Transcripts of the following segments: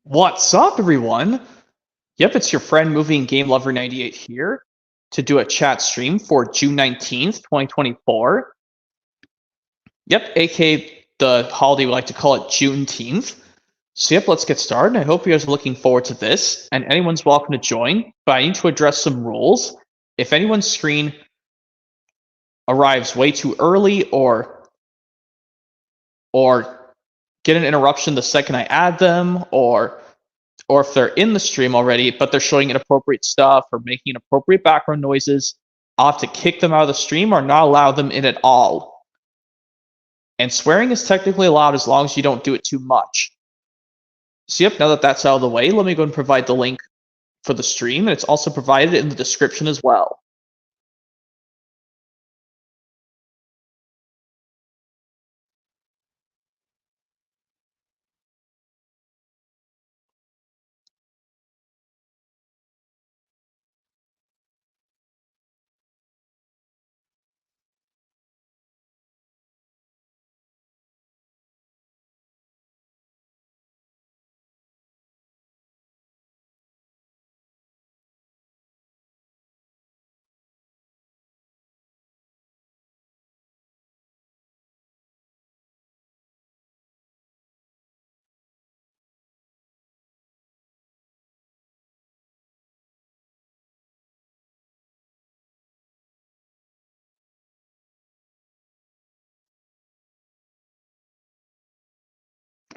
What's up, everyone? Yep, it's your friend Movie and Game Lover 98 here to do a chat stream for June 19th, 2024. Yep, aka the holiday we like to call it Juneteenth. So yep, let's get started. I hope you guys are looking forward to this, and anyone's welcome to join, but I need to address some rules. If anyone's screen arrives way too early or get an interruption the second I add them, or if they're in the stream already, but they're showing inappropriate stuff or making inappropriate background noises, I'll have to kick them out of the stream or not allow them in at all. And swearing is technically allowed as long as you don't do it too much. So yep, now that that's out of the way, let me go and provide the link for the stream, and it's also provided in the description as well.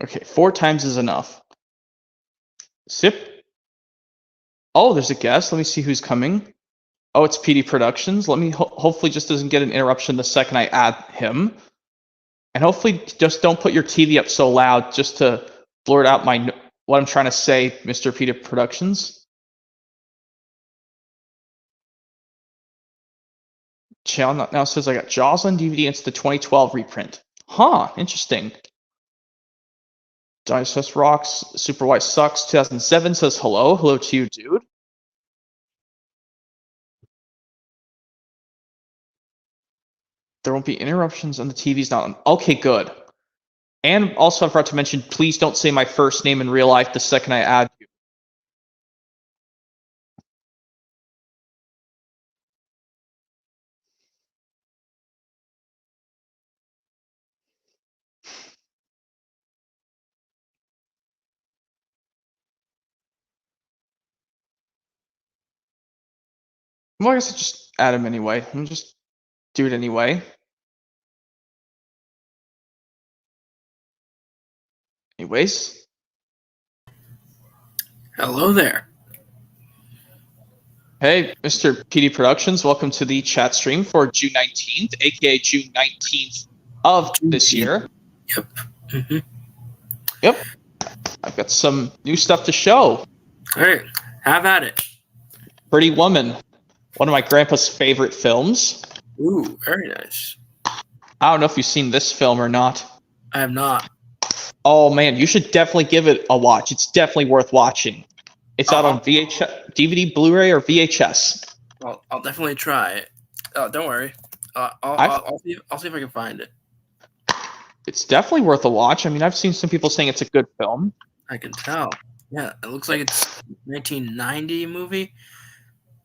Okay, 4 times is enough. Sip. Oh, there's a guest. Let me see who's coming. Oh, it's PD Productions. Let me hopefully just doesn't get an interruption the second I add him. And hopefully just don't put your TV up so loud just to blurt out what I'm trying to say, Mr. PD Productions. Channel now says I got Jaws on DVD. It's the 2012 reprint. Huh, interesting. Dinosaurs Rocks, Super White Sucks, 2007 says hello. Hello to you, dude. There won't be interruptions and the TV's not on. Okay, good. And also I forgot to mention, please don't say my first name in real life the second I add you. Well, I guess I'll just add him anyway. I'll just do it anyway. Anyways. Hello there. Hey, Mr. PD Productions, welcome to the chat stream for June 19th, aka June 19th of this year. Yep. Mm-hmm. Yep. I've got some new stuff to show. All right, have at it. Pretty Woman, one of my grandpa's favorite films. Ooh, very nice. I don't know if you've seen this film or not. I have not. Oh man, you should definitely give it a watch. It's definitely worth watching. It's out on VHS, DVD, Blu-ray, or VHS. I'll definitely try it. Don't worry. I'll see if I can find it. It's definitely worth a watch. I mean, I've seen some people saying it's a good film. I can tell. Yeah, it looks like it's a 1990 movie.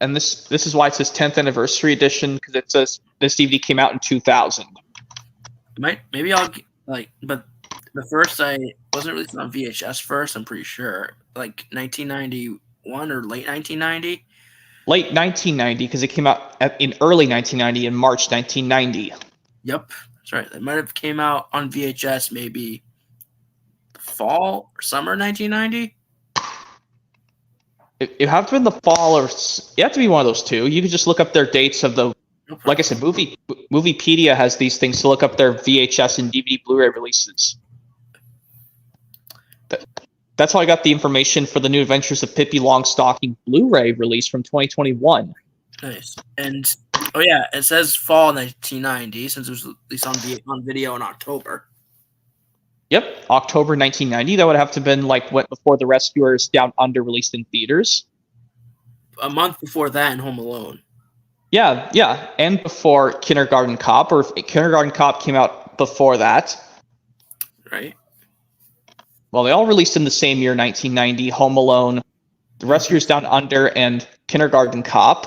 And this is why it says 10th anniversary edition, because it says this DVD came out in 2000. Maybe I'll but the first I wasn't released on VHS first. I'm pretty sure, like 1991 or late 1990. Late 1990, because it came out in early 1990, in March 1990. Yep, that's right. It might have came out on VHS maybe fall or summer 1990. It have to be in the fall, or you have to be one of those two. You could just look up their dates of the. No, like I said, Moviepedia has these things to look up their VHS and DVD Blu-ray releases. That's how I got the information for the New Adventures of Pippi Longstocking Blu-ray release from 2021. Nice. And oh yeah, it says fall 1990 since it was released on video in October. Yep, October 1990. That would have to have been like went before The Rescuers Down Under released in theaters. A month before that in Home Alone. Yeah, and before Kindergarten Cop, or if Kindergarten Cop came out before that. Right. Well, they all released in the same year, 1990. Home Alone, The Rescuers Down Under, and Kindergarten Cop.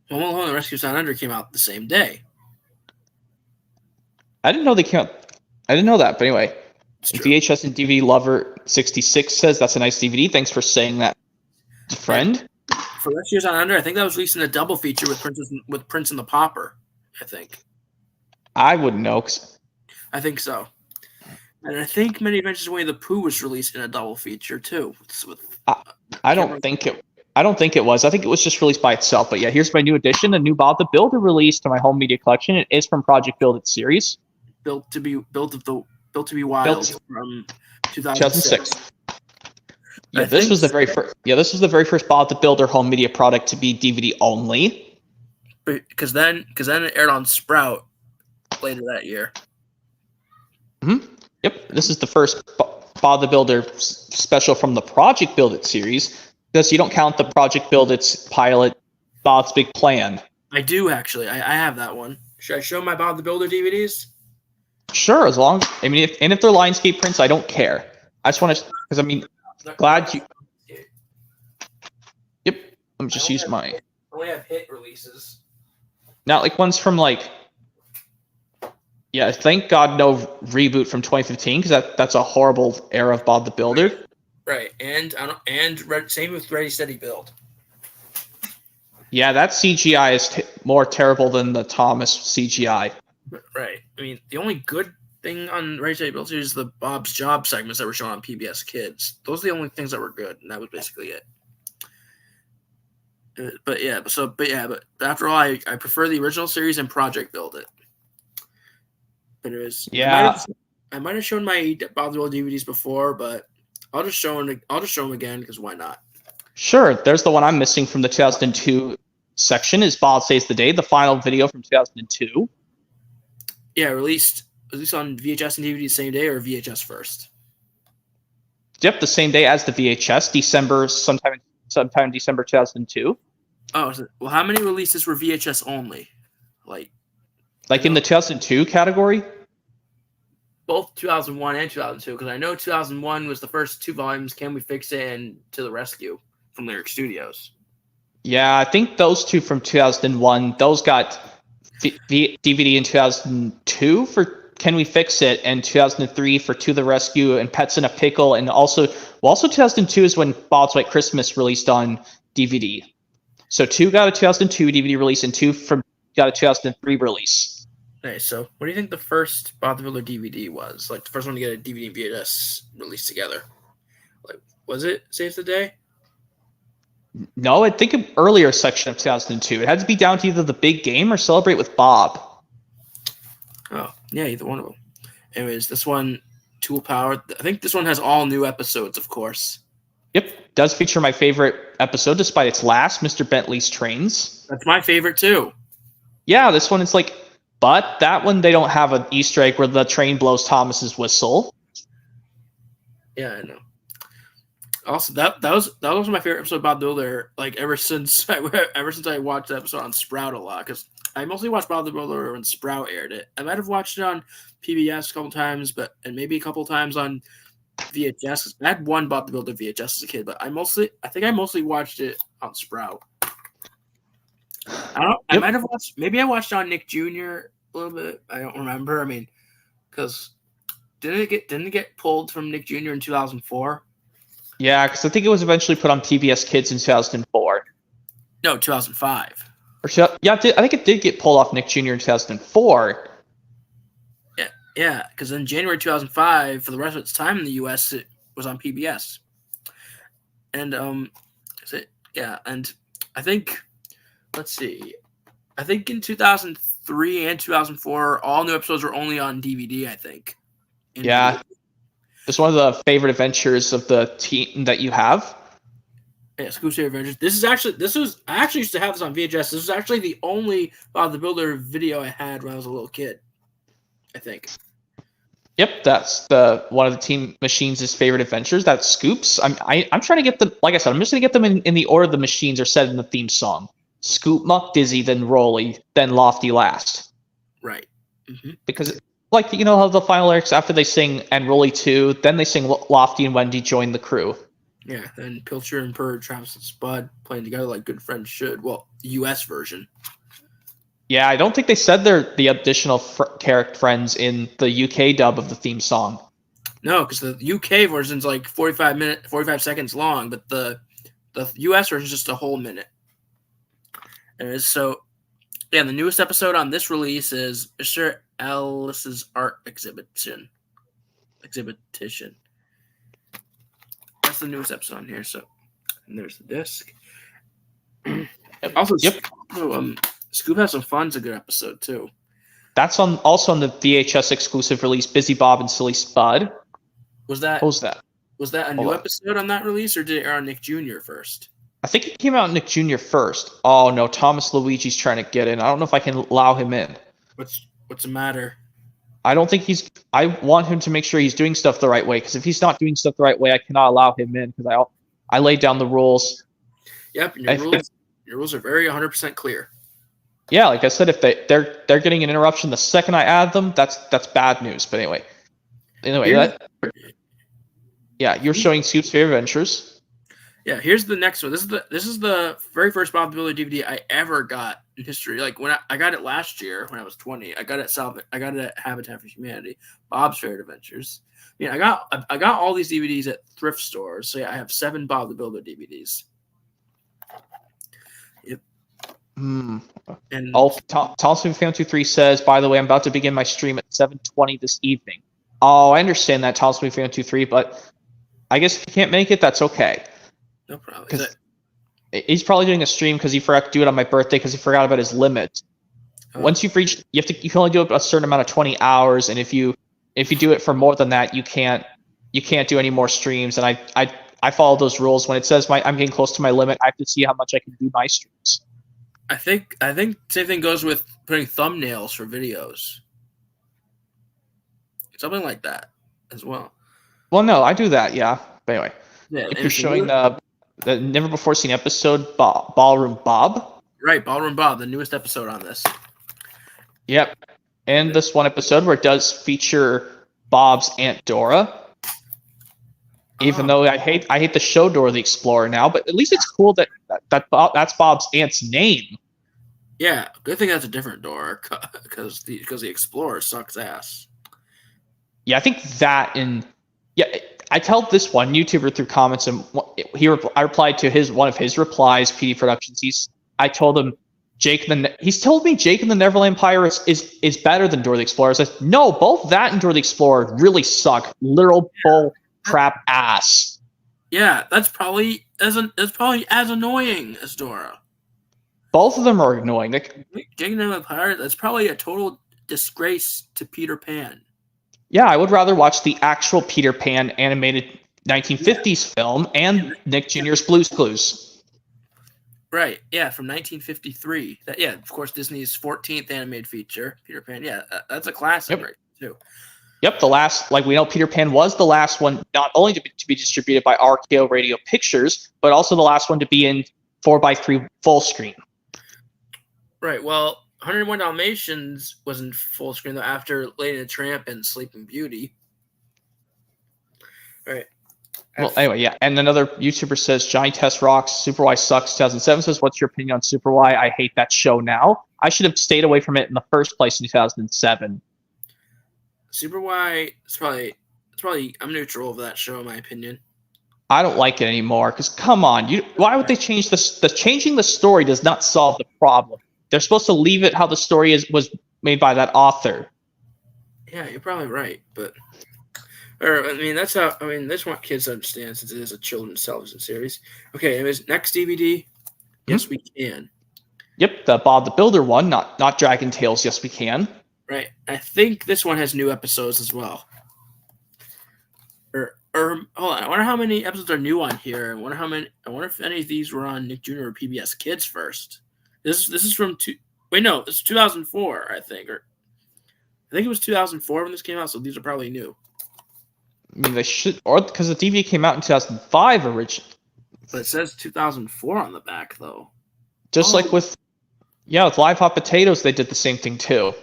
Home Alone and The Rescuers Down Under came out the same day. I didn't know they came out. I didn't know that, but anyway. VHS and DVD Lover 66 says that's a nice DVD. Thanks for saying that, friend. For Rescuers Down Under, I think that was released in a double feature with Prince and the Pauper. I think. I wouldn't know. I think so. And I think Many Adventures of Winnie the Pooh was released in a double feature too. I don't think it was. I think it was just released by itself. But yeah, here's my new edition, a new Bob the Builder release to my home media collection. It is from Project Build It series. Built to be Wild from 2006. Yeah, this was the very first. Yeah, this was the very first Bob the Builder home media product to be DVD only. Because then it aired on Sprout later that year. Yep, this is the first Bob the Builder special from the Project Build It series, because you don't count the Project Build It's pilot, Bob's Big Plan. I do actually. I have that one. Should I show my Bob the Builder DVDs? Sure, as long as if they're Lionsgate prints, I don't care. I just want to, because glad you. Yep, let me just use my. I only have hit releases. Not like ones from yeah, thank God no reboot from 2015, because that's a horrible era of Bob the Builder. Right, and same with Ready Steady Build. Yeah, that CGI is more terrible than the Thomas CGI. Right. I mean, the only good thing on Ready Steady Build is the Bob's Job segments that were shown on PBS Kids. Those are the only things that were good, and that was basically it. But after all, I prefer the original series and Project Build It. But it was, yeah. I might have shown my Bob the Builder DVDs before, but I'll just show them again because why not? Sure. There's the one I'm missing from the 2002 section. Is Bob Saves the Day, the final video from 2002? Yeah, released on VHS and DVD the same day, or VHS first? Yep, the same day as the VHS, sometime December 2002. Oh, well, how many releases were VHS only? Like in the 2002 category? Both 2001 and 2002, because I know 2001 was the first 2 volumes, Can We Fix It and To the Rescue from Lyric Studios. Yeah, I think those 2 from 2001, those got DVD in 2002 for Can We Fix It, and 2003 for To the Rescue and Pets in a Pickle, and also 2002 is when Bob's White Christmas released on DVD. So 2 got a 2002 DVD release, and 2 got a 2003 release. Okay, so what do you think the first Bob the Builder DVD was? Like the first one to get a DVD and VHS released together? Was it Save the Day? No, I think an earlier section of 2002. It had to be down to either The Big Game or Celebrate with Bob. Oh, yeah, either one of them. Anyways, this one, Tool Power. I think this one has all new episodes, of course. Yep, does feature my favorite episode, despite its last, Mr. Bentley's Trains. That's my favorite, too. Yeah, this one is but that one they don't have an Easter egg where the train blows Thomas's whistle. Yeah, I know. Also, that was my favorite episode of Bob the Builder. Ever since I watched the episode on Sprout a lot, because I mostly watched Bob the Builder when Sprout aired it. I might have watched it on PBS a couple times, and maybe a couple times on VHS. I had one Bob the Builder VHS as a kid, but I think I mostly watched it on Sprout. I might have watched. Maybe I watched on Nick Jr. a little bit. I don't remember. I mean, because didn't it get pulled from Nick Jr. in 2004? Yeah, because I think it was eventually put on PBS Kids in 2004. No, 2005. I think it did get pulled off Nick Jr. in 2004. Yeah, because in January 2005, for the rest of its time in the U.S., it was on PBS. And and I think. Let's see. I think in 2003 and 2004, all new episodes were only on DVD, I think. Yeah. It's one of the favorite adventures of the team that you have. Yeah, Scoop's Favorite Adventures. I actually used to have this on VHS. This was actually the only Bob the Builder video I had when I was a little kid, I think. Yep, that's one of the Team Machines' favorite adventures. That's Scoops. I'm trying to get them, like I said, I'm just going to get them in the order the machines are said in the theme song. Scoop, Muck, Dizzy, then Rolly, then Lofty last. Right. Mm-hmm. Because Like, you know how the final lyrics after they sing "And Rolly 2," then they sing "Lofty and Wendy join the crew." Yeah, then Pilcher and Purr, Travis and Spud playing together like good friends should. Well, the U.S. version. Yeah, I don't think they said they're the additional character friends in the UK dub of the theme song. No, because the UK version's like 45 seconds long, but the US version is just a whole minute. And so, yeah, the newest episode on this release is Mr. Ellis's art exhibition. That's the newest episode on here. So, and there's the disc. Also, Scoop has some fun's a good episode too. That's also on the VHS exclusive release, Busy Bob and Silly Spud. Was that? What was that? Was that a new episode on that release, or did it air on Nick Jr. first? I think it came out on Nick Jr. first. Oh no, Thomas Luigi's trying to get in. I don't know if I can allow him in. What's the matter? I don't think I want him to make sure he's doing stuff the right way. Because if he's not doing stuff the right way, I cannot allow him in. Because I laid down the rules. Yep, your rules are very 100% clear. Yeah, like I said, if they're getting an interruption the second I add them, that's bad news. But anyway, you're showing Scoop's Favorite Adventures. Yeah, here's the next one. This is the very first Bob the Builder DVD I ever got in history. Like when I got it last year when I was 20. I got it at Habitat for Humanity. Bob's Favorite Adventures. Yeah, I got all these DVDs at thrift stores. So yeah, I have 7 Bob the Builder DVDs. Yep. And Thompson Fan 23 says, by the way, I'm about to begin my stream at 7:20 this evening. Oh, I understand that, Thompson Fan 23, but I guess if you can't make it, that's okay. No problem. He's probably doing a stream because he forgot to do it on my birthday because he forgot about his limit. Oh. Once you've reached, you can only do it a certain amount of 20 hours, and if you do it for more than that, you can't do any more streams. And I follow those rules. When it says I'm getting close to my limit, I have to see how much I can do my streams. I think same thing goes with putting thumbnails for videos. Something like that as well. Well, no, I do that, yeah. But anyway, yeah, if you're showing the never before seen episode, Ballroom Bob. Right, Ballroom Bob, the newest episode on this. Yep, and this one episode where it does feature Bob's Aunt Dora. Even though I hate the show Dora the Explorer now, but at least it's cool that's Bob's aunt's name. Yeah, good thing that's a different Dora because the Explorer sucks ass. Yeah, I think that I tell this one YouTuber through comments, and I replied to one of his replies, PD Productions. I told him he's told me Jake and the Neverland Pirates is better than Dora the Explorer. I said, no, both that and Dora the Explorer really suck. Literal bull crap ass. Yeah, that's probably as annoying as Dora. Both of them are annoying. Jake and the Neverland Pirates, that's probably a total disgrace to Peter Pan. Yeah, I would rather watch the actual Peter Pan animated 1950s film and Nick Jr.'s Blue's Clues. Right, yeah, from 1953. Of course, Disney's 14th animated feature, Peter Pan. Yeah, that's a classic, right, too. Yep, the last, we know Peter Pan was the last one not only to be distributed by RKO Radio Pictures, but also the last one to be in 4:3 full screen. Right, well, 101 Dalmatians was in full screen though after Lady and the Tramp and Sleeping Beauty. Right. Well, anyway, yeah. And another YouTuber says Johnny Test rocks. Super Y sucks. 2007 says, "What's your opinion on Super Y? I hate that show now. I should have stayed away from it in the first place in 2007." Super Y, it's probably I'm neutral over that show in my opinion. I don't like it anymore because come on, why would they change this? Changing the story does not solve the problem. They're supposed to leave it how the story was made by that author. Yeah, you're probably right, but that's what kids understand since it is a children's television series. Okay, his next DVD, Yes We Can. Yep, the Bob the Builder one, not Dragon Tales. Yes We Can. Right, I think this one has new episodes as well. Hold on, I wonder how many episodes are new on here. I wonder if any of these were on Nick Jr. or PBS Kids first. This is from this is 2004, I think, or I think it was 2004 when this came out. So these are probably new. I mean, they should, or because the DVD came out in 2005 originally. But it says 2004 on the back, though. Just like with Live Hot Potatoes, they did the same thing too.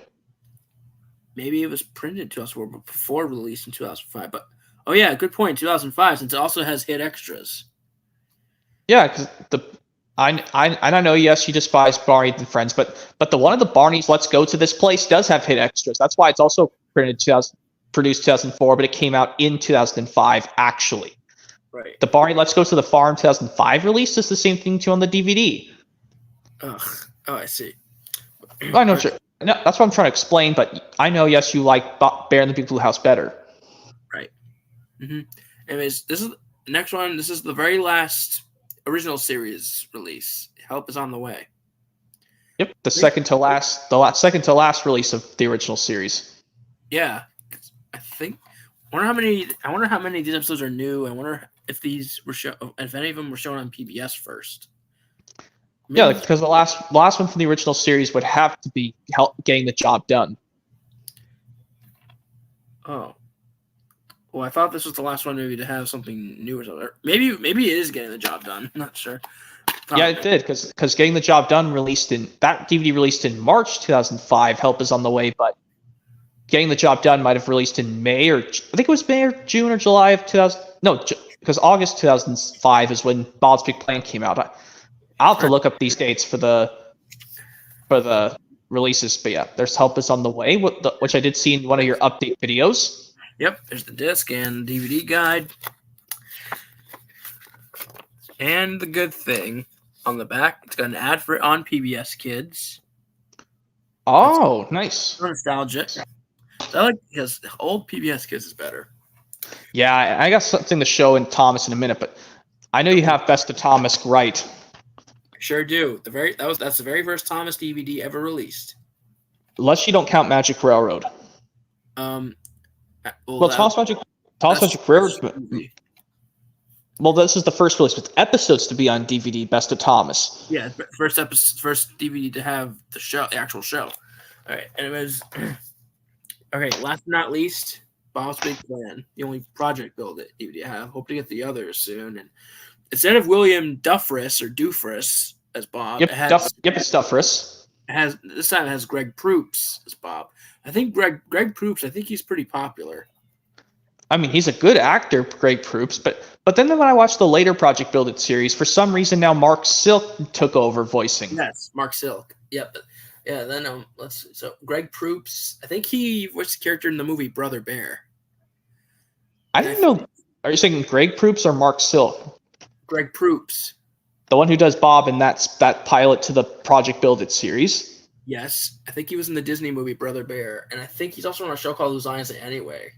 maybe it was printed in 2004, but before released in 2005. But oh yeah, good point. 2005, since it also has hit extras. Yeah, because I know. Yes, you despise Barney and Friends, but the one of the Barneys Let's Go to This Place does have hit extras. That's why it's also produced 2004, but it came out in 2005 actually. Right. The Barney Let's Go to the Farm 2005 release is the same thing too on the DVD. Ugh. Oh, I see. I know. No, that's what I'm trying to explain. But I know. Yes, you like Bear in the Big Blue House better. Right. Mm-hmm. Anyways, this is the next one. This is the very last original series release. Help is on the way. Yep, the second to last release of the original series. Yeah, I think. I wonder how many of these episodes are new. I wonder if if any of them were shown on PBS first. Maybe. Yeah, because the last one from the original series would have to be Getting the Job Done. Oh. Well, I thought this was the last one maybe to have something new or something. Maybe it is Getting the Job Done. I'm not sure. Probably. Yeah, it did, because Getting the Job Done that DVD released in March 2005. Help is on the way, but Getting the Job Done might have released in May I think it was May or June or July of 2000. No, because August 2005 is when Bob's Big Plan came out. I'll have to look up these dates for the releases, but yeah, there's Help is on the way, which I did see in one of your update videos. Yep, there's the disc and DVD guide. And the good thing on the back, it's got an ad for it on PBS Kids. Oh, nice. Nostalgia. I like because old PBS Kids is better. Yeah, I got something to show in Thomas in a minute, but I know you have Best of Thomas right. Sure do. That's the very first Thomas DVD ever released. Unless you don't count Magic Railroad. Well, Thomas Magic Railroad. Well, this is the first release with episodes to be on DVD. Best of Thomas. Yeah, first DVD to have the actual show. All right, and it was okay. Last but not least, Bob's Big Plan, the only Project Build It DVD I have. Hope to get the others soon. And instead of William Duffress or Doofress as Bob, it's Duffress. This time it has Greg Proops as Bob. I think Greg Proops. I think he's pretty popular. I mean, he's a good actor, Greg Proops, but then when I watched the later Project Build It series, for some reason now Mark Silk took over voicing. Yes, Mark Silk. Yep. Yeah. Then let's see. So Greg Proops. I think he voiced the character in the movie Brother Bear. I didn't know. Are you saying Greg Proops or Mark Silk? Greg Proops. The one who does Bob in that pilot to the Project Build It series? Yes. I think he was in the Disney movie Brother Bear. And I think he's also on a show called Whose Lines It Anyway.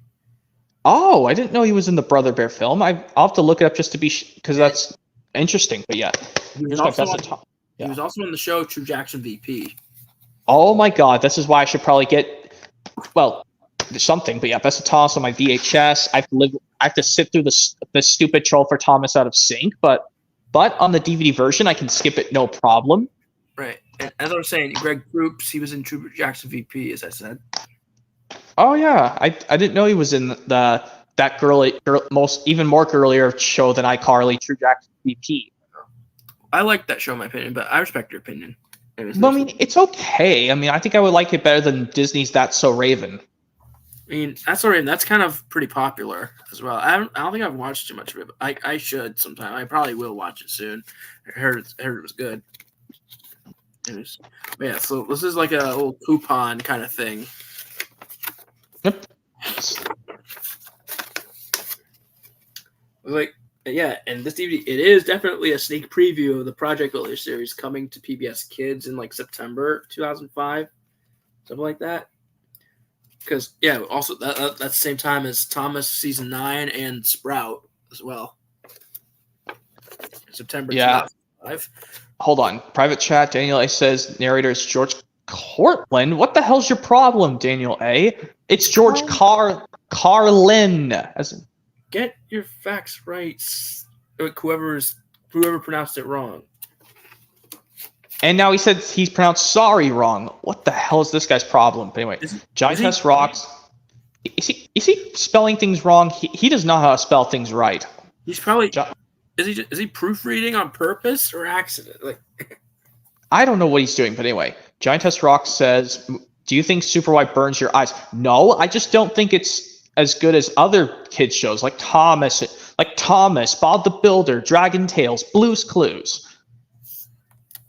Oh, I didn't know he was in the Brother Bear film. I'll have to look it up just to be because that's interesting. But yeah, he was also on the show True Jackson VP. Oh my God, this is why I should probably get something. But yeah, Best of Thomas on my VHS. I have to sit through the stupid Troll for Thomas Out of Sync, but on the DVD version, I can skip it no problem. Right, and as I was saying, Greg Proops, he was in True Jackson VP, as I said. Oh yeah, I didn't know he was in even more girlier show than iCarly, True Jackson VP. I like that show, in my opinion, but I respect your opinion. Well, I mean, it's okay. I mean, I think I would like it better than Disney's That's So Raven. I mean, That's So Raven. That's kind of pretty popular as well. I don't think I've watched too much of it, but I should sometime. I probably will watch it soon. I heard it was good. Yeah, so this is like a little coupon kind of thing. Yep. Like, yeah, and this DVD, it is definitely a sneak preview of the Project Builder series coming to PBS Kids in like September 2005, something like that. Because yeah, also that's the same time as Thomas season 9 and Sprout as well. September 2005. Hold on, private chat. Daniel A says narrator is George Cortland. What the hell's your problem, Daniel A? It's George Carlin. Get your facts right. Whoever pronounced it wrong. And now he said he's pronounced sorry wrong. What the hell is this guy's problem? But anyway, Giantess Rocks. Is he spelling things wrong? He does not know how to spell things right. He's probably is he proofreading on purpose or accident? Like, I don't know what he's doing, but anyway, Giantess Rocks says Do you think Super White burns your eyes? No, I just don't think it's as good as other kids shows like Thomas, Bob the Builder, Dragon Tales, Blue's Clues.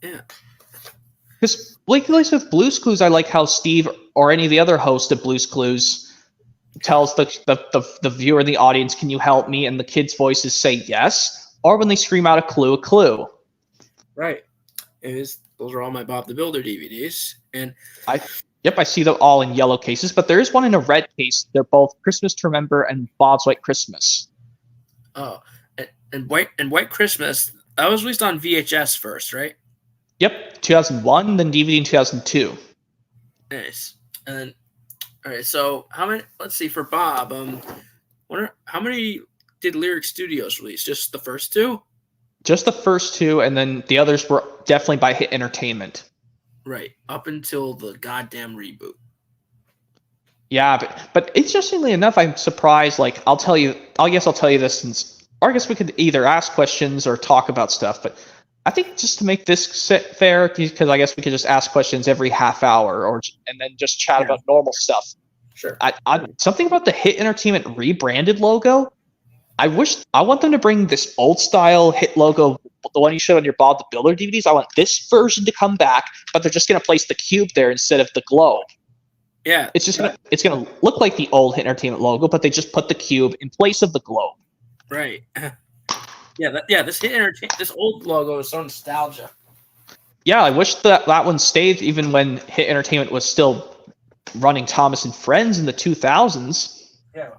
Yeah. Because at least with Blue's Clues, I like how Steve or any of the other hosts of Blue's Clues tells the viewer and the audience, "Can you help me?" And the kids' voices say yes, or when they scream out a clue. Right. Those are all my Bob the Builder DVDs, and I see them all in yellow cases, but there is one in a red case. They're both Christmas to Remember and Bob's White Christmas. Oh, and White Christmas, that was released on VHS first, right? Yep, 2001, then DVD in 2002. Nice. And then, all right. So how many? Let's see for Bob. How many did Lyric Studios release? Just the first two? Just the first two, and then the others were definitely by Hit Entertainment. Right, up until the goddamn reboot. Yeah, but interestingly enough, I'm surprised. Like, I guess I'll tell you this, or I guess we could either ask questions or talk about stuff. But I think just to make this fair, because I guess we could just ask questions every half hour, and then just chat about normal stuff. Sure. Something about the Hit Entertainment rebranded logo. I want them to bring this old style Hit logo, the one you showed on your Bob the Builder DVDs. I want this version to come back, but they're just going to place the cube there instead of the globe. Yeah, it's going to look like the old Hit Entertainment logo, but they just put the cube in place of the globe. Right. Yeah. This old logo is so nostalgia. Yeah, I wish that one stayed even when Hit Entertainment was still running Thomas and Friends in the 2000s. Yeah.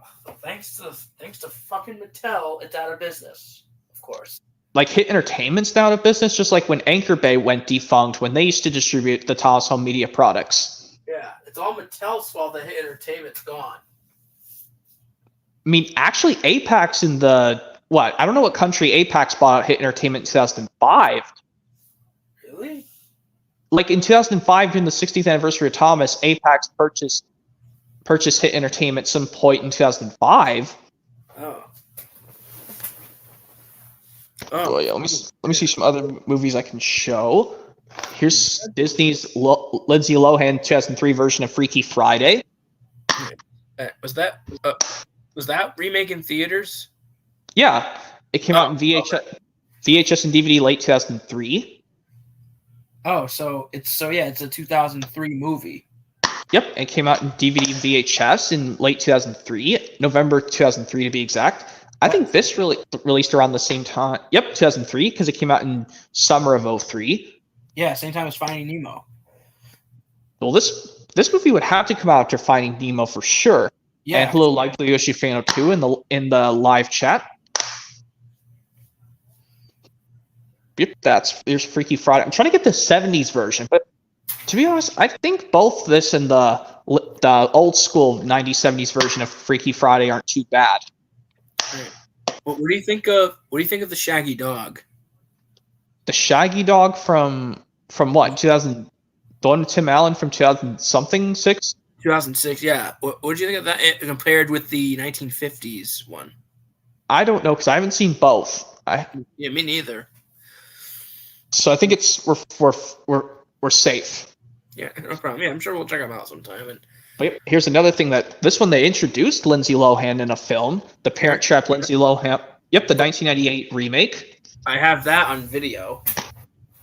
Thanks to fucking Mattel, it's out of business, of course. Like, Hit Entertainment's now out of business, just like when Anchor Bay went defunct when they used to distribute the Thomas Home Media products. Yeah, it's all Mattel's fault that Hit Entertainment's gone. I mean, actually, Apex in I don't know what country Apex bought out Hit Entertainment in 2005. Really? Like, in 2005, during the 60th anniversary of Thomas, Apex purchased Hit Entertainment some point in 2005. Oh yeah, let me see some other movies I can show. Here's Disney's Lindsay Lohan 2003 version of Freaky Friday. Was that remake in theaters? Yeah, it came out in VHS and DVD late 2003. Oh, so it's a 2003 movie. Yep, it came out in DVD and VHS in late 2003, November 2003 to be exact. I think this really released around the same time. Yep, 2003, because it came out in summer of 03. Yeah, same time as Finding Nemo. Well, this movie would have to come out after Finding Nemo for sure. Yeah. And hello, Likely Yoshi Fano 2 in the live chat. Yep, there's Freaky Friday. I'm trying to get the 70s version, but to be honest, I think both this and the old school 90s 70s version of Freaky Friday aren't too bad. Right. What do you think of the Shaggy Dog? The Shaggy Dog from what? 2000. The one with Tim Allen from 2000 6. 2006, yeah. What did you think of that compared with the 1950s one? I don't know because I haven't seen both. Yeah, me neither. So I think we're safe. Yeah, no problem. Yeah, I'm sure we'll check them out sometime. But here's another thing this one they introduced Lindsay Lohan in a film, The Parent Trap Lindsay Lohan. Yep, the 1998 remake. I have that on video.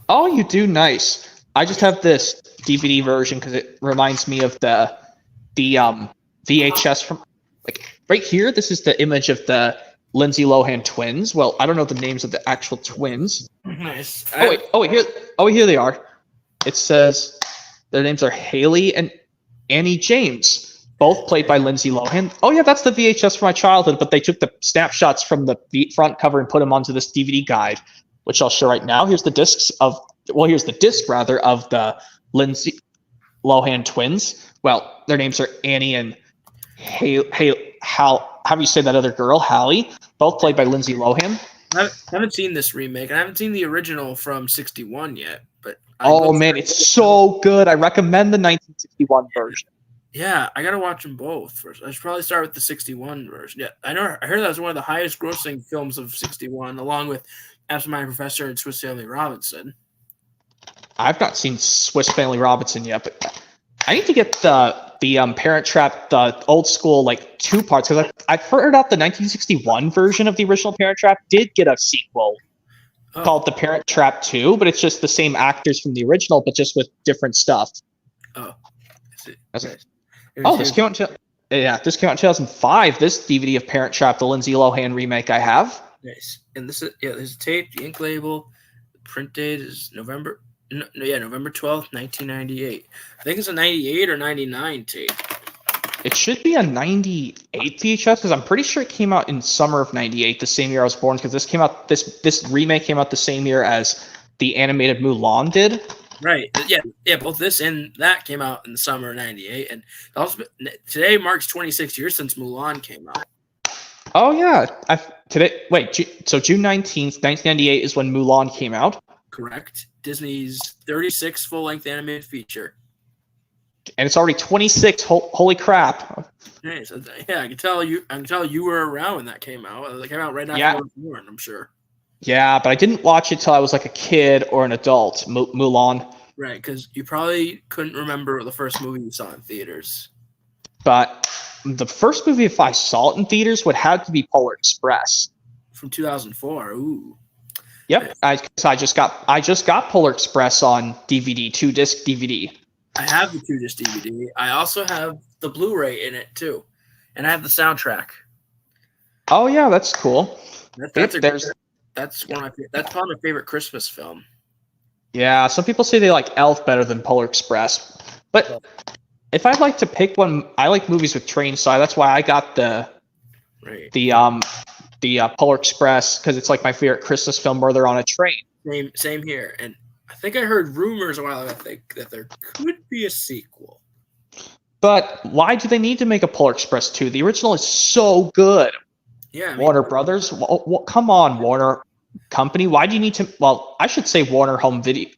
Oh, you do? Nice. I just have this DVD version because it reminds me of the VHS from right here. This is the image of the Lindsay Lohan twins. Well, I don't know the names of the actual twins. Nice. Here they are. It says their names are Haley and Annie James, both played by Lindsay Lohan. Oh yeah, that's the VHS from my childhood, but they took the snapshots from the front cover and put them onto this DVD guide, which I'll show right now. Here's the disc of the Lindsay Lohan twins. Well, their names are Annie and how do you say that other girl? Hallie, both played by Lindsay Lohan. I haven't seen this remake. I haven't seen the original from 61 yet, but it's so good. I recommend the 1961 version. Yeah, I gotta watch them both first. I should probably start with the 61 version. Yeah, I heard that was one of the highest grossing films of 61, along with Absent Minded Professor and Swiss Family Robinson. I've not seen Swiss Family Robinson yet, but I need to get the Parent Trap, the old school, like 2 parts, because I've heard out the 1961 version of the original Parent Trap did get a sequel called The Parent Trap 2, but it's just the same actors from the original, but just with different stuff. Oh, I was like, this came out this came out in 2005. This DVD of Parent Trap, the Lindsay Lohan remake, I have. Nice. And this is there's a tape, the ink label, the print date is November 12th, 1998. I think it's a 98 or 99 tape. It should be a 98 VHS because I'm pretty sure it came out in summer of 98, the same year I was born, because this remake came out the same year as the animated Mulan did. Right. Yeah, both this and that came out in the summer of 98, and also today marks 26 years since Mulan came out. Oh yeah. So June 19th, 1998 is when Mulan came out. Correct. Disney's 36th full-length animated feature. And it's already 26. Holy crap! Nice. Yeah, I can tell you were around when that came out. It came out right after I was born, I'm sure. Yeah, but I didn't watch it till I was like a kid or an adult. Mulan. Right, because you probably couldn't remember the first movie you saw in theaters. But the first movie, if I saw it in theaters, would have to be Polar Express. From 2004. Ooh. Yep, I just got Polar Express on DVD, 2-disc DVD. I have the 2-disc DVD. I also have the Blu-ray in it too, and I have the soundtrack. Oh yeah, that's cool. That's probably my favorite Christmas film. Yeah, some people say they like Elf better than Polar Express, but if I'd like to pick one, I like movies with trains, so that's why I got the Polar Express, because it's like my favorite Christmas film where they're on a train. Same here, and I think I heard rumors a while ago that there could be a sequel. But why do they need to make a Polar Express 2? The original is so good. Yeah, Warner Brothers, come on, Warner Company. Why do you need to? Well, I should say Warner Company.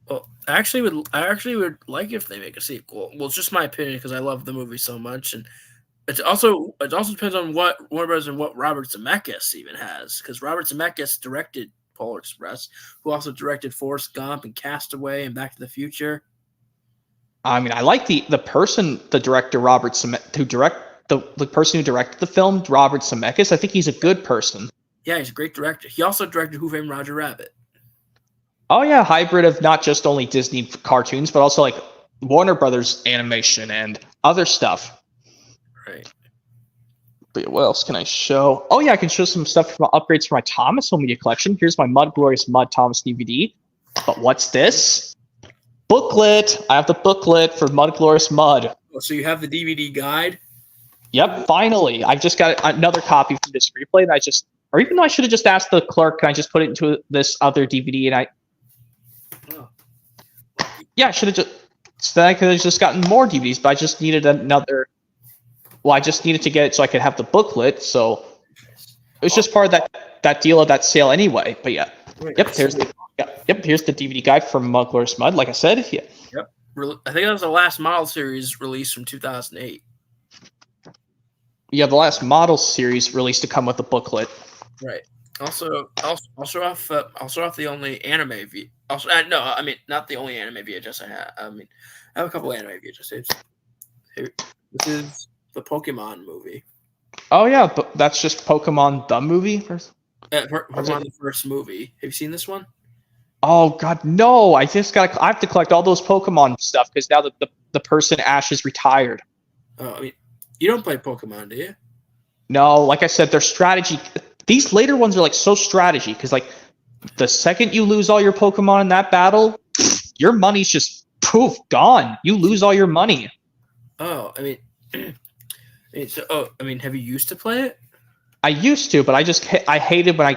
Well, I actually would like if they make a sequel. Well, it's just my opinion because I love the movie so much, and it also depends on what Warner Brothers and what Robert Zemeckis even has, because Robert Zemeckis directed Polar Express, who also directed Forrest Gump and Castaway and Back to the Future. I mean, I like the director Robert Zemeckis, the person who directed the film, Robert Zemeckis. I think he's a good person. Yeah, he's a great director. He also directed Who Framed Roger Rabbit. Oh yeah, hybrid of not just only Disney cartoons, but also like Warner Brothers animation and other stuff. Right. But what else can I show? Oh yeah, I can show some stuff from upgrades for my Thomas home media collection. Here's my Glorious Mud Thomas DVD. But what's this? Booklet. I have the booklet for Glorious Mud. Oh, so you have the DVD guide? Yep, finally. I've just got another copy from Disc Replay, and even though I should have just asked the clerk, can I just put it into this other DVD? And I should have then I could have just gotten more DVDs, but I just needed another. Well, I just needed to get it so I could have the booklet. So it was just part of that deal of that sale anyway. But yeah, here's the DVD guide from Glorious Mud. Like I said, yeah. Yep. I think that was the last model series released from 2008. Yeah, the last model series released to come with a booklet. Right. Also, I'll show off the only anime not the only anime VHS I have. I mean, I have a couple anime VHS tapes. Here, this is the Pokemon movie. Oh yeah, but that's just Pokemon the movie first. Pokemon the first movie. Have you seen this one? Oh god, no! I have to collect all those Pokemon stuff because now the person Ash is retired. Oh, I mean, you don't play Pokemon, do you? No, like I said, their strategy. These later ones are like so strategy because like the second you lose all your Pokemon in that battle, your money's just gone. You lose all your money. Oh, I mean, have you used to play it? I used to, but I hated when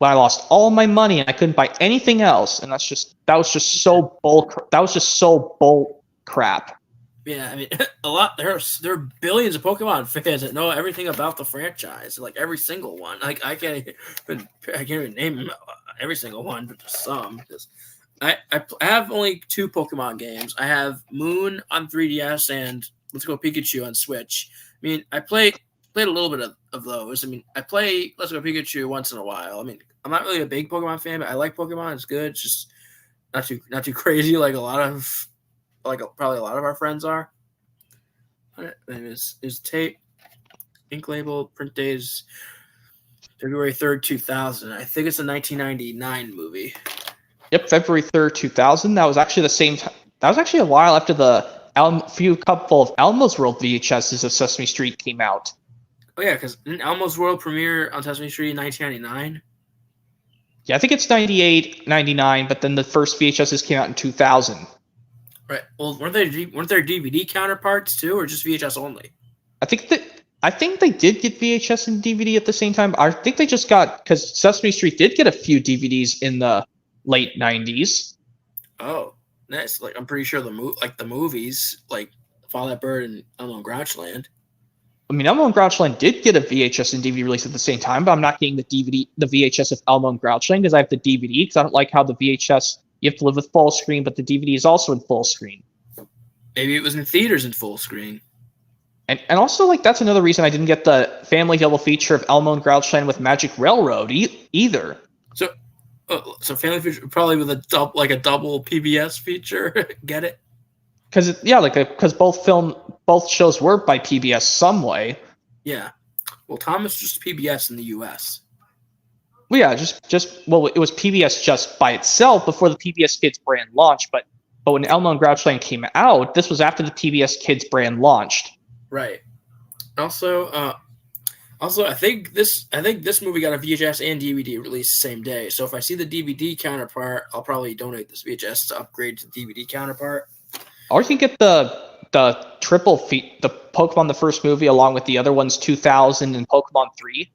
I lost all my money and I couldn't buy anything else, and that was just so bull crap. Yeah, I mean, there are billions of Pokemon fans that know everything about the franchise, like every single one. Like I can't even name every single one, but just some. I have only 2 Pokemon games. I have Moon on 3DS and Let's Go Pikachu on Switch. I mean, I played a little bit of those. I mean, I play Let's Go Pikachu once in a while. I mean, I'm not really a big Pokemon fan, but I like Pokemon. It's good. It's just not too crazy like a lot of probably a lot of our friends are. And is tape, ink label, print date is February 3rd, 2000. I think it's a 1999 movie. Yep, February 3rd, 2000. That was actually the same time. That was actually a while after the couple of Elmo's World VHSs of Sesame Street came out. Oh yeah, because didn't Elmo's World premiere on Sesame Street in 1999? Yeah, I think it's 98, 99, but then the first VHSs came out in 2000. Right. Well, weren't there DVD counterparts too, or just VHS only? I think they did get VHS and DVD at the same time. I think they just got, because Sesame Street did get a few DVDs in the late 90s. Oh, nice. Like, I'm pretty sure the movies, like Follow That Bird and Elmo and Grouchland. I mean, Elmo and Grouchland did get a VHS and DVD release at the same time, but I'm not getting the VHS of Elmo and Grouchland because I have the DVD, because I don't like how the VHS, you have to live with full screen, but the DVD is also in full screen. Maybe it was in theaters in full screen. And also, like, that's another reason I didn't get the family double feature of Elmo and Grouchland with Magic Railroad either. So family feature probably with a double PBS feature. Get it? Because both shows were by PBS some way. Yeah. Well, Thomas just PBS in the U.S. Well, yeah, it was PBS just by itself before the PBS Kids brand launched. But when Elmo and Grouchland came out, this was after the PBS Kids brand launched. Right. Also, I think this movie got a VHS and DVD released the same day. So if I see the DVD counterpart, I'll probably donate this VHS to upgrade to DVD counterpart. Or you can get the triple the Pokemon the first movie along with the other ones 2000 and Pokemon 3.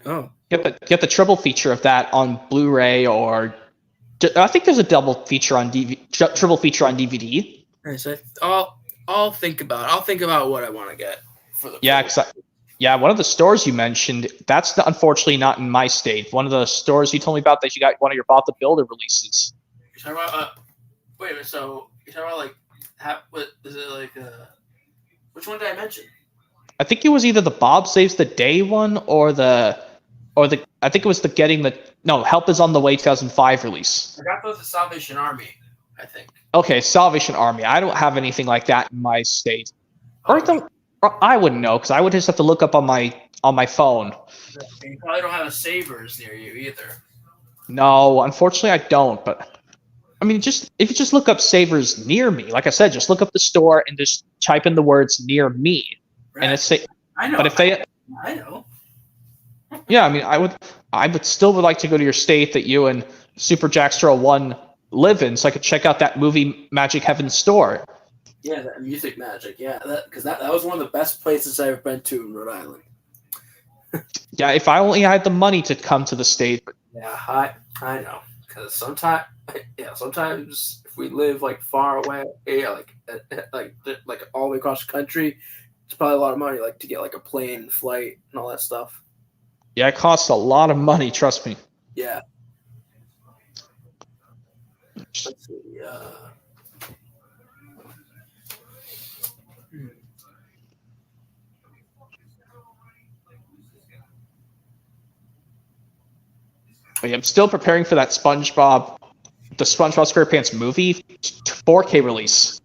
Oh. Get the triple feature of that on Blu-ray, or I think there's a double feature on triple feature on DVD. Nice. I'll think about what I want to get for the one of the stores you mentioned, that's unfortunately not in my state. One of the stores you told me about that you got one of your Bought the Builder releases. You're talking about wait a minute, so you're talking about what is it which one did I mention? I think it was either the Bob Saves the Day one or I think it was Help Is on the Way 2005 release. I got those at Salvation Army, I think. Okay, Salvation Army. I don't have anything like that in my state. Or I wouldn't know, because I would just have to look up on my phone. You probably don't have a Savers near you either. No, unfortunately I don't. But I mean, if you just look up Savers near me, like I said, just look up the store and just type in the words near me, right. And it's I know. But if they, I know. Yeah, I mean, I would still like to go to your state that you and Super Jackstraw 1 live in, so I could check out that movie Magic Heaven store. Yeah, that Music Magic. Yeah, because that was one of the best places I've been to in Rhode Island. Yeah, if I only had the money to come to the state. Yeah, I know. Because sometimes if we live like far away, like all the way across the country, it's probably a lot of money, like to get like a plane flight and all that stuff. Yeah, it costs a lot of money. Trust me. Yeah. Let's see. I'm still preparing for that the SpongeBob SquarePants movie 4K release.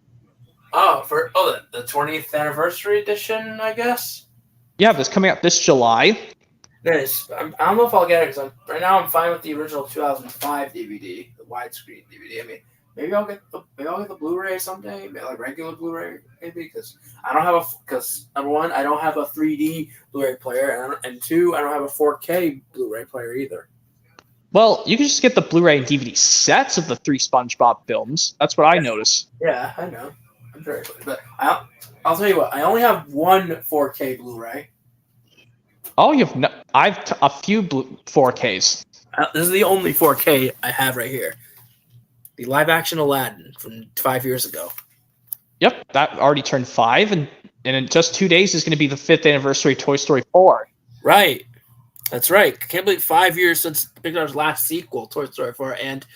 The 20th anniversary edition, I guess. Yeah, but it's coming out this July. Nice. I don't know if I'll get it because right now I'm fine with the original 2005 DVD, the widescreen DVD. I mean, maybe I'll get the Blu-ray someday, like regular Blu-ray, maybe because number one, I don't have a 3D Blu-ray player, and two, I don't have a 4K Blu-ray player either. Well, you can just get the Blu-ray and DVD sets of the 3 SpongeBob films. That's what I notice. Yeah, I know. I'm very good, but I'll tell you what. I only have one 4K Blu-ray. Oh, I've a few 4Ks. This is the only 4K I have right here. The live-action Aladdin from 5 years ago. Yep, that already turned 5, and in just 2 days is going to be the 5th anniversary of Toy Story 4. Right. That's right. I can't believe 5 years since Pixar's last sequel, Toy Story 4, and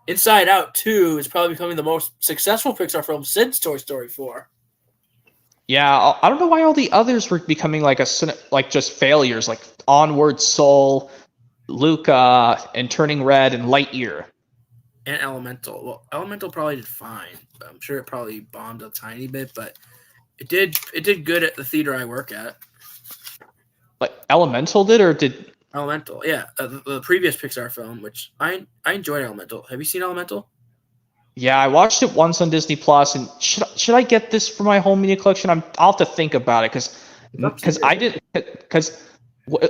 Inside Out 2 is probably becoming the most successful Pixar film since Toy Story 4. Yeah, I don't know why all the others were becoming just failures, like Onward, Soul, Luca, and Turning Red, and Lightyear. And Elemental. Well, Elemental probably did fine. I'm sure it probably bombed a tiny bit, but it did good at the theater I work at. Like Elemental did, or did Elemental, yeah, the previous Pixar film, which I enjoyed Elemental. Have you seen Elemental? Yeah, I watched it once on Disney Plus, and should I get this for my home media collection? I'll have to think about it because I did because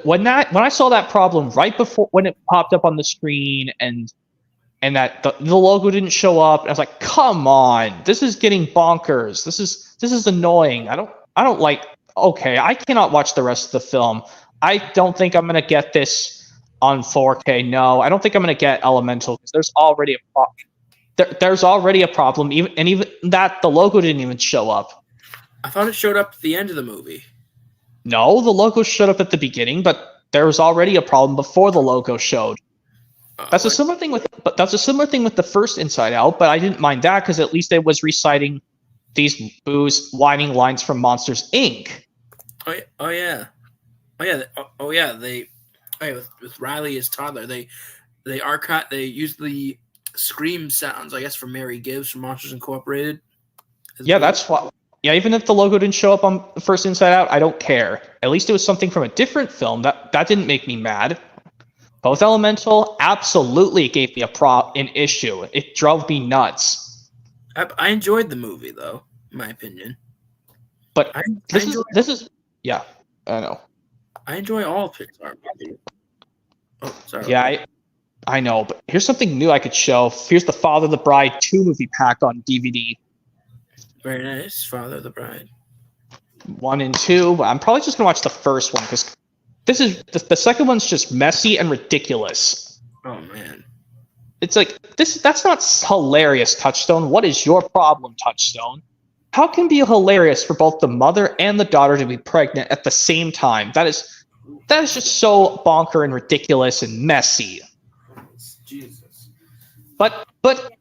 when I saw that problem right before when it popped up on the screen and that the logo didn't show up, I was like, come on, this is getting bonkers. This is annoying. I don't like. Okay, I cannot watch the rest of the film. I don't think I'm gonna get this on 4K. No, I don't think I'm gonna get Elemental because there's already a problem. There's already a problem, even that the logo didn't even show up. I thought it showed up at the end of the movie. No, the logo showed up at the beginning, but there was already a problem before the logo showed. That's a similar thing with the first Inside Out, but I didn't mind that because at least it was reciting these Boo's whining lines from Monsters Inc. Oh yeah. With Riley as toddler, they use the scream sounds, I guess, from Mary Gibbs from Monsters Incorporated. Yeah, that's why. Yeah, even if the logo didn't show up on the first Inside Out, I don't care. At least it was something from a different film. That didn't make me mad. Both Elemental absolutely gave me an issue. It drove me nuts. I enjoyed the movie, though, in my opinion. But this is yeah, I know. I enjoy all Pixar movies. Oh, sorry. Yeah, I know. But here's something new I could show. Here's the Father of the Bride 2 movie pack on DVD. Very nice, Father of the Bride. 1 and 2. But I'm probably just gonna watch the first one because this is the second one's just messy and ridiculous. Oh man, it's like that's not hilarious, Touchstone. What is your problem, Touchstone? How can it be hilarious for both the mother and the daughter to be pregnant at the same time? That is just so bonker and ridiculous and messy. Jesus. But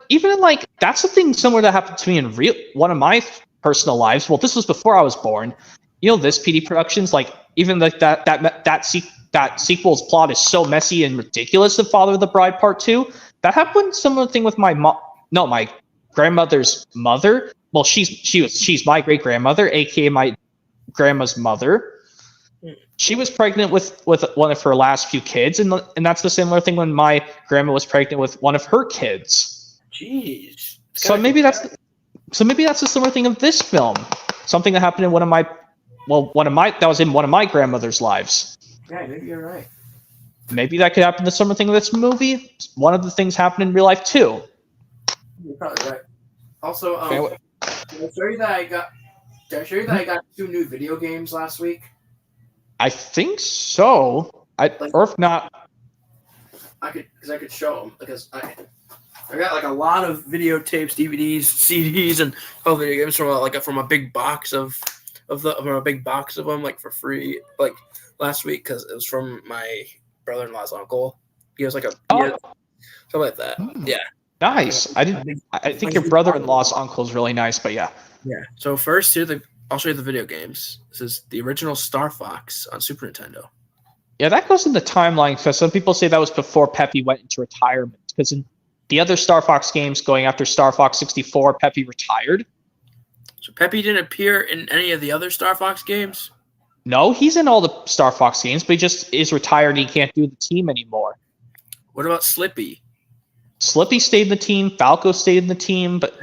even in like that's something similar that happened to me in one of my personal lives. Well, this was before I was born. You know, this PD Productions, like even like that sequel's plot is so messy and ridiculous. The Father of the Bride Part 2. That happened similar thing with my grandmother's mother. Well, she's my great grandmother, aka my grandma's mother. She was pregnant with one of her last few kids, and that's the similar thing when my grandma was pregnant with one of her kids. Jeez. So maybe that's the similar thing of this film. Something that happened in that was in one of my grandmother's lives. Yeah, maybe you're right. Maybe that could happen to similar thing with this movie. One of the things happened in real life too. You're probably right. Also, did I show you that I got 2 new video games last week? I think so. Or if not, I could show them because I got like a lot of videotapes, DVDs, CDs, and video games from a big box of them like for free like last week because it was from my brother-in-law's uncle. He was like something like that. Yeah. Nice. I think your brother-in-law's uncle is really nice, but yeah. Yeah. So first, I'll show you the video games. This is the original Star Fox on Super Nintendo. Yeah, that goes in the timeline because some people say that was before Peppy went into retirement. Because in the other Star Fox games, going after Star Fox 64, Peppy retired. So Peppy didn't appear in any of the other Star Fox games? No, he's in all the Star Fox games, but he just is retired and he can't do the team anymore. What about Slippy? Slippy stayed in the team, Falco stayed in the team, but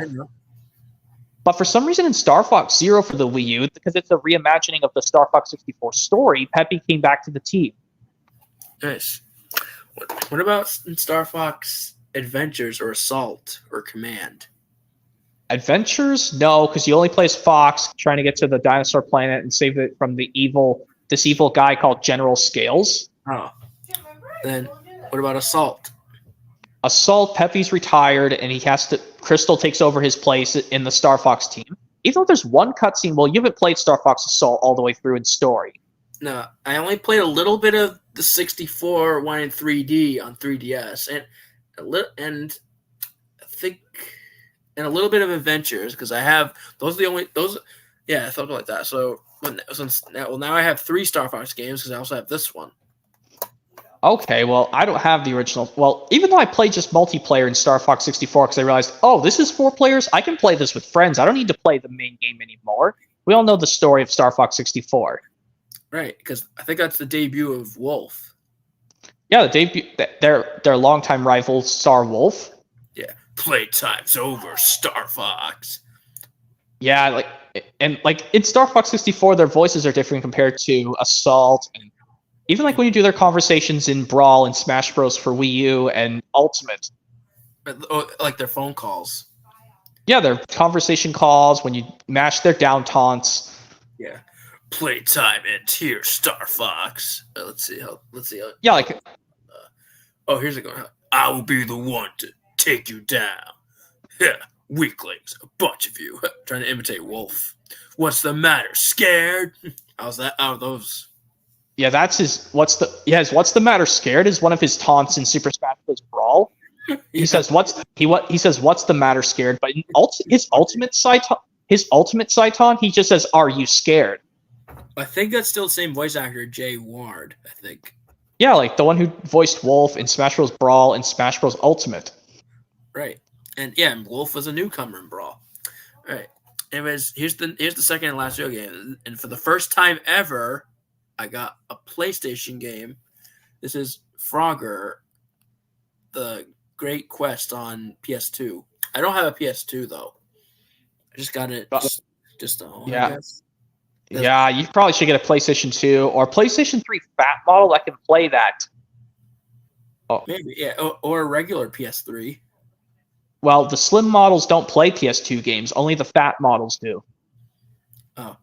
for some reason in Star Fox Zero for the Wii U, because it's a reimagining of the Star Fox 64 story, Peppy came back to the team. Nice. What about in Star Fox Adventures or Assault or Command? Adventures? No, because you only play as Fox trying to get to the dinosaur planet and save it from this evil guy called General Scales. Oh. Then what about Assault? Assault, Peppy's retired, and Crystal takes over his place in the Star Fox team. Even though there's one cutscene, well, you haven't played Star Fox Assault all the way through in story. No, I only played a little bit of the 64 one in 3D on 3DS, and I think a little bit of Adventures because I have something like that. So now I have 3 Star Fox games because I also have this one. Okay, well, I don't have the original. Well, even though I played just multiplayer in Star Fox 64 because I realized, oh, this is 4 players, I can play this with friends. I don't need to play the main game anymore. We all know the story of Star Fox 64. Right, because I think that's the debut of Wolf. Yeah, the debut, their longtime rival, Star Wolf. Yeah, playtime's over, Star Fox. Yeah, like in Star Fox 64, their voices are different compared to Assault, and even like when you do their conversations in Brawl and Smash Bros. For Wii U and Ultimate. Like their phone calls. Yeah, their conversation calls when you mash their down taunts. Yeah, playtime and here, Star Fox. Let's see how. Yeah, like. Oh, here's it going. I will be the one to take you down. Yeah, weaklings, a bunch of you. Trying to imitate Wolf. What's the matter? Scared? How's that? Out of those. Yeah, that's his. What's the matter? Scared is one of his taunts in Super Smash Bros. Brawl. He says what's the matter? Scared. But in his ultimate side taunt, he just says, "Are you scared?" I think that's still the same voice actor, Jay Ward. I think. Yeah, like the one who voiced Wolf in Smash Bros. Brawl and Smash Bros. Ultimate. Right, and yeah, Wolf was a newcomer in Brawl. All right. Anyways, here's the second and last video game, and for the first time ever, I got a PlayStation game. This is Frogger, the Great Quest on PS2. I don't have a PS2 though. I just got it just at home. Yeah. I guess. Yeah, you probably should get a PlayStation 2 or PlayStation 3 fat model that can play that. Oh. Maybe, yeah, or a regular PS3. Well, the slim models don't play PS2 games. Only the fat models do. Oh,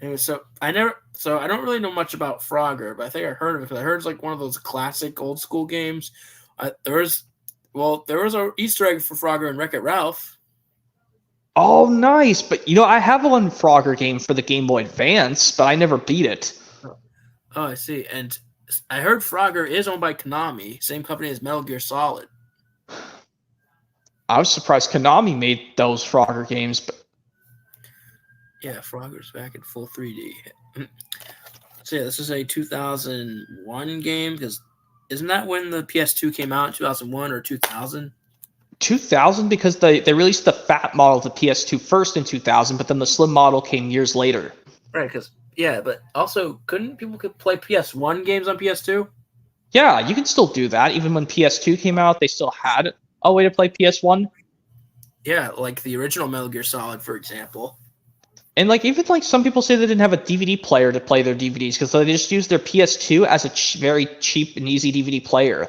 anyway, so I don't really know much about Frogger, but I think I heard of it because I heard it's like one of those classic old school games. There was an Easter egg for Frogger and Wreck-It Ralph. Oh, nice! But I have one Frogger game for the Game Boy Advance, but I never beat it. Oh, I see. And I heard Frogger is owned by Konami, same company as Metal Gear Solid. I was surprised Konami made those Frogger games, but yeah, Frogger's back in full 3D. So yeah, this is a 2001 game because isn't that when the PS2 came out in 2001 or 2000? 2000 because they released the fat model to PS2 first in 2000, but then the slim model came years later. Right, but also couldn't people play PS1 games on PS2? Yeah, you can still do that. Even when PS2 came out, they still had a way to play PS1. Yeah, like the original Metal Gear Solid, for example. And even some people say they didn't have a DVD player to play their DVDs because they just used their PS2 as a very cheap and easy DVD player.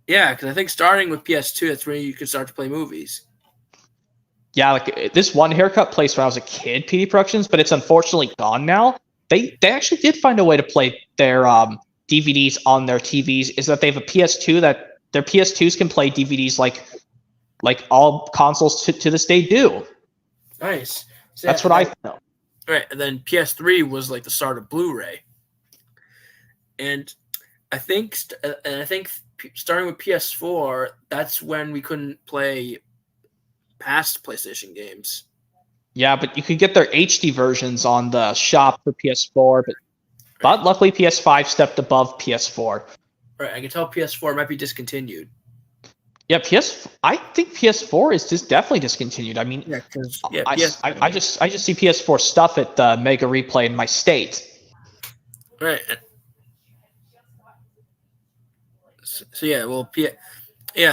Yeah, because I think starting with PS2, that's when you could start to play movies. Yeah, like this one haircut place when I was a kid, PD Productions, but it's unfortunately gone now. They actually did find a way to play their DVDs on their TVs. Is that they have a PS2 that their PS2s can play DVDs like all consoles to this day do. Nice. So that's what I know. Right, and then PS3 was like the start of Blu-ray, and I think starting with PS4, that's when we couldn't play past PlayStation games. Yeah, but you could get their HD versions on the shop for PS4, but luckily PS5 stepped above PS4. Right, I can tell PS4 might be discontinued. Yeah, I think PS4 is just definitely discontinued. I mean, I just see PS4 stuff at the Mega Replay in my state. Right. So yeah, well,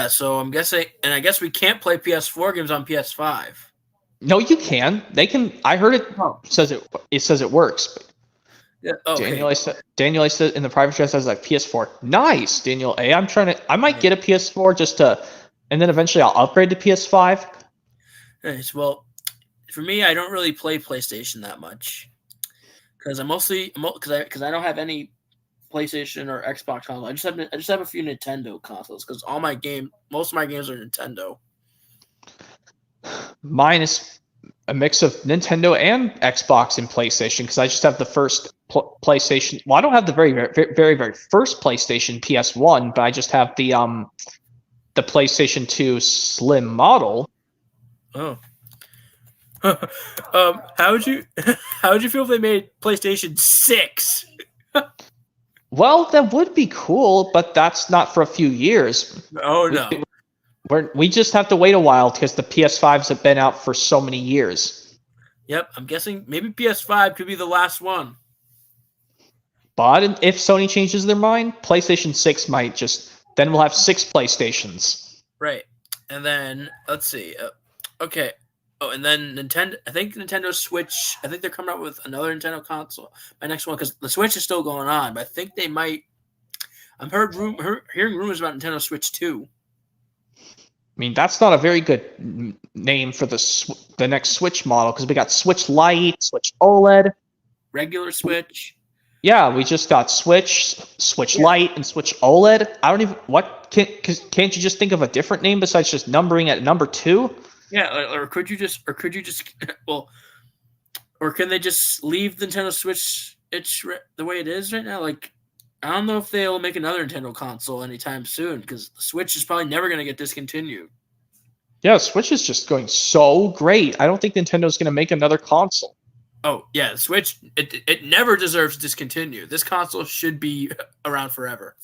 so I'm guessing, and I guess we can't play PS4 games on PS5. No, you can. They can. I heard it says it works. But yeah. Okay. Daniel A said in the private chat says like PS4. Nice, Daniel A. I might get a PS4 and then eventually I'll upgrade to PS5. Nice. Well, for me, I don't really play PlayStation that much because because I don't have any PlayStation or Xbox consoles. I just have a few Nintendo consoles because most of my games are Nintendo. Mine is a mix of Nintendo and Xbox and PlayStation because I just have the first PlayStation. Well, I don't have the very, very, very, very first PlayStation PS1, but I just have the PlayStation 2 Slim model. Oh. How would you feel if they made PlayStation 6? Well, that would be cool, but that's not for a few years. Oh no. We just have to wait a while because the PS5s have been out for so many years. Yep, I'm guessing maybe PS5 could be the last one. But if Sony changes their mind, PlayStation 6 might just. Then we'll have 6 PlayStations. Right. And then, let's see. Okay. Oh, and then Nintendo. I think Nintendo Switch. I think they're coming out with another Nintendo console. My next one, because the Switch is still going on, but I think they might. I'm hearing rumors about Nintendo Switch 2. I mean, that's not a very good name for the next Switch model because we got Switch Lite, Switch OLED, regular Switch. Yeah, we just got Switch Lite, and Switch OLED. I don't even can't you just think of a different name besides just numbering at number 2? Yeah, or could you just well, or can they just leave the Nintendo Switch the way it is right now? Like, I don't know if they'll make another Nintendo console anytime soon because the Switch is probably never going to get discontinued. Yeah, Switch is just going so great. I don't think Nintendo's going to make another console. Oh, yeah, the Switch, it never deserves to discontinue. This console should be around forever.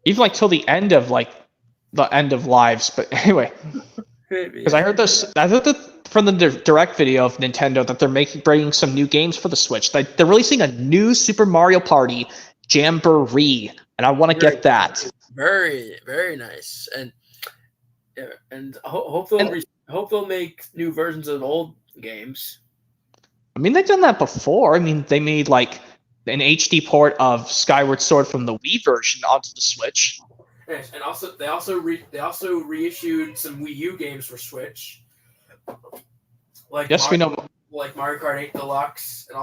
Even like till the end of lives. But anyway, because I heard from the direct video of Nintendo that they're bringing some new games for the Switch. They're releasing a new Super Mario Party Jamboree, and I want to get that. Very, very nice. And hope they'll make new versions of old games. I mean, they've done that before. I mean, they made like an HD port of Skyward Sword from the Wii version onto the Switch. Yes, and also they also reissued some Wii U games for Switch. Like yes, we know. Like Mario Kart 8 Deluxe, and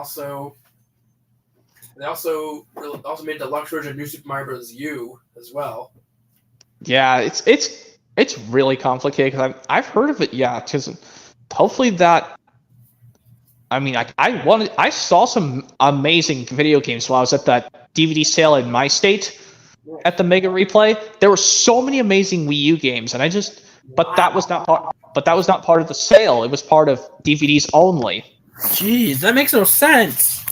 they also made the deluxe version of New Super Mario Bros. U as well. Yeah, it's really complicated because I've heard of it. Yeah, because hopefully that. I mean, I saw some amazing video games while I was at that DVD sale in my state at the Mega Replay. There were so many amazing Wii U games, and that was not part of the sale. It was part of DVDs only. Jeez, that makes no sense.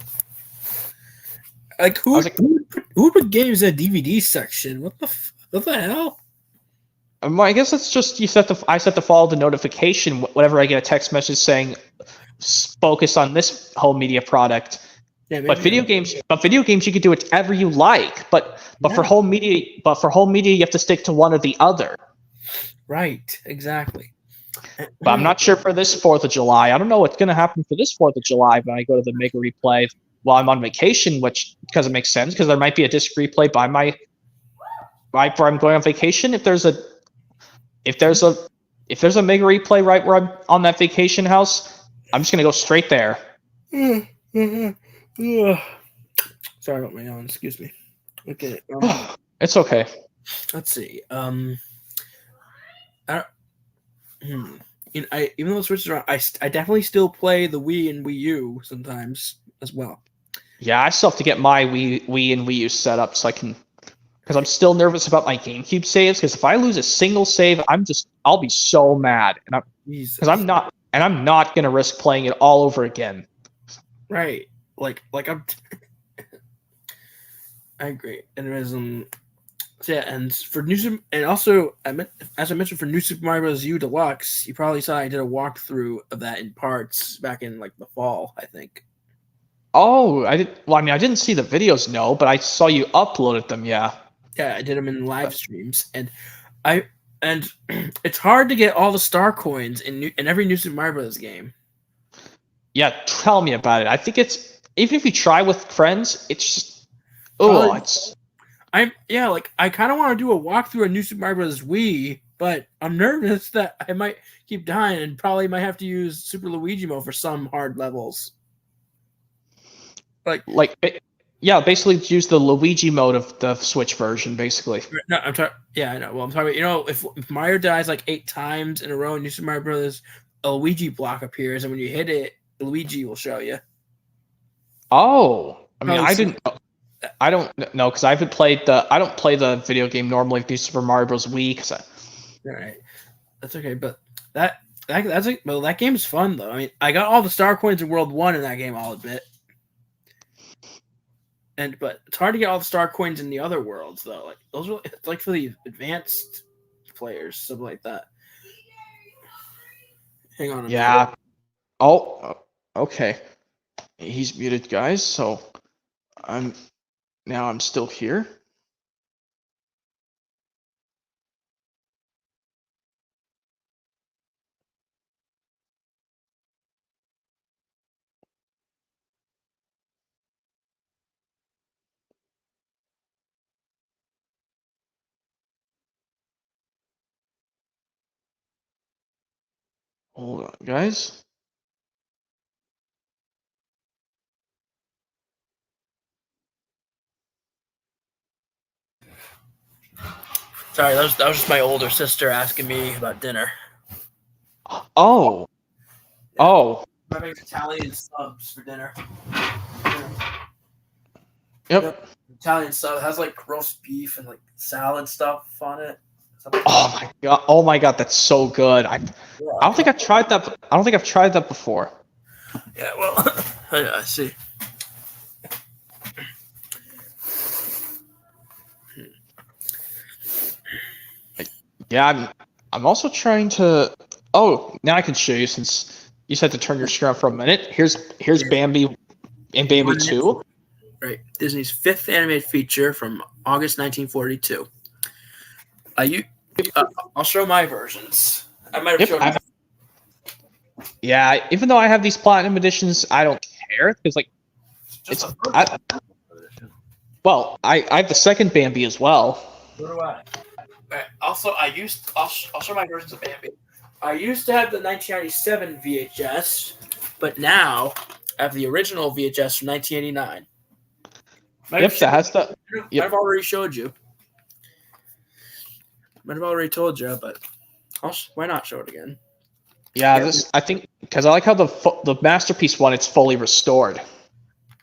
Like who would put games in a DVD section? What the hell? I guess it's just I set to follow the notification whenever I get a text message saying focus on this home media product. Yeah, but video games you can do whatever you like. But for home media you have to stick to one or the other. Right, exactly. But I'm not sure for this 4th of July. I don't know what's going to happen for this 4th of July when I go to the Mega Replay while I'm on vacation, because it makes sense because there might be a disc replay right where I'm going on vacation. If there's a Mega Replay right where I'm on that vacation house, I'm just gonna go straight there. Sorry about my yawn. Excuse me. Okay. It's okay. Let's see. Even though the Switch is around, I definitely still play the Wii and Wii U sometimes as well. Yeah, I still have to get my Wii and Wii U set up so I can, because I'm still nervous about my GameCube saves. Because if I lose a single save, I'll be so mad, I'm not gonna risk playing it all over again. Right, like I'm. I agree. Anyways, yeah, and for as I mentioned for New Super Mario Bros. U Deluxe, you probably saw I did a walkthrough of that in parts back in like the fall, I think. Oh, I did. Well, I mean, I didn't see the videos, no, but I saw you uploaded them. Yeah. Yeah, I did them in live streams, and it's hard to get all the star coins in every New Super Mario Bros. Game. Yeah, tell me about it. I think it's even if you try with friends, it's just I kind of want to do a walkthrough of New Super Mario Bros. Wii, but I'm nervous that I might keep dying and probably might have to use Super Luigi mode for some hard levels. Basically use the Luigi mode of the Switch version, basically. No, I'm talking. Yeah, I know. Well, I'm talking about, if Mario dies like 8 times in a row in New Super Mario Bros., a Luigi block appears, and when you hit it, Luigi will show you. Oh, I mean, I don't know because I don't play the video game normally with New Super Mario Bros. Wii. All right, that's okay, but that game's fun though. I mean, I got all the star coins in World 1 in that game. I'll admit. But it's hard to get all the star coins in the other worlds though. Like those are it's like for the advanced players, something like that. Hang on a minute. Yeah. Oh, okay. He's muted, guys. So I'm still here. Hold on, guys. Sorry, that was just my older sister asking me about dinner. Oh. Oh. I make Italian subs for dinner. Yep. Italian sub has like roast beef and like salad stuff on it. Oh my god, that's so good. I don't think I've tried that. I don't think I've tried that before. Yeah, well, I see. Yeah, I'm also trying to. Oh, now I can show you since you said to turn your screen on for a minute. Here's Bambi and Bambi 2. Right, Disney's 5th animated feature from August 1942. I'll show my versions. I might have shown. Yeah, even though I have these platinum editions, I don't care because like well, I have the second Bambi as well. So do I. Right. Also, I'll show my versions of Bambi. I used to have the 1997 VHS, but now I have the original VHS from 1989. Yep, that has the. Yep. I've already showed you. Might have already told you, but why not show it again? Yeah, I think because I like how the Masterpiece one, it's fully restored.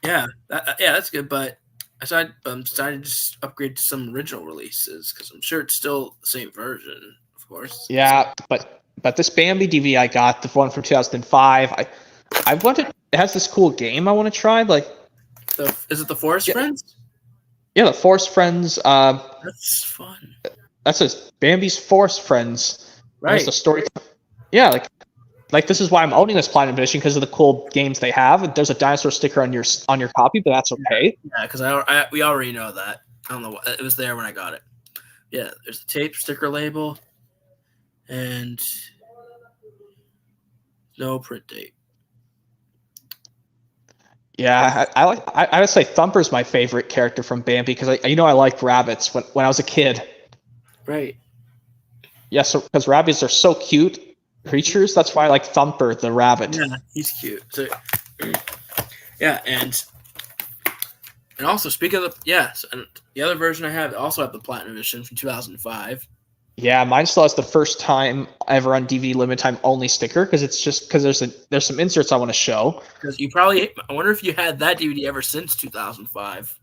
Yeah, that's good. But I decided to just upgrade to some original releases because I'm sure it's still the same version, of course. Yeah, but this Bambi DVD I got, the one from 2005, I wanted. It has this cool game I want to try. Like, is it the Forest Friends? Yeah, the Forest Friends. That's fun. That's just Bambi's Forest Friends. Right. It's a story. Yeah, like this is why I'm owning this platinum edition because of the cool games they have. There's a dinosaur sticker on your copy, but that's okay. Yeah, because we already know that. I don't know what it was there when I got it. Yeah, there's the tape sticker label, and no print date. Yeah, I would say Thumper's my favorite character from Bambi because I like rabbits when I was a kid. Right. Yes, yeah, because rabbits are so cute creatures. That's why I like Thumper the rabbit. Yeah, he's cute. So, yeah, and also speaking of and the other version I have also have the platinum edition from 2005. Yeah, mine still has the first time ever on DVD limited time only sticker because it's just because there's some inserts I want to show. Because I wonder if you had that DVD ever since 2005.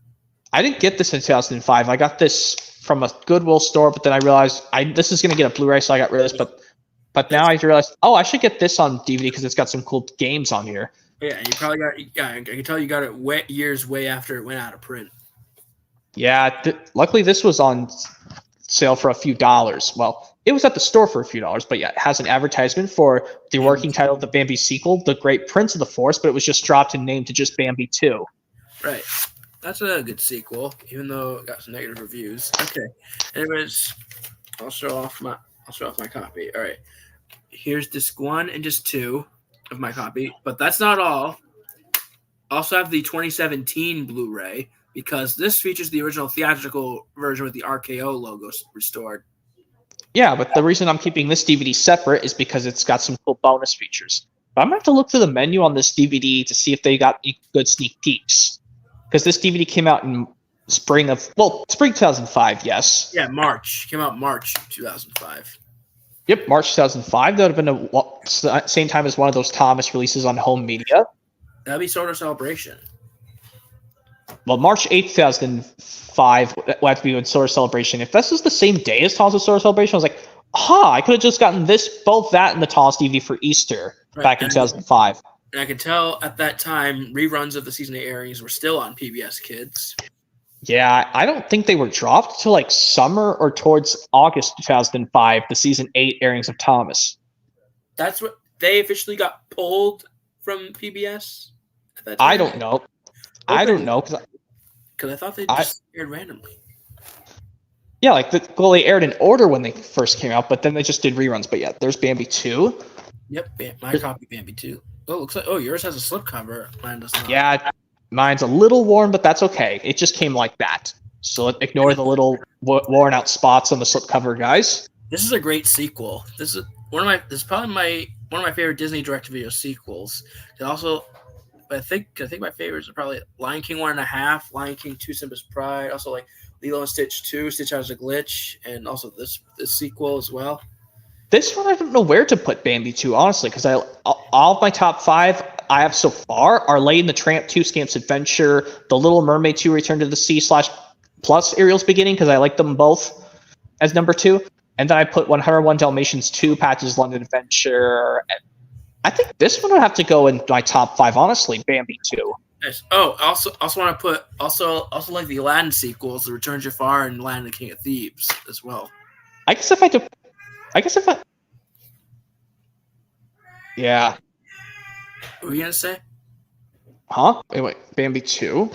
I didn't get this in 2005. I got this from a Goodwill store, but then I realized this is going to get a Blu-ray, so I got rid of this. But now I realized, I should get this on DVD because it's got some cool games on here. Yeah, you probably got. Yeah, I can tell you got it years way after it went out of print. Yeah, luckily this was on sale for a few dollars. Well, it was at the store for a few dollars, but yeah, it has an advertisement for the working title of the Bambi sequel, The Great Prince of the Forest, but it was just dropped and named to just Bambi 2. Right. That's a good sequel, even though it got some negative reviews. Okay. Anyways, I'll show off my copy. All right. Here's disc 1 and disc 2 of my copy, but that's not all. I also have the 2017 Blu-ray because this features the original theatrical version with the RKO logo restored. Yeah, but the reason I'm keeping this DVD separate is because it's got some cool bonus features. But I'm going to have to look through the menu on this DVD to see if they got any good sneak peeks. Because this DVD came out in spring 2005, yes. Yeah, March. Came out March 2005. Yep, March 2005. That would have been same time as one of those Thomas releases on home media. That'd be sort of Celebration. Well, March 8th, 2005 would have to be with Solar Celebration. If this was the same day as Thomas' Solar Celebration, I was like, I could have just gotten both that and the Thomas DVD for Easter back in 2005. And I could tell at that time reruns of the season 8 airings were still on PBS Kids. Yeah, I don't think they were dropped till like summer or towards August 2005, the season 8 airings of Thomas. That's what they officially got pulled from PBS at that time? I don't know. I don't know because I thought they just aired randomly. Yeah, like they aired in order when they first came out, but then they just did reruns. But yeah, there's Bambi 2. Yep, my copy Bambi 2. Oh, looks like yours has a slipcover. Mine does not. Yeah, mine's a little worn, but that's okay. It just came like that. So ignore the little worn out spots on the slipcover, guys. This is a great sequel. This is probably one of my favorite Disney direct-to-video sequels. It also, I think my favorites are probably Lion King 1.5, Lion King 2, Simba's Pride, also like Lilo and Stitch 2, Stitch Has a Glitch, and also this sequel as well. This one I don't know where to put Bambi 2, honestly, because all of my top 5 I have so far are Lady and the Tramp 2, Scamp's Adventure, The Little Mermaid 2, Return to the Sea / plus Ariel's Beginning, because I like them both as number 2. And then I put 101 Dalmatians 2, Patch's London Adventure. I think this one would have to go in my top 5, honestly, Bambi 2. Nice. Oh, also want to put also like the Aladdin sequels, The Return of Jafar and Aladdin the King of Thieves as well. I guess if I yeah. What were you gonna say? Huh? Wait, Bambi 2?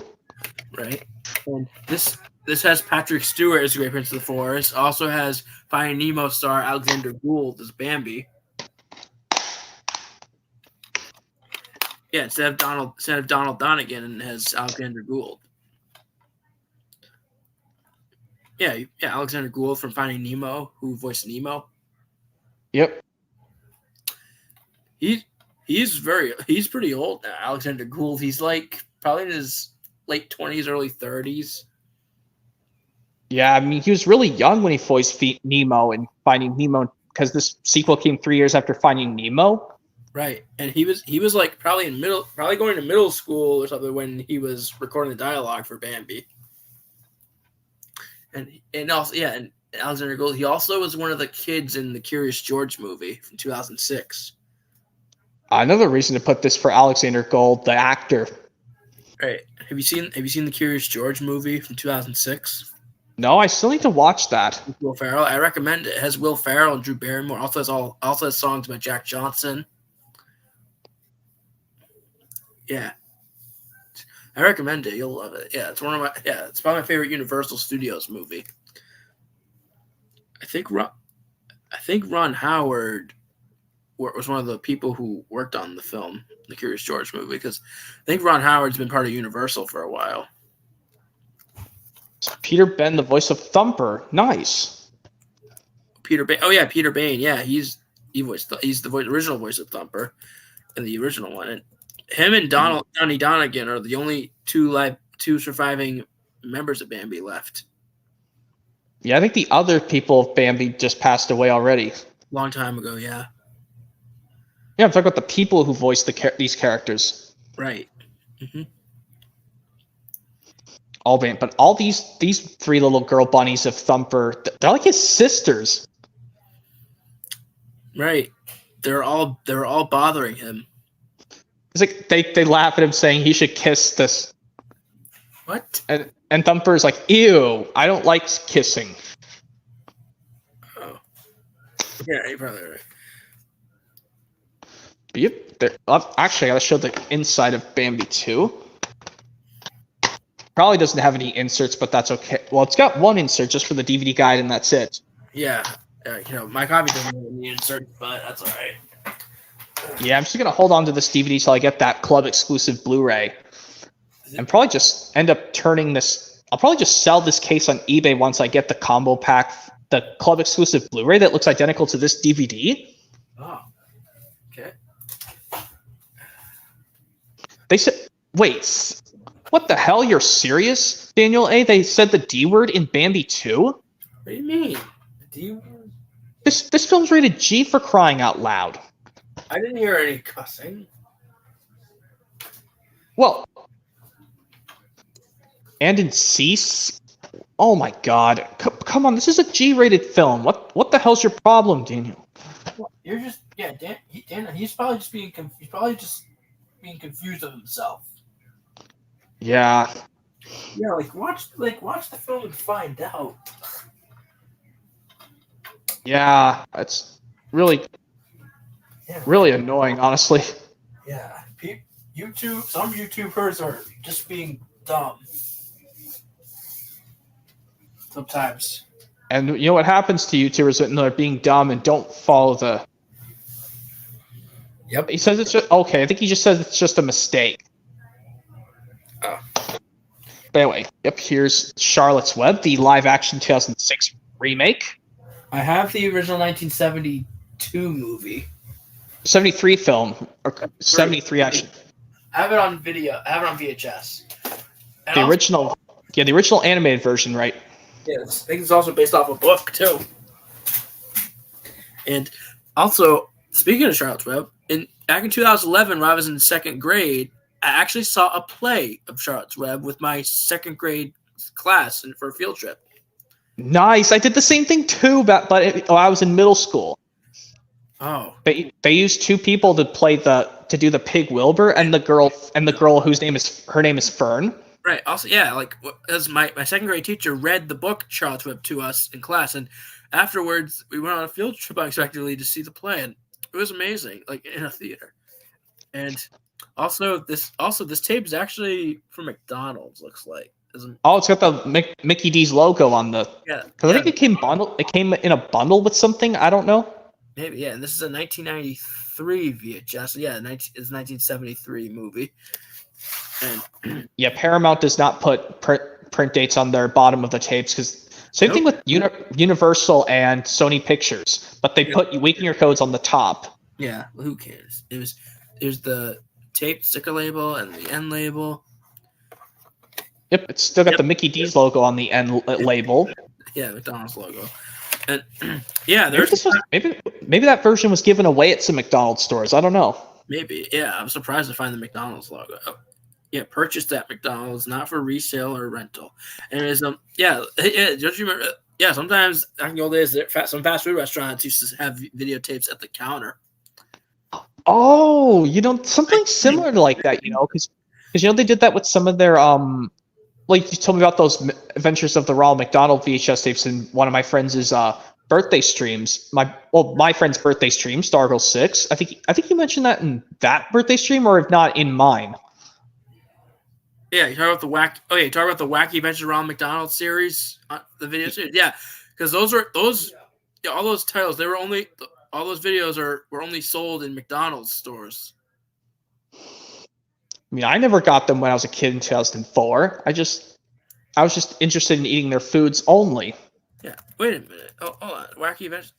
Right. And this has Patrick Stewart as the Great Prince of the Forest. Also has Finding Nemo star Alexander Gould as Bambi. Yeah, instead of Donald Donegan, it has Alexander Gould. Yeah, Alexander Gould from Finding Nemo, who voiced Nemo. Yep. He's pretty old now. Alexander Gould. He's like probably in his late 20s, early 30s. Yeah, I mean, he was really young when he voiced Nemo in Finding Nemo, because this sequel came 3 years after Finding Nemo. Right, and he was like probably going to middle school or something when he was recording the dialogue for Bambi. And also and Alexander Gould. He also was one of the kids in the Curious George movie from 2006. Another reason to put this for Alexander Gould, the actor. Right. Have you seen the Curious George movie from 2006? No, I still need to watch that. With Will Ferrell. I recommend it. It has Will Ferrell and Drew Barrymore. Also has songs by Jack Johnson. Yeah. I recommend it. You'll love it. Yeah, it's probably my favorite Universal Studios movie. I think Ron Howard was one of the people who worked on the film, the Curious George movie, because I think Ron Howard's been part of Universal for a while. Peter Ben, the voice of Thumper. Nice. Peter Bain. Oh yeah, Peter Bain. Yeah, he's the original voice of Thumper in the original one. And him and Donnie Donegan are the only two surviving members of Bambi left. Yeah, I think the other people of Bambi just passed away already. Long time ago, yeah. Yeah, I'm talking about the people who voiced these characters. Right. Mm-hmm. But all these 3 little girl bunnies of Thumper, they're like his sisters. Right. They're all bothering him. It's like they laugh at him saying he should kiss this. What? And Thumper's like, ew, I don't like kissing. Oh. Yeah, you're probably right. Yep. Actually, I gotta show the inside of Bambi 2. Probably doesn't have any inserts, but that's okay. Well, it's got one insert just for the DVD guide, and that's it. Yeah. My copy doesn't have any inserts, but that's all right. Yeah, I'm just going to hold on to this DVD till I get that club exclusive Blu-ray. And probably just end up turning this. I'll probably just sell this case on eBay once I get the combo pack, the club exclusive Blu-ray that looks identical to this DVD. Oh. Okay. They said, wait, what the hell? You're serious, Daniel A? They said the D word in Bambi 2? What do you mean? The D word? This film's rated G, for crying out loud. I didn't hear any cussing. Well, and in Cease? Oh my god. Come on, this is a G-rated film. What the hell's your problem, Daniel? Well, you're just, Dan, he's probably just being confused. He's probably just being confused of himself. Yeah. Yeah, watch the film and find out. Yeah, it's really annoying, honestly. Yeah, some YouTubers are just being dumb sometimes. And you know what happens to YouTubers when they're being dumb and don't follow the... Yep. He says it's just... Okay, I think he just says it's just a mistake. Oh. But anyway, yep, here's Charlotte's Web, the live-action 2006 remake. I have the original 1972 movie. 73 film, or 73 actually. I have it on video. I have it on VHS. And The original animated version, right? Yes, I think it's also based off a book too. And also, speaking of Charlotte's Web, back in 2011, when I was in second grade, I actually saw a play of Charlotte's Web with my second grade class for a field trip. Nice. I did the same thing too, but I was in middle school. Oh. They used two people to do the Pig Wilbur and the girl whose name is Fern. Right. Also, yeah, as my second grade teacher read the book Charlotte's Web to us in class, and afterwards we went on a field trip unexpectedly to see the play, and it was amazing, in a theater. And also this tape is actually from McDonald's. Looks like. Oh, it's got the Mickey D's logo on the. Yeah. Because I think it came bundled. It came in a bundle with something. I don't know. Maybe, yeah. And this is a 1993 VHS. Yeah, it's a 1973 movie. And yeah, Paramount does not put print dates on their bottom of the tapes because same thing with Universal and Sony Pictures, but they put weakener codes on the top. Yeah, well, who cares? There's the tape sticker label and the end label. Yep, it's still got the Mickey D's logo on the end label. Yeah, McDonald's logo. And yeah, maybe that version was given away at some McDonald's stores. I don't know. Maybe, yeah. I'm surprised to find the McDonald's logo. Oh, yeah, purchased at McDonald's, not for resale or rental. And it's don't you remember? Yeah, sometimes back in the old days, some fast food restaurants used to have videotapes at the counter. Oh, something similar to like that, because they did that with some of their like you told me about those Adventures of the Ronald McDonald VHS tapes in one of my friends' birthday streams. My friend's birthday stream, Stargirl 6. I think you mentioned that in that birthday stream, or if not, in mine. Yeah, you talk about the Wacky Adventures of Ronald McDonald series, the video series. Yeah, because all those titles, all those videos were only sold in McDonald's stores. I mean, I never got them when I was a kid in 2004. I was just interested in eating their foods only. Yeah. Wait a minute. Oh, hold on. Wacky Adventures.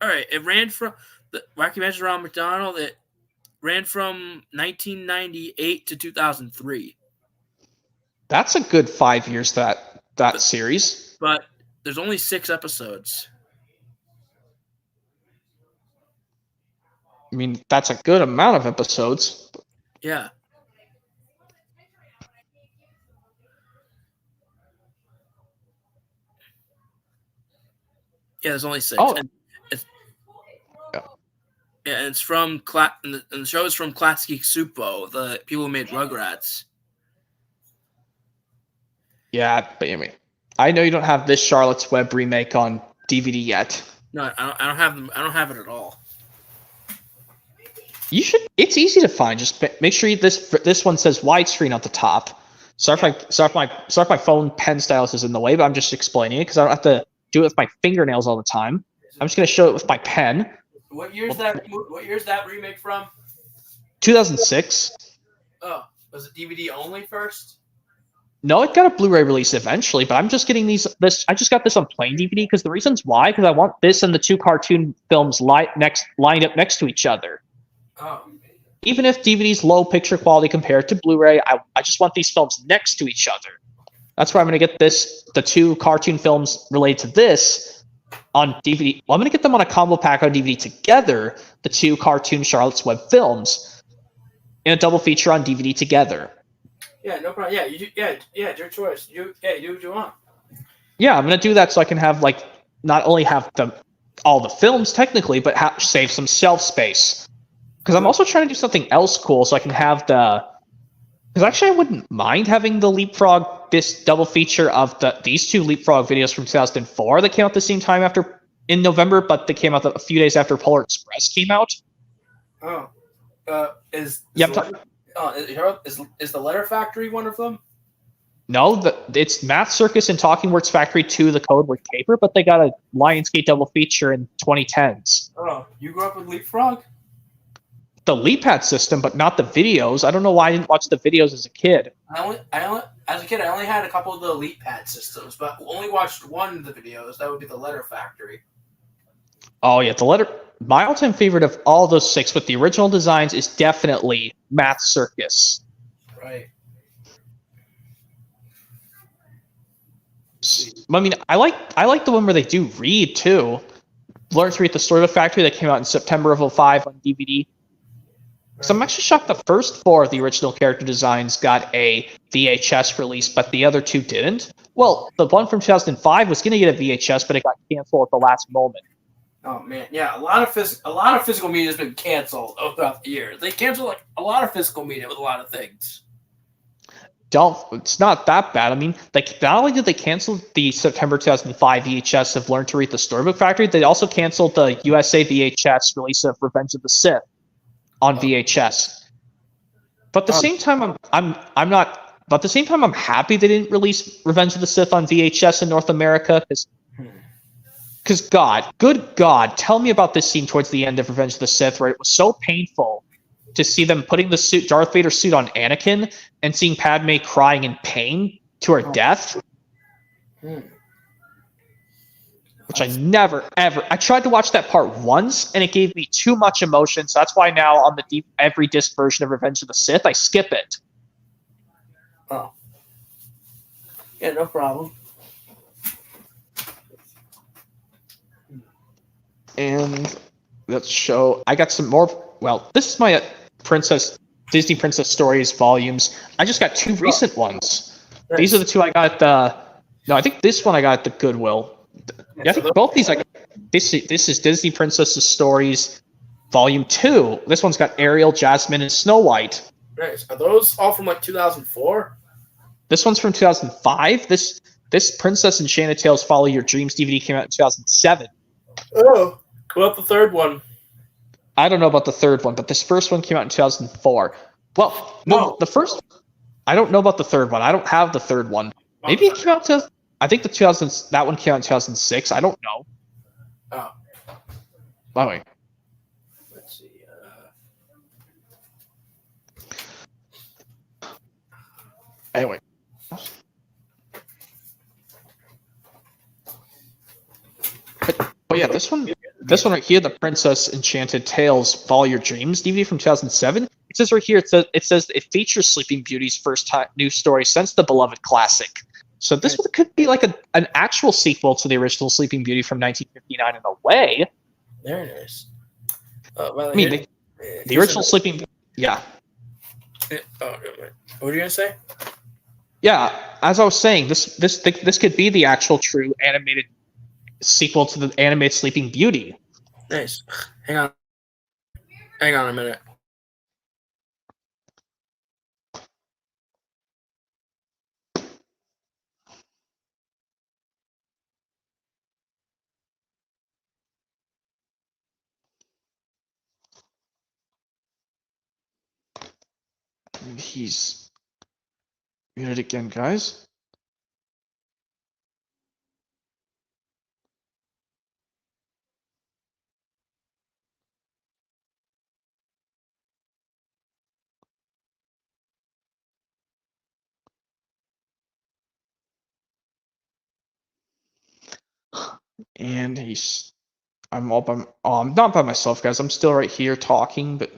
All right. It ran from the Wacky Adventures around McDonald. It ran from 1998 to 2003. That's a good 5 years that series. But there's only 6 episodes. I mean, that's a good amount of episodes. Yeah. Yeah, there's only 6. Oh. And it's from and the show is from Klatsky Supo, the people who made Rugrats. Yeah, but I know you don't have this Charlotte's Web remake on DVD yet. No, I don't have them. I don't have it at all. You should. It's easy to find. Just make sure this one says widescreen at the top. Sorry if my phone pen stylus is in the way, but I'm just explaining it because I don't have to do it with my fingernails all the time. I'm just going to show it with my pen. What year's that remake from? 2006. Oh, was it DVD only first? No, it got a Blu-ray release eventually, but I'm just getting I just got this on plain DVD because the reasons why, because I want this and the 2 cartoon films lined up next to each other. Oh. Even if DVD's low picture quality compared to Blu-ray, I just want these films next to each other. That's why I'm going to get the 2 cartoon films related to this on DVD. Well, I'm going to get them on a combo pack on DVD together, the 2 cartoon Charlotte's Web films, in a double feature on DVD together. Yeah, no problem. Yeah, it's your choice. You do what you want. Yeah, I'm going to do that so I can have, not only have all the films technically, but save some shelf space. Because I'm also trying to do something else cool, so I can have the. Because actually, I wouldn't mind having the Leapfrog, this double feature of these two Leapfrog videos from 2004 that came out the same time in November, but they came out a few days after Polar Express came out. Oh, is the Letter Factory one of them? No, it's Math Circus and Talking Words Factory 2, the code with paper, but they got a Lionsgate double feature in 2010s. Oh, you grew up with Leapfrog? The LeapPad system, but not the videos. I don't know why I didn't watch the videos as a kid. As a kid, I only had a couple of the LeapPad systems, but only watched one of the videos. That would be the Letter Factory. Oh yeah, my all-time favorite of all those 6 with the original designs is definitely Math Circus. Right. I mean, I like the one where they do read too. Learn to Read the Story of a Factory that came out in September of 2005 on DVD. So I'm actually shocked the first 4 of the original character designs got a VHS release, but the other 2 didn't. Well, the one from 2005 was going to get a VHS, but it got canceled at the last moment. Oh man, yeah, a lot of physical media has been canceled throughout the years. They canceled like a lot of physical media with a lot of things. It's not that bad. I mean, not only did they cancel the September 2005 VHS of Learn to Read the Storybook Factory, they also canceled the USA VHS release of Revenge of the Sith on VHS. But at the same time, I'm not. But at the same time, I'm happy they didn't release Revenge of the Sith on VHS in North America because good God, tell me about this scene towards the end of Revenge of the Sith where it was so painful to see them putting the Darth Vader suit on Anakin and seeing Padme crying in pain to her death. Which I never, ever... I tried to watch that part once, and it gave me too much emotion, so that's why now on the every disc version of Revenge of the Sith, I skip it. Oh. Yeah, no problem. And let's show... I got some more... Well, this is my Disney Princess Stories volumes. I just got 2 recent ones. Nice. These are the 2 I got at the... No, I think this one I got at the Goodwill. Yeah, I think both these this is Disney Princess Stories Volume 2. This one's got Ariel, Jasmine, and Snow White. Nice. Are those all from like 2004? This one's from 2005. This Princess Enchanted Tales Follow Your Dreams DVD came out in 2007. Oh, what about the third one? I don't know about the third one, but this first one came out in 2004. Well, no, the first... I don't know about the third one. I don't have the third one. Maybe it came out to... I think that one came out in 2006. I don't know. Oh. By the way. Let's see. Anyway. But yeah, this one right here, the Princess Enchanted Tales Follow Your Dreams DVD from 2007. It says right here, it says it features Sleeping Beauty's first new story since the beloved classic. So this one could be like an actual sequel to the original Sleeping Beauty from 1959 in a way. Very nice. Well, I mean, the original Sleeping... Yeah. What were you going to say? Yeah, as I was saying, this could be the actual true animated sequel to the animated Sleeping Beauty. Nice. Hang on a minute. He's muted again, guys. And I'm not by myself, guys. I'm still right here talking, but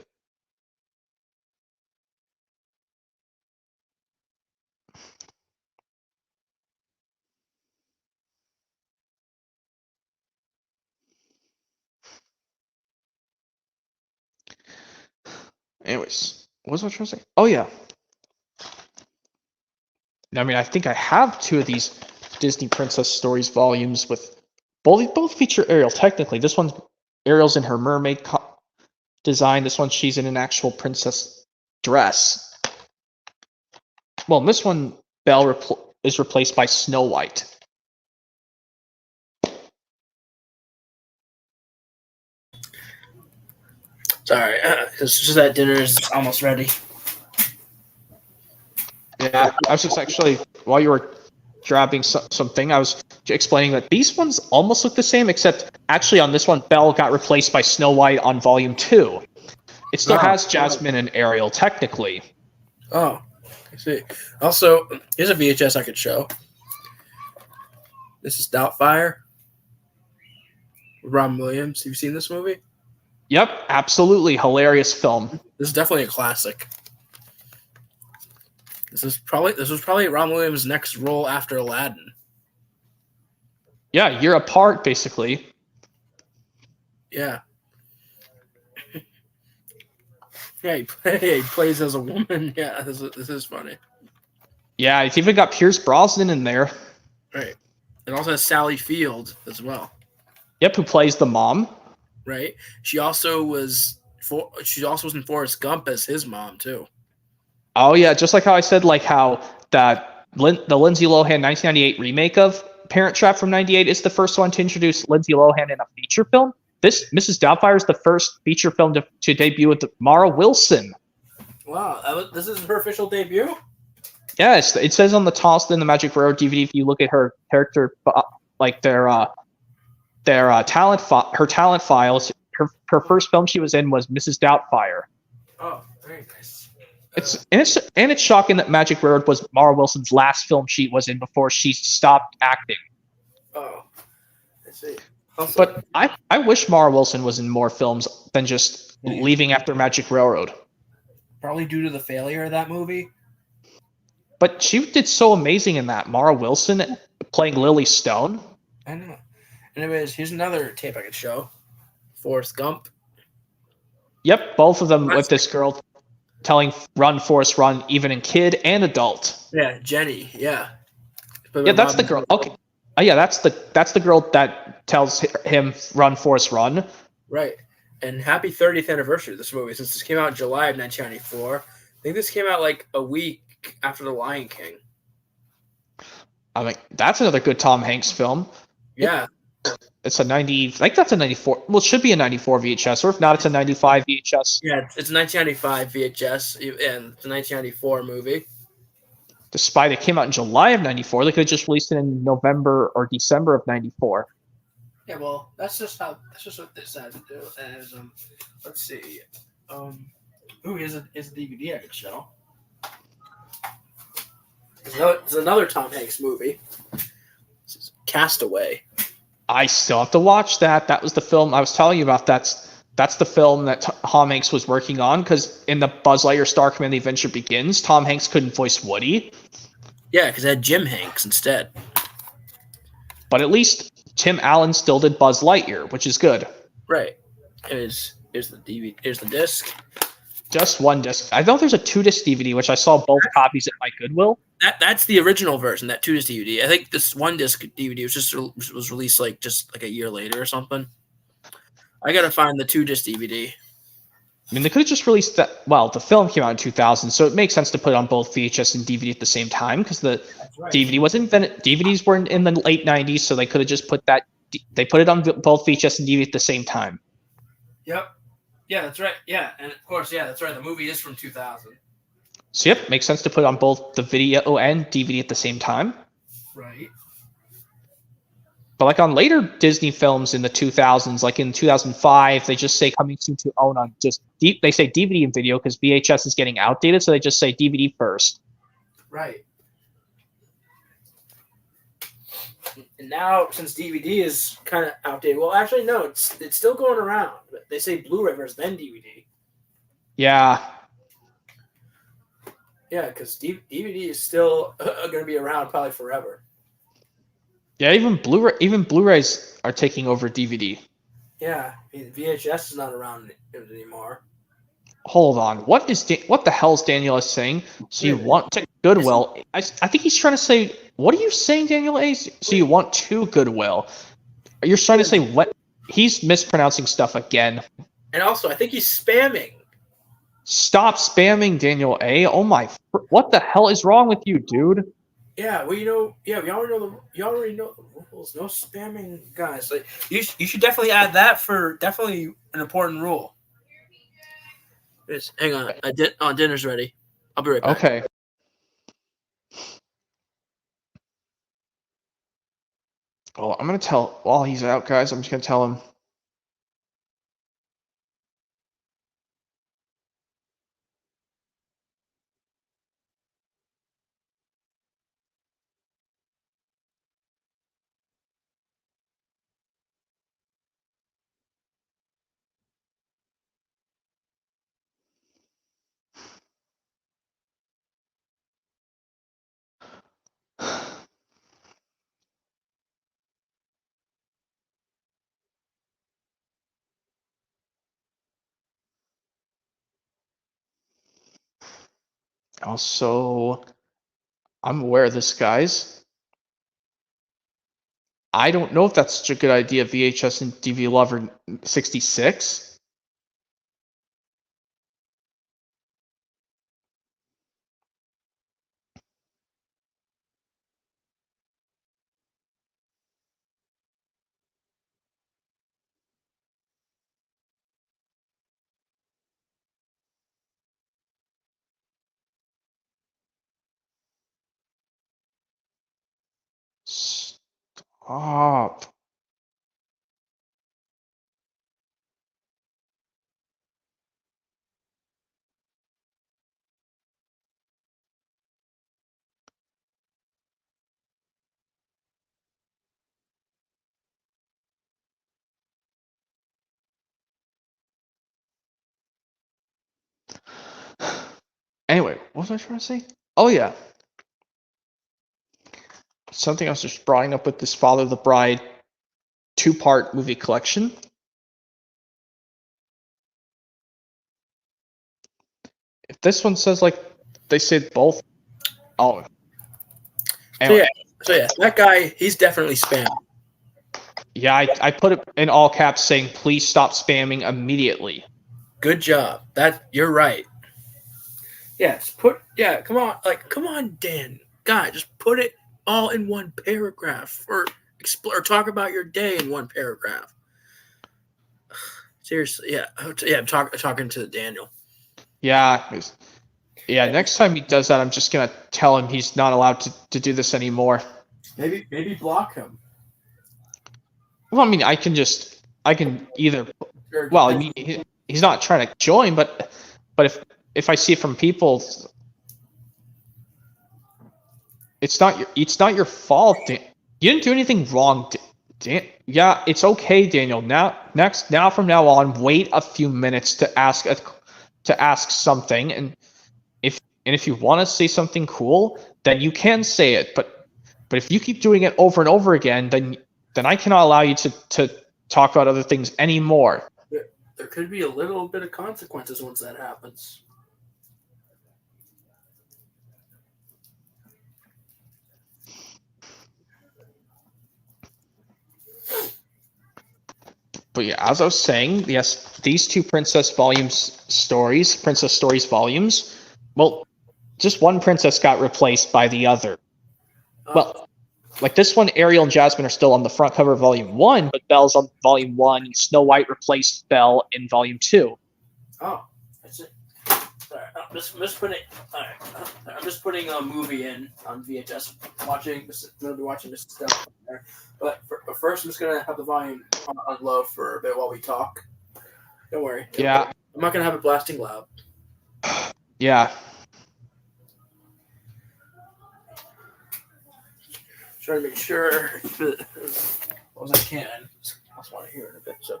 anyways, what was I trying to say? Oh yeah. I mean, I think I have 2 of these Disney Princess Stories volumes with both feature Ariel. Technically, this one's Ariel's in her mermaid design. This one, she's in an actual princess dress. Well, this one, Belle is replaced by Snow White. Sorry, it's just that dinner is almost ready. Yeah, I was just actually, while you were grabbing something, I was explaining that these ones almost look the same, except actually on this one, Belle got replaced by Snow White on Volume 2. It still has Jasmine and Ariel, technically. Oh, I see. Also, here's a VHS I could show. This is Doubtfire. Robin Williams. Have you seen this movie? Yep, absolutely. Hilarious film. This is definitely a classic. This was probably Robin Williams' next role after Aladdin. Yeah, Year Apart, basically. Yeah. Yeah, he plays as a woman. Yeah, this is funny. Yeah, it's even got Pierce Brosnan in there. Right. It also has Sally Field as well. Yep, who plays the mom. Right. She also was in Forrest Gump as his mom too. Oh yeah, just like how I said, like how the Lindsay Lohan 1998 remake of Parent Trap from '98 is the first one to introduce Lindsay Lohan in a feature film. This Mrs. Doubtfire is the first feature film to debut with Mara Wilson. Wow, this is her official debut? Yes, it says on the Tossed in the Magic Railroad DVD. If you look at her character, like their talent files, her first film she was in was Mrs. Doubtfire. Oh, very nice. It's shocking that Magic Railroad was Mara Wilson's last film she was in before she stopped acting. Oh, I see. Also, But I wish Mara Wilson was in more films than just leaving after Magic Railroad. probably due to the failure of that movie. But she did so amazing in that. Mara Wilson playing Lily Stone. I know. Anyways, here's another tape I could show. Forrest Gump. Yep, both of them with this girl telling "Run, Forrest, run," even in kid and adult. Yeah, Jenny. Yeah. Yeah, that's the girl. Okay. Oh yeah, that's the girl that tells him "Run, Forrest, run." Right. And happy 30th anniversary of this movie, since this came out in July of 1994. I think this came out like a week after The Lion King. I mean, that's another good Tom Hanks film. Yeah. It's a 90. I think that's a 94. Well, it should be a 94 VHS, or if not, it's a 95 VHS. Yeah, it's a 1995 VHS, and it's a 1994 movie. Despite it came out in July of 94, they could have just released it in November or December of 94. Yeah, well, that's just what they decided to do. And let's see. Here's a DVD I could show. There's another Tom Hanks movie. This is Castaway. I still have to watch that. That was the film I was telling you about. That's the film that Tom Hanks was working on, because in the Buzz Lightyear Star Command: The Adventure Begins, Tom Hanks couldn't voice Woody. Yeah, because it had Jim Hanks instead. But at least Tim Allen still did Buzz Lightyear, which is good. Right. Here's the DVD. Here's the disc. Just one disc. I know there's a 2-disc DVD, which I saw both copies at my Goodwill. That's the original version, that 2-disc DVD. I think this 1-disc DVD was released like a year later or something. I gotta find the 2-disc DVD. I mean, they could have just released that. Well, the film came out in 2000, so it makes sense to put it on both VHS and DVD at the same time, because the DVD was invented. DVDs were in the late 90s, so they could have just put that. They put it on both VHS and DVD at the same time. Yep. Yeah, that's right. Yeah, and of course, yeah, that's right. The movie is from 2000. So, yep, makes sense to put on both the video and DVD at the same time. Right. But like on later Disney films in the 2000s, like in 2005, they just say coming soon to own on just they say DVD and video because VHS is getting outdated, so they just say DVD first. Right. And now, since DVD is kind of outdated, well, actually, no, it's still going around. But they say Blu-ray first, then DVD. Yeah. Yeah, because DVD is still going to be around probably forever. Yeah, even Blu-rays are taking over DVD. Yeah, I mean, VHS is not around anymore. Hold on, what the hell is Daniel S saying? So you want to Goodwill? I think he's trying to say. What are you saying, Daniel A? So you want to Goodwill? You're trying to say what? He's mispronouncing stuff again. And also, I think he's spamming. Stop spamming, Daniel A. Oh my! What the hell is wrong with you, dude? Yeah, well, we already know the rules. No spamming, guys. Like, you should definitely add that for definitely an important rule. Hang on, dinner's ready. I'll be right back. Okay. Well, I'm gonna tell while he's out, guys. I'm just gonna tell him. Also, I'm aware of this, guys. I don't know if that's such a good idea, VHS and DV Lover 66. Stop. Anyway, what was I trying to say? Oh yeah. Something I was just bringing up with this Father of the Bride 2-part movie collection. If this one says like they said both. Oh. Anyway. So yeah, that guy, he's definitely spam. Yeah, I put it in all caps saying please stop spamming immediately. Good job. You're right. Yes, come on, Dan. God, just put it all in one paragraph, or talk about your day in one paragraph. Seriously, yeah. I'm talking to Daniel. Yeah. Next time he does that, I'm just gonna tell him he's not allowed to do this anymore. Maybe block him. Well, I mean, I can either. Well, I mean, he's not trying to join, but if I see it from people, it's not your fault. You didn't do anything wrong. Yeah, it's okay, Daniel. Now from now on, wait a few minutes to ask something, and if you want to say something cool, then you can say it. But if you keep doing it over and over again, then I cannot allow you to talk about other things anymore. There could be a little bit of consequences once that happens. But yeah, as I was saying, yes, these two princess stories volumes, well, just one princess got replaced by the other. Well, like this one, Ariel and Jasmine are still on the front cover of Volume 1, but Belle's on Volume 1. Snow White replaced Belle in Volume 2. Oh, that's it. Sorry, I'm just putting a movie in on VHS. Watching this stuff there. But first, I'm just gonna have the volume on low for a bit while we talk. Don't worry. Yeah. I'm not gonna have it blasting loud. Yeah. Trying to make sure as well as I can. I just want to hear it a bit. So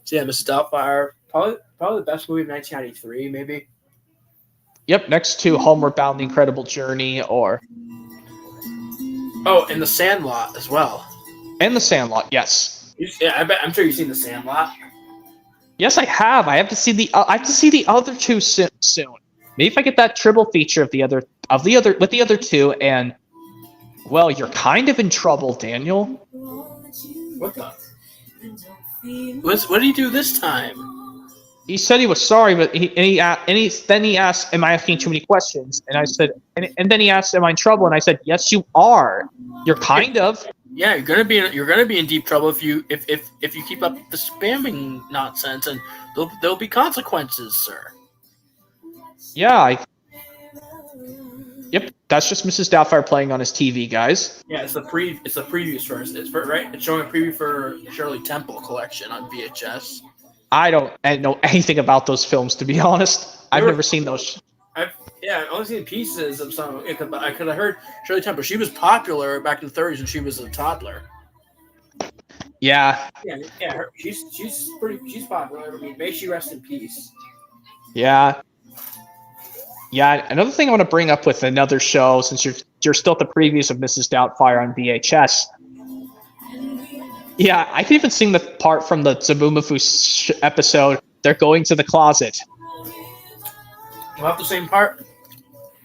yeah, Mrs. Doubtfire, probably the best movie of 1993, maybe. Yep, next to Homeward Bound: The Incredible Journey, or and The Sandlot as well. And The Sandlot, yes. I'm sure you've seen The Sandlot. Yes, I have. I have to see the other two soon. Maybe if I get that triple feature with the other two, and well, you're kind of in trouble, Daniel. What the? What did he do this time? He said he was sorry, but then he asked, "Am I asking too many questions?" And I said, and then he asked, "Am I in trouble?" And I said, "Yes, you are. You're kind of." Yeah, you're gonna be in deep trouble if you keep up the spamming nonsense, and there'll be consequences, sir. Yeah. Yep, that's just Mrs. Doubtfire playing on his TV, guys. Yeah, it's the previews first. Right. It's showing a preview for Shirley Temple collection on VHS. I don't know anything about those films, to be honest. I've never seen those. I've only seen pieces of some. Because I heard Shirley Temple. She was popular back in the 30s when she was a toddler. Yeah. Yeah. She's popular. I mean, may she rest in peace. Yeah. Yeah. Another thing I want to bring up with another show, since you're still at the previews of Mrs. Doubtfire on VHS. Yeah, I can even sing the part from the Zabumafu episode. They're going to the closet. About the same part?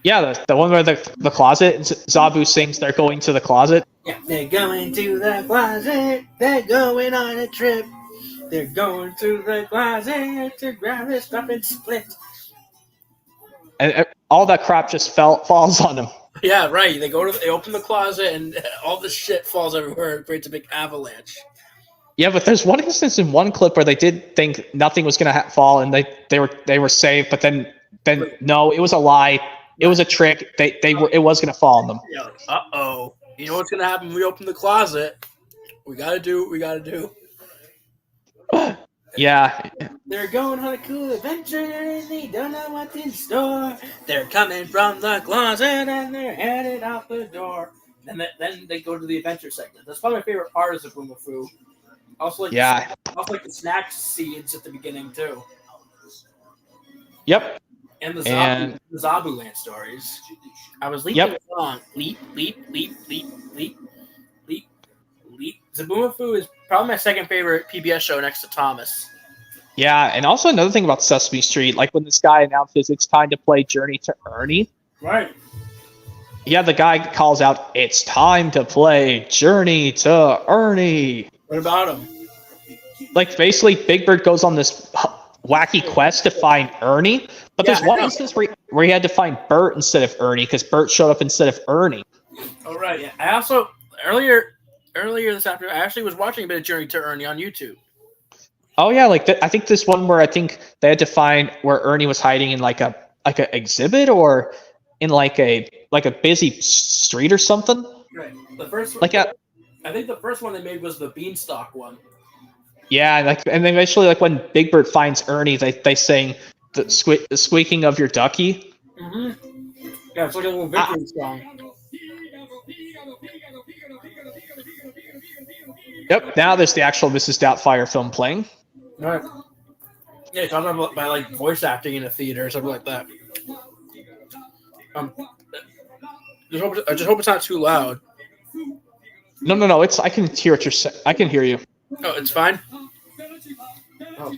Yeah, the one where the closet, Zabu sings, "They're going to the closet." Yeah, they're going to the closet. They're going on a trip. They're going to the closet to grab their stuff and split. And all that crap just falls on them. Yeah, right. They open the closet and all the shit falls everywhere and creates a big avalanche. Yeah, but there's one instance in one clip where they did think nothing was going to fall and they were saved, but then no, it was a lie. It was a trick. It was going to fall on them. Yeah, uh-oh. You know what's going to happen when we open the closet? We got to do what we got to do. Yeah. They're going on a cool adventure and they don't know what's in store. They're coming from the closet and they're headed out the door. And then they go to the adventure segment. That's probably my favorite part of Zabumafu. Also like the snack scenes at the beginning too. Yep. And the Zabu Land stories. I was leaping along. Leap, leap, leap, leap, leap, leap, leap. Zabumafu is probably my second favorite PBS show next to Thomas. Yeah, and also another thing about Sesame Street, like when this guy announces it's time to play Journey to Ernie. Right. Yeah, the guy calls out, "It's time to play Journey to Ernie." What about him? Like, basically, Big Bird goes on this wacky quest to find Ernie, but there's one instance where he had to find Bert instead of Ernie, because Bert showed up instead of Ernie. Oh, right, yeah. I also, earlier this afternoon, I actually was watching a bit of Journey to Ernie on YouTube. Oh, yeah, I think this one where I think they had to find where Ernie was hiding in, like a exhibit, or in, like a busy street or something. Right. The first one, I think the first one they made was the Beanstalk one. Yeah, and then eventually, like when Big Bird finds Ernie, they sing the squeaking of your ducky. Mm-hmm. Yeah, it's like a little victory song. Yep. Now there's the actual Mrs. Doubtfire film playing. Right. Yeah, talking about by like voice acting in a theater or something like that. I just hope it's not too loud. No. I can hear what you're saying. I can hear you. Oh, it's fine. Oh.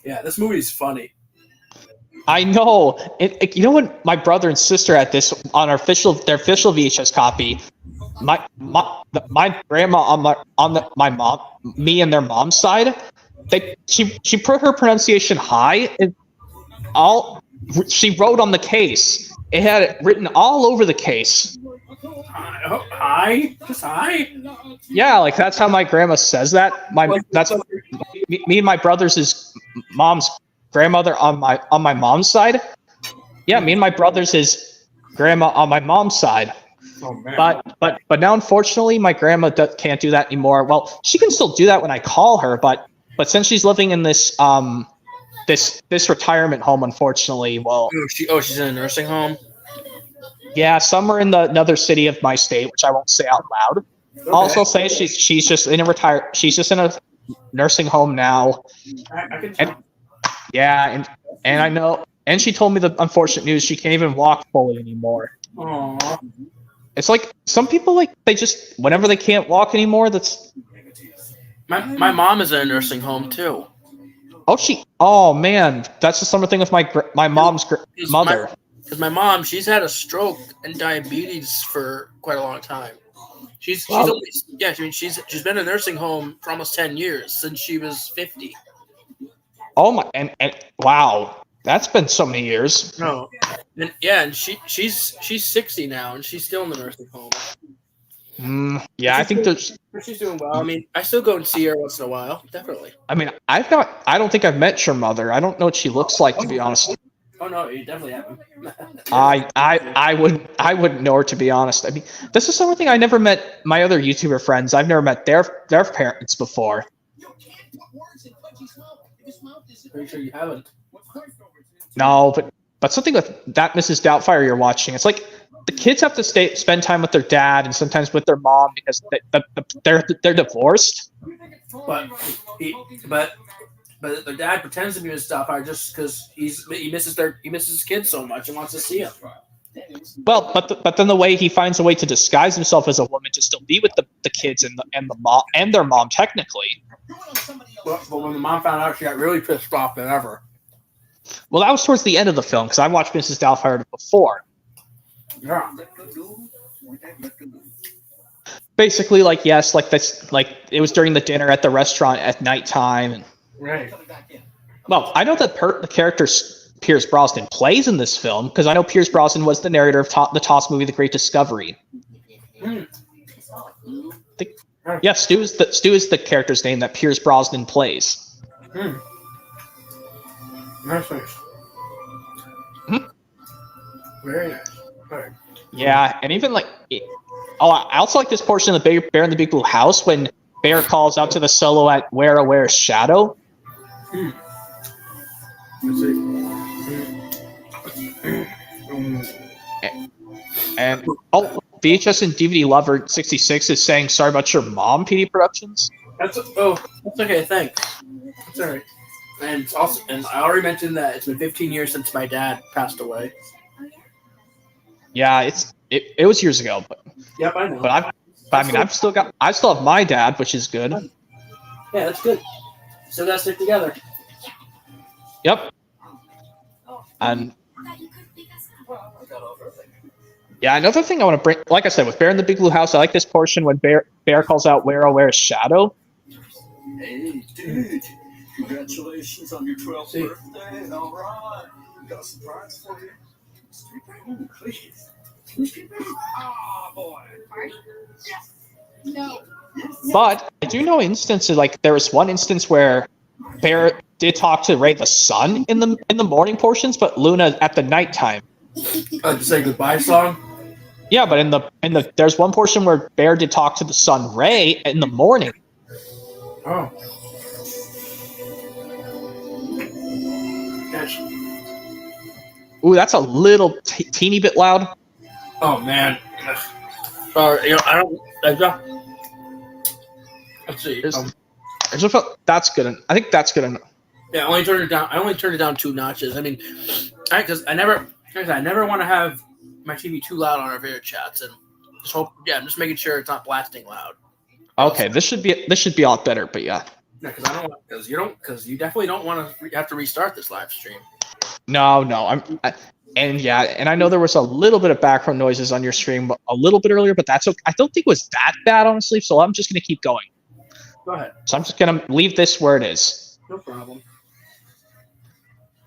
Yeah, this movie's funny. I know. You know what? My brother and sister had this on their official VHS copy. My grandma me and their mom's side. She put her pronunciation high, and she wrote on the case. It had it written all over the case. Hi? Just hi? Yeah, like that's how my grandma says that. That's me and my brother's mom's grandmother on my mom's side. Yeah, me and my brother's is grandma on my mom's side. Oh, man. But now unfortunately my grandma can't do that anymore. Well, she can still do that when I call her, but since she's living in this this retirement home, unfortunately, well, she's in a nursing home. Yeah, somewhere in another city of my state, which I won't say out loud. Okay. I'll also say she's just in a nursing home now. I can tell. And I know, and she told me the unfortunate news: she can't even walk fully anymore. Aww. It's like some people, like, they just, whenever they can't walk anymore, that's. My mom is in a nursing home too. Oh man, that's the summer thing with my mom's mother. Because my mom, she's had a stroke and diabetes for quite a long time. She's Wow. only she's been in a nursing home for almost 10 years since she was 50. Oh my, and wow, that's been so many years. No, and she's 60 now, and she's still in the nursing home. Yeah, I think there's. She's doing well. I mean, I still go and see her once in a while. Definitely. I mean, I don't think I've met your mother. I don't know what she looks like, to be honest. Oh no, you definitely haven't. I wouldn't know her, to be honest. I mean, this is something I never met my other YouTuber friends. I've never met their parents before. Pretty sure you haven't. No, but something with that Mrs. Doubtfire you're watching, it's like the kids have to spend time with their dad and sometimes with their mom because they're divorced. But their dad pretends to be Mrs. Doubtfire just because he misses his kids so much and wants to see them. Well, but then the way he finds a way to disguise himself as a woman to still be with the kids and the mom and their mom technically. But when the mom found out, she got really pissed off than ever. Well, that was towards the end of the film because I watched Mrs. Doubtfire before. Yeah. Basically, like yes, like that's like it was during the dinner at the restaurant at nighttime. And, Right. well, I know that the character Pierce Brosnan plays in this film because I know Pierce Brosnan was the narrator of the TOS movie The Great Discovery. Yeah, Stu is the character's name that Pierce Brosnan plays. Nice. Very nice. Right. Yeah, and even like, I also like this portion of the Bear in the Big Blue House when Bear calls out to the silhouette, "Where a where's shadow." And VHS and DVD Lover 66 is saying sorry about your mom, PD Productions. That's okay. Thanks. That's all right. And I already mentioned that it's been 15 years since my dad passed away. Yeah, it was years ago, but yep, I know. But I still have my dad, which is good. Yeah, that's good. Still gotta stick together. Yep. And yeah, another thing I want to bring, like I said, with Bear in the Big Blue House, I like this portion when Bear calls out, "Where oh where's shadow." Hey, dude! Congratulations on your 12th birthday. All right, got a surprise for you. Please. Ah, boy. Party? Yes. No. But I do know instances, like there was one instance where Bear did talk to Ray the Sun in the morning portions, but Luna at the nighttime. To say goodbye song. Yeah, but in the there's one portion where Bear did talk to the sun Ray in the morning. Oh. Gosh. Ooh, that's a little teeny bit loud. Oh man. I don't. Let's see. I just felt that's good. I think that's good enough. Yeah, I only turned it down 2 notches. I mean, because I never want to have my TV too loud on our video chats, and I'm just making sure it's not blasting loud. Okay, this should be a lot better, but yeah. Yeah, because you definitely don't want to have to restart this live stream. No, and I know there was a little bit of background noises on your stream a little bit earlier, but that's okay. I don't think it was that bad, honestly. So I'm just gonna keep going. Go ahead. So I'm just gonna leave this where it is. No problem.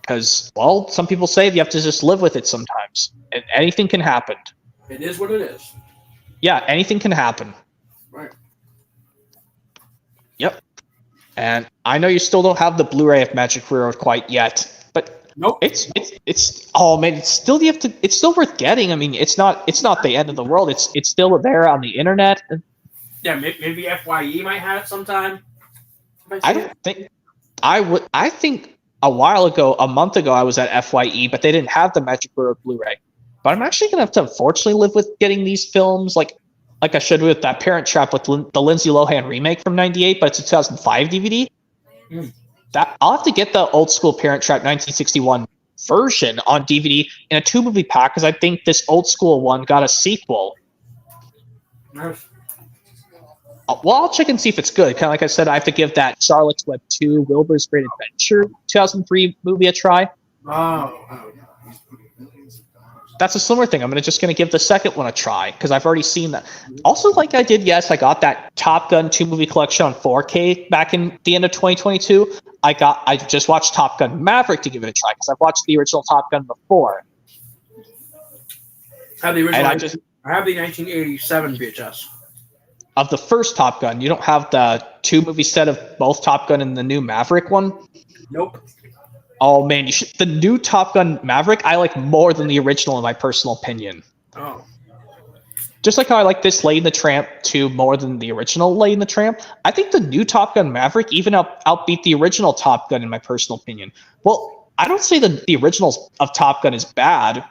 Because, well, some people say you have to just live with it sometimes, and anything can happen. It is what it is. Yeah, anything can happen. Right. Yep. And I know you still don't have the Blu-ray of Magic Railroad quite yet, but nope. It's oh man, it's still worth getting. I mean, it's not the end of the world. It's still there on the internet. Yeah, maybe FYE might have it sometime. I don't think I would. I think a month ago, I was at FYE, but they didn't have the Magic Railroad Blu-ray. But I'm actually gonna have to unfortunately live with getting these films, like I should with that Parent Trap with the Lindsay Lohan remake from '98, but it's a 2005 DVD. That I'll have to get the old school Parent Trap 1961 version on DVD in a 2-movie pack because I think this old school one got a sequel. Nice. Well, I'll check and see if it's good. Kind of like I said, I have to give that Charlotte's Web 2 Wilbur's Great Adventure 2003 movie a try. Oh. that's a similar thing. I'm just gonna give the second one a try because I've already seen that. Also, like I did, yes, I got that Top Gun 2 movie collection on 4K back in the end of 2022. I just watched Top Gun Maverick to give it a try because I've watched the original Top Gun before. I have the original. And I have the 1987 VHS. Of the first Top Gun, you don't have the 2 movie set of both Top Gun and the new Maverick one? Nope. Oh man, the new Top Gun Maverick I like more than the original in my personal opinion. Oh. Just like how I like this Lady and the Tramp 2 more than the original Lady and the Tramp, I think the new Top Gun Maverick even outbeat the original Top Gun in my personal opinion. Well, I don't say the originals of Top Gun is bad.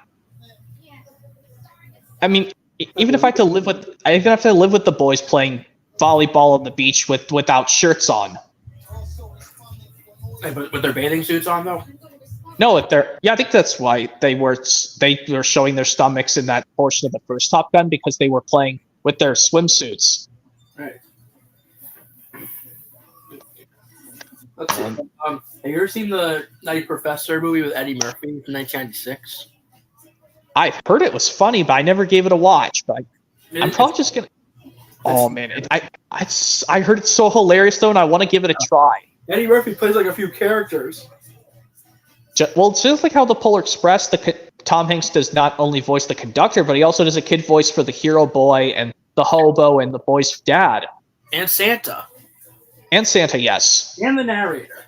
I mean, even if I have to live with the boys playing volleyball on the beach without shirts on. Hey, but with their bathing suits on though? No, I think that's why they were showing their stomachs in that portion of the first Top Gun because they were playing with their swimsuits. Right. Let's see. Have you ever seen the Nutty Professor movie with Eddie Murphy from 1996? I heard it was funny, but I never gave it a watch. But I'm probably just gonna. Oh man, I heard it's so hilarious though, and I want to give it a try. Eddie Murphy plays like a few characters. Well, it's just like how the Polar Express, Tom Hanks does not only voice the conductor, but he also does a kid voice for the hero boy and the hobo and the boy's dad. And Santa. And Santa, yes. And the narrator.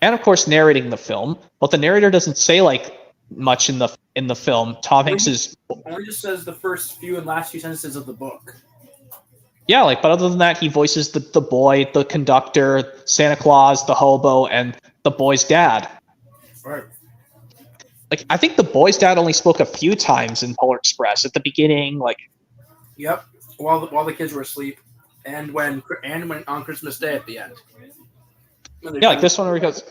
And of course, narrating the film. But the narrator doesn't say like much in the film. Tom Hanks is only just says the first few and last few sentences of the book. Yeah, but other than that, he voices the boy, the conductor, Santa Claus, the hobo, and the boy's dad. Right. Like, I think the boy's dad only spoke a few times in Polar Express at the beginning. Like, yep, while the kids were asleep, and when on Christmas Day at the end. Yeah, like this one where he goes,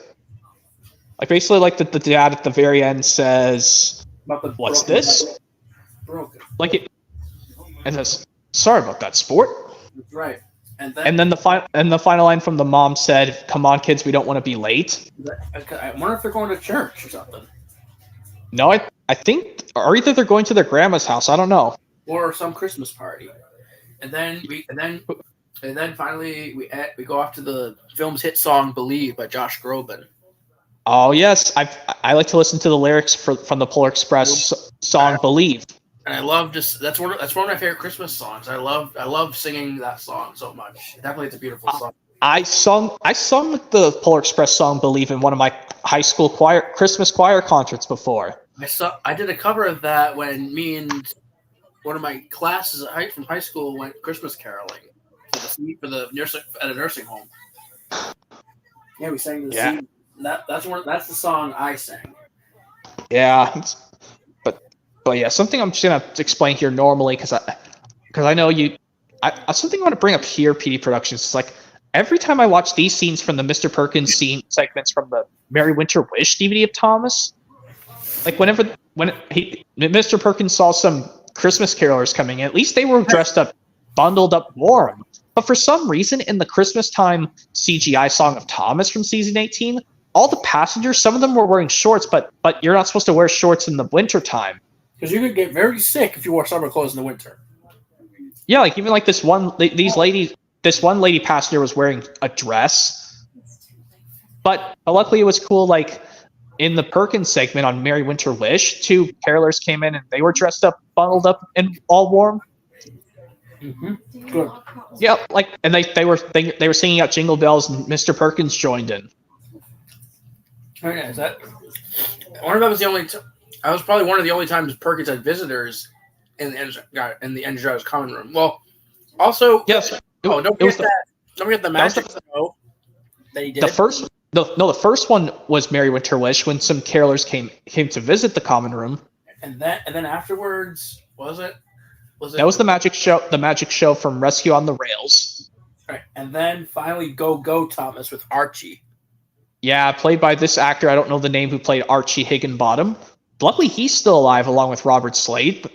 like basically like the dad at the very end says, "What's this?" Broken. Like it, and says, "Sorry about that, sport." That's right. And then the final line from the mom said, "Come on, kids, we don't want to be late." I wonder if they're going to church or something. No, I think, or either they're going to their grandma's house. I don't know. Or some Christmas party, and then finally we go off to the film's hit song "Believe" by Josh Groban. Oh yes, I like to listen to the lyrics from the Polar Express song "Believe." And I love that's one of my favorite Christmas songs. I love singing that song so much. Definitely, it's a beautiful song. I sung the Polar Express song "Believe" in one of my high school Christmas choir concerts before. I did a cover of that when me and one of my classes from high school went Christmas caroling for the nursing at a nursing home. Yeah, we sang the scene. That's the song I sang. Yeah, but yeah, something I'm just gonna explain here normally because I know you. Something I want to bring up here, PD Productions. Is like every time I watch these scenes from the Mr. Perkins scene segments from the Merry Winter Wish DVD of Thomas, like when Mr. Perkins saw some Christmas carolers coming in, at least they were dressed up, bundled up, warm. But for some reason, in the Christmas time CGI song of Thomas from season 18, all the passengers, some of them were wearing shorts, but you're not supposed to wear shorts in the winter time. Because you could get very sick if you wore summer clothes in the winter. Yeah, like even like this one lady passenger was wearing a dress. But luckily it was cool, like in the Perkins segment on Merry Winter Wish, 2 carolers came in and they were dressed up, bundled up, and all warm. Mm-hmm. Good. Yeah, like and they were singing out Jingle Bells and Mr. Perkins joined in. Oh yeah, I wonder if that was the only I was probably one of the only times Perkins had visitors in the Energized common room. Well, also yes. Don't forget the magic show that he did. The first one was Merry Winter Wish when some carolers came to visit the common room. And then afterwards, was it? That was the magic show from Rescue on the Rails. Right. And then finally Go Thomas with Archie. Yeah, played by this actor, I don't know the name, who played Archie Higginbottom. Luckily, he's still alive along with Robert Slade.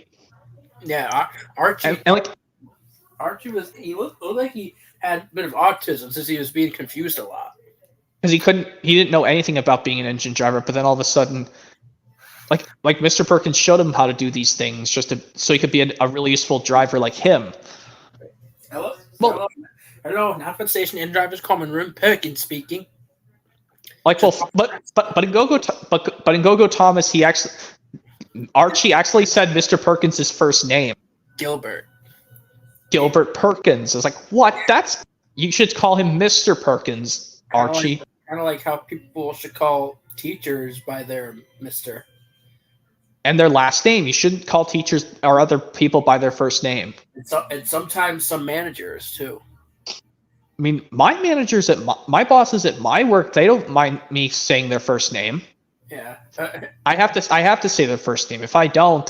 Yeah, Archie. And like Archie he looked like he had a bit of autism since he was being confused a lot. Because he didn't know anything about being an engine driver, but then all of a sudden, Like Mr. Perkins showed him how to do these things so he could be a really useful driver like him. Hello? Well- Hello, Knockford Station in driver's common room. Perkins speaking. Like, well, but in Go-Go Thomas, Archie actually said Mr. Perkins' first name, Gilbert Perkins. I was like, what? You should call him Mr. Perkins, Archie. Kind of like how people should call teachers by their Mr. And their last name. You shouldn't call teachers or other people by their first name. And sometimes some managers too. I mean, my managers my bosses at my work, they don't mind me saying their first name. Yeah. I have to say their first name. If I don't,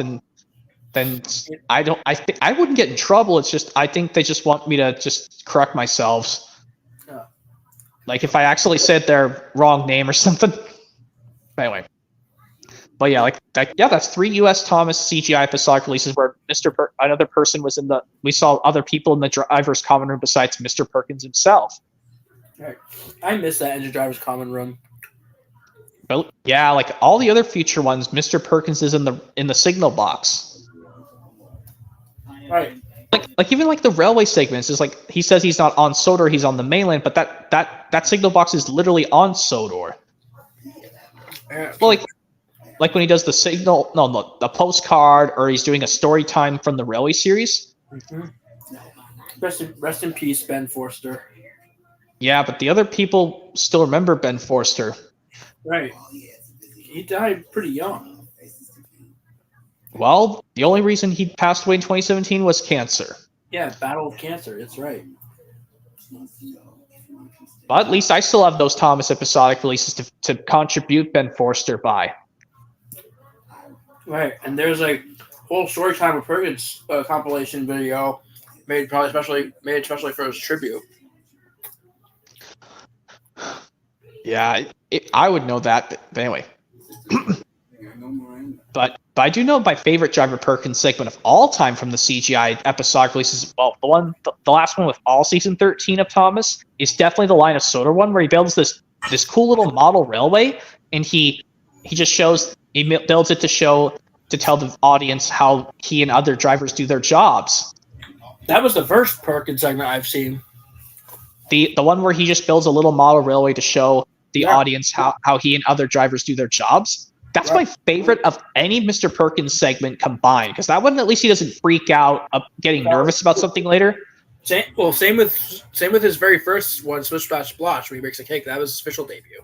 then I don't. I wouldn't get in trouble. It's just I think they just want me to just correct myself. Oh. Like if I actually said their wrong name or something. Anyway. But yeah, that's 3 U.S. Thomas CGI episodic releases where another person was in we saw other people in the driver's common room besides Mr. Perkins himself. Right. I miss that in the driver's common room. But yeah, like all the other future ones, Mr. Perkins is in the signal box. Right. Like even like the railway segments is like he says he's not on Sodor, he's on the mainland, but that signal box is literally on Sodor. Well, like when he does the signal, the postcard, or he's doing a story time from the railway series. Mm-hmm. Rest in peace, Ben Forster. Yeah, but the other people still remember Ben Forster. Right. He died pretty young. Well, the only reason he passed away in 2017 was cancer. Yeah, battle of cancer. It's right. But at least I still have those Thomas episodic releases to contribute Ben Forster by. Right, and there's a whole Storytime of Perkins compilation video made especially for his tribute. Yeah, I would know that, but anyway. But I do know my favorite Driver Perkins segment of all time from the CGI episodic releases. Well, the last one with all season 13 of Thomas is definitely the Line of Sodor one, where he builds this cool little model railway, and he builds it to tell the audience how he and other drivers do their jobs. That was the first Perkins segment I've seen. The one where he just builds a little model railway to show the audience how he and other drivers do their jobs. That's my favorite of any Mr. Perkins segment combined, because that one at least he doesn't freak out getting nervous about something later. Same with his very first one, Splish Splash Splosh, where he makes a cake. That was his official debut.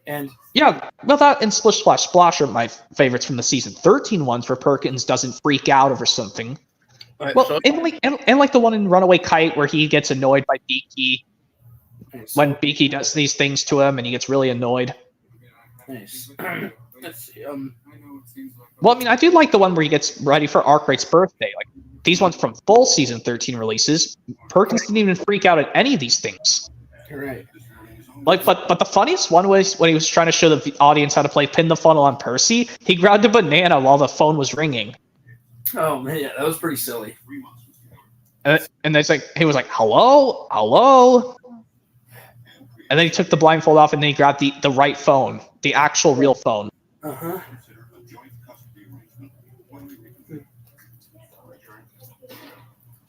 And yeah, well, that and Splish Splash Splosh are my favorites from the season 13 ones, where Perkins doesn't freak out over something. Right, well, and like the one in Runaway Kite where he gets annoyed by Beaky when Beaky does these things to him, and he gets really annoyed. Nice. Let's see. Well, I mean, I do like the one where he gets ready for Arkwright's birthday. Like these ones from full season 13 releases, Perkins didn't even freak out at any of these things. You're right. Like, but the funniest one was when he was trying to show the audience how to play Pin the Funnel on Percy. He grabbed a banana while the phone was ringing. Oh man, yeah, that was pretty silly. And he was like, hello, and then he took the blindfold off, and then he grabbed the right phone, the actual real phone. Uh-huh.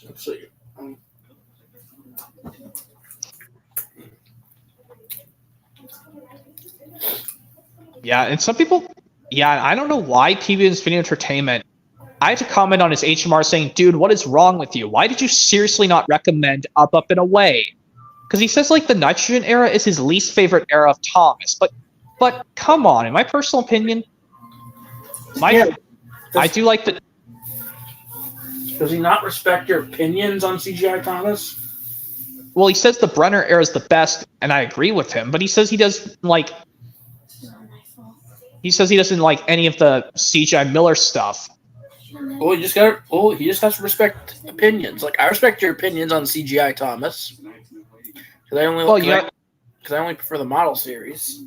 Let's see. Yeah, and some people, I don't know why PBS Video Entertainment, I had to comment on his HMR saying, dude, what is wrong with you? Why did you seriously not recommend Up, Up, and Away? Because he says, like, the Nitrogen era is his least favorite era of Thomas. But come on, in my personal opinion, I do like the... Does he not respect your opinions on CGI Thomas? Well, he says the Brenner era is the best, and I agree with him, but he says he doesn't like... He says he doesn't like any of the CGI Miller stuff. Well, he just has to respect opinions. Like, I respect your opinions on CGI Thomas. Because I only prefer the model series.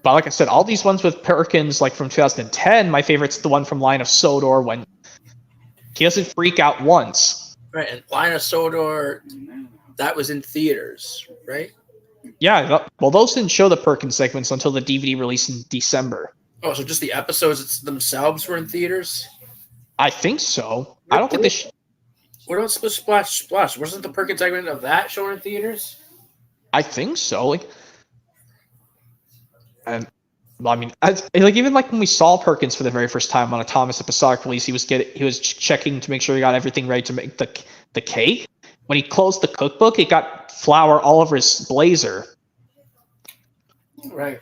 But like I said, all these ones with Perkins, like from 2010, my favorite's the one from Line of Sodor when he doesn't freak out once. Right, and Line of Sodor, that was in theaters, right? Yeah, well, those didn't show the Perkins segments until the DVD release in December. Oh, so just the episodes themselves were in theaters? I think so. I don't think they. What about Splash Splash? Wasn't the Perkins segment of that shown in theaters? I think so. And I mean, even like when we saw Perkins for the very first time on a Thomas episodic release, he was checking to make sure he got everything ready to make the cake. When he closed the cookbook, it got flour all over his blazer. Right.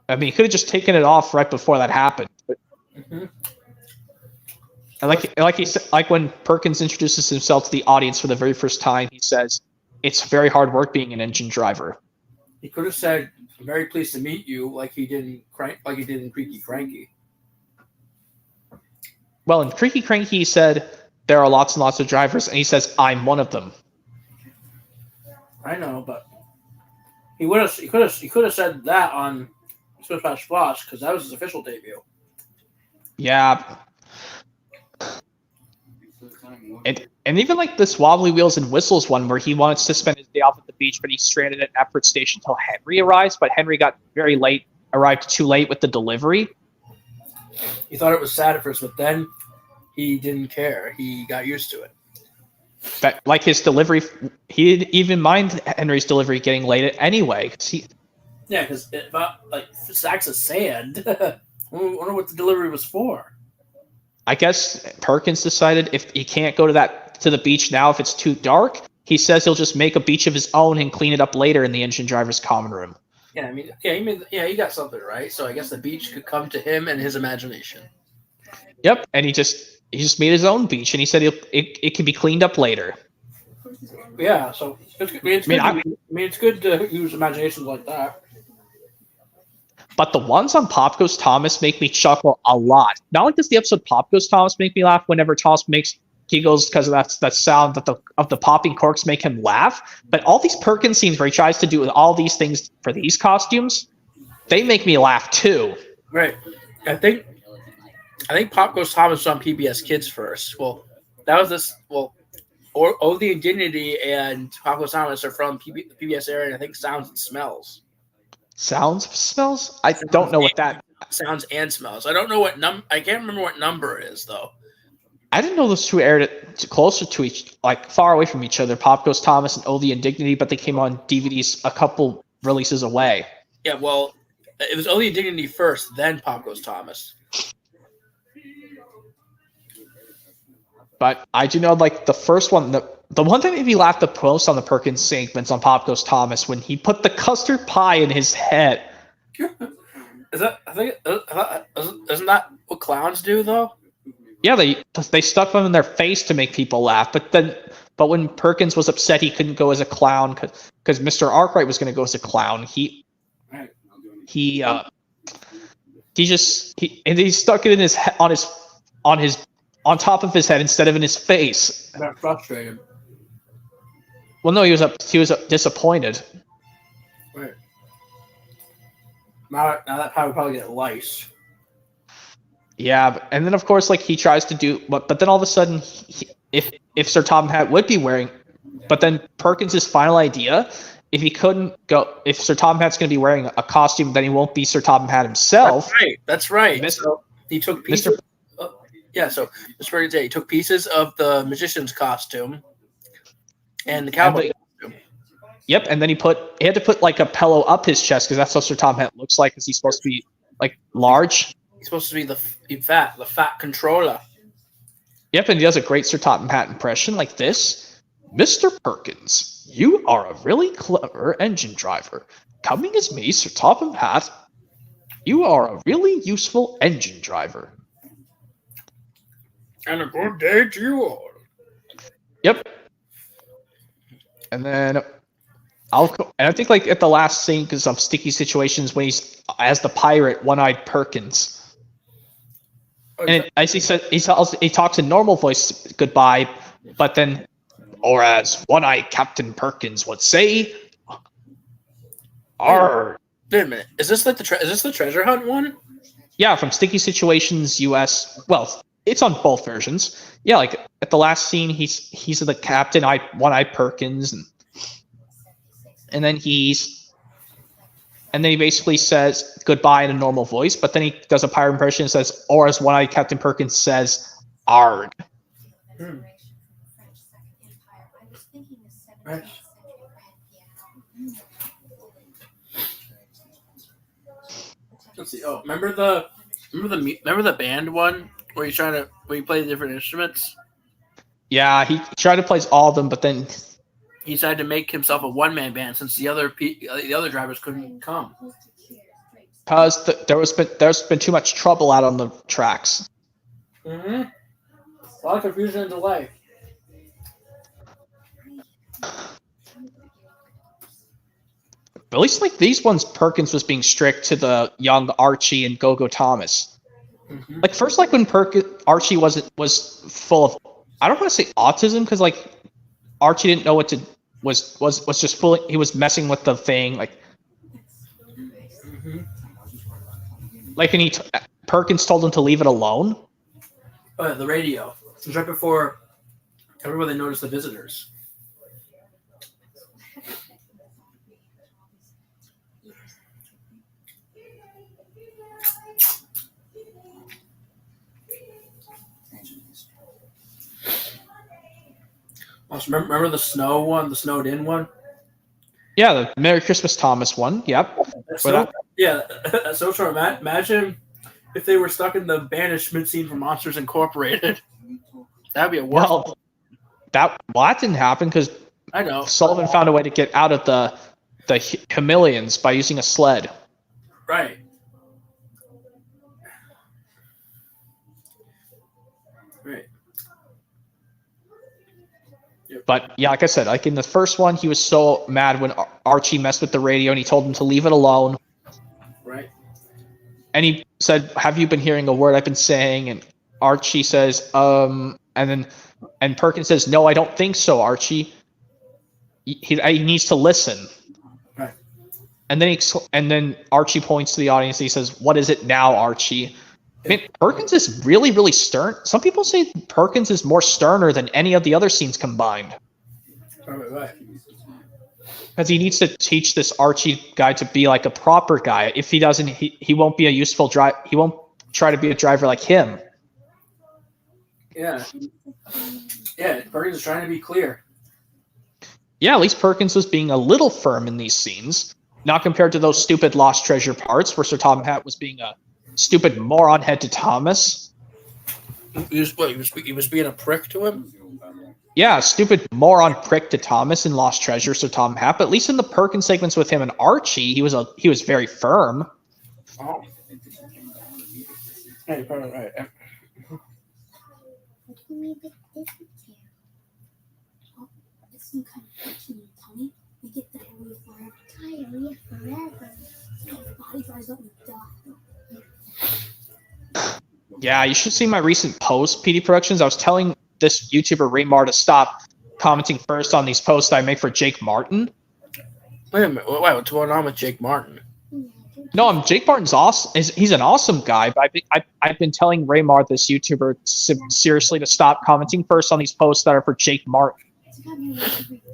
I mean, he could have just taken it off right before that happened. But, and like he said, like when Perkins introduces himself to the audience for the very first time, he says, "It's very hard work being an engine driver." He could have said, "I'm very pleased to meet you," like he did in Creaky Cranky. Well, in Creaky Cranky, he said, "There are lots and lots of drivers," and he says, "I'm one of them." I know, but he could have said that on Splash Splash because that was his official debut. Yeah. And even like this Wobbly Wheels and Whistles one where he wants to spend his day off at the beach, but he's stranded at Epworth Station until Henry arrives, but Henry got very late, arrived too late with the delivery. He thought it was sad at first, but then he didn't care. He got used to it. But like his delivery, he didn't even mind Henry's delivery getting late anyway. Because like sacks of sand. I wonder what the delivery was for. I guess Perkins decided if he can't go to the beach now if it's too dark, he says he'll just make a beach of his own and clean it up later in the engine driver's common room. Yeah, I mean, he got something right. So I guess the beach could come to him and his imagination. Yep, and he just made his own beach, and he said it can be cleaned up later. Yeah, so it's good to use imaginations like that. But the ones on Pop Goes Thomas make me chuckle a lot. Not only does the episode Pop Goes Thomas make me laugh whenever Thomas makes giggles because of that sound of the popping corks make him laugh, but all these Perkins scenes where he tries to do all these things for these costumes, they make me laugh too. Right. I think Pop Goes Thomas was on PBS Kids first. Well, that was this. Well, Oh the Indignity and Pop Goes Thomas are from the PBS area, and I think Sounds and Smells. Sounds smells? I don't know what that. Sounds and Smells. I don't know what I can't remember what number it is though. I didn't know those two aired it closer to like far away from each other. Pop Goes Thomas and Oh the Indignity, but they came on DVDs a couple releases away. Yeah, well, it was Oh the Indignity first, then Pop Goes Thomas. But I do know, like, the first one, the one that made me laugh the most on the Perkins segments on Pop Goes Thomas, when he put the custard pie in his head. Isn't that what clowns do, though? Yeah, they stuck them in their face to make people laugh. But when Perkins was upset, he couldn't go as a clown because Mr. Arkwright was going to go as a clown. He stuck it in his on top of his head instead of in his face. I got frustrated. Well, no, he was disappointed. Right. Now that pie would probably get lice. Yeah, and then of course, like he tries to do, but then all of a sudden, if Sir Topham Hatt would be wearing, but then Perkins' final idea, if Sir Topham Hatt's going to be wearing a costume, then he won't be Sir Topham Hatt himself. That's right. So he took pieces. So Mr. Perkins, he took pieces of the magician's costume and the cowboy costume. Yep, and then he had to put like a pillow up his chest because that's how Sir Topham Hatt looks like, because he's supposed to be like large. He's supposed to be the fat controller. Yep, and he does a great Sir Topham Hatt impression like this. Mr. Perkins, you are a really clever engine driver. Coming as me, Sir Topham Hatt, you are a really useful engine driver. And a good day to you all. Yep. And then I think like at the last scene because of Sticky Situations when he's as the pirate, One-Eyed Perkins. And as he said, he talks in normal voice goodbye, but then, or as One-Eyed Captain Perkins would say, "Arr." Wait a minute. Is this like the treasure hunt one? Yeah, from Sticky Situations US. Well, it's on both versions. Yeah, like at the last scene, he's the captain, One-Eyed Perkins, and and then he basically says goodbye in a normal voice, but then he does a pirate impression and says, or as one-eyed Captain Perkins says, "Arg." Right. Let's see. Oh, remember the band one where you play the different instruments? Yeah, he tried to play all of them, but then He decided to make himself a one-man band since the other drivers couldn't come. because there's been too much trouble out on the tracks. Mm-hmm. A lot of confusion and delay. But at least like these ones, Perkins was being strict to the young Archie and Go-Go Thomas. Mm-hmm. Like first, like when Archie was full of, I don't want to say autism, because like Archie didn't know what to was just full. He was messing with the thing, like Mm-hmm. like when Perkins told him to leave it alone. Oh, yeah, the radio. It was right before everybody noticed the visitors. Also, remember the snow one, the snowed in one? Yeah, the Merry Christmas Thomas one. Yep. That's But that's so true. Imagine if they were stuck in the banishment scene from Monsters Incorporated. That'd be a worse. Well, that didn't happen because I know. Sullivan found a way to get out of the chameleons by using a sled. Right. Right. But yeah, like I said, like in the first one, he was so mad when Archie messed with the radio and he told him to leave it alone. Right. And he said, "Have you been hearing a word I've been saying?" And Archie says, and Perkins says, "No, I don't think so, Archie. He needs to listen." Right. And then Archie points to the audience and he says, "What is it now, Archie?" I mean, Perkins is really, really stern. Some people say Perkins is more sterner than any of the other scenes combined. Right. Because he needs to teach this Archie guy to be like a proper guy. If he doesn't, he won't be a useful driver. He won't try to be a driver like him. Yeah. Yeah, Perkins is trying to be clear. Yeah, at least Perkins was being a little firm in these scenes. Not compared to those stupid Lost Treasure parts where Sir Tom Hat was being a stupid moron head to Thomas. He was being a prick to him? Yeah, stupid moron prick to Thomas in Lost Treasure, Sir Tom Hat. But at least in the Perkins segments with him and Archie, he was very firm. Oh. Hey, probably right. Some kind of protein, Tommy. We get diarrhea forever. Body dries up and die. Yeah, you should see my recent post, PD Productions. I was telling this YouTuber Raymar to stop commenting first on these posts I make for Jake Martin. Wait a minute. What's going on with Jake Martin? No, Jake Martin's awesome. He's an awesome guy, but I've been telling Raymar, this YouTuber, seriously to stop commenting first on these posts that are for Jake Martin.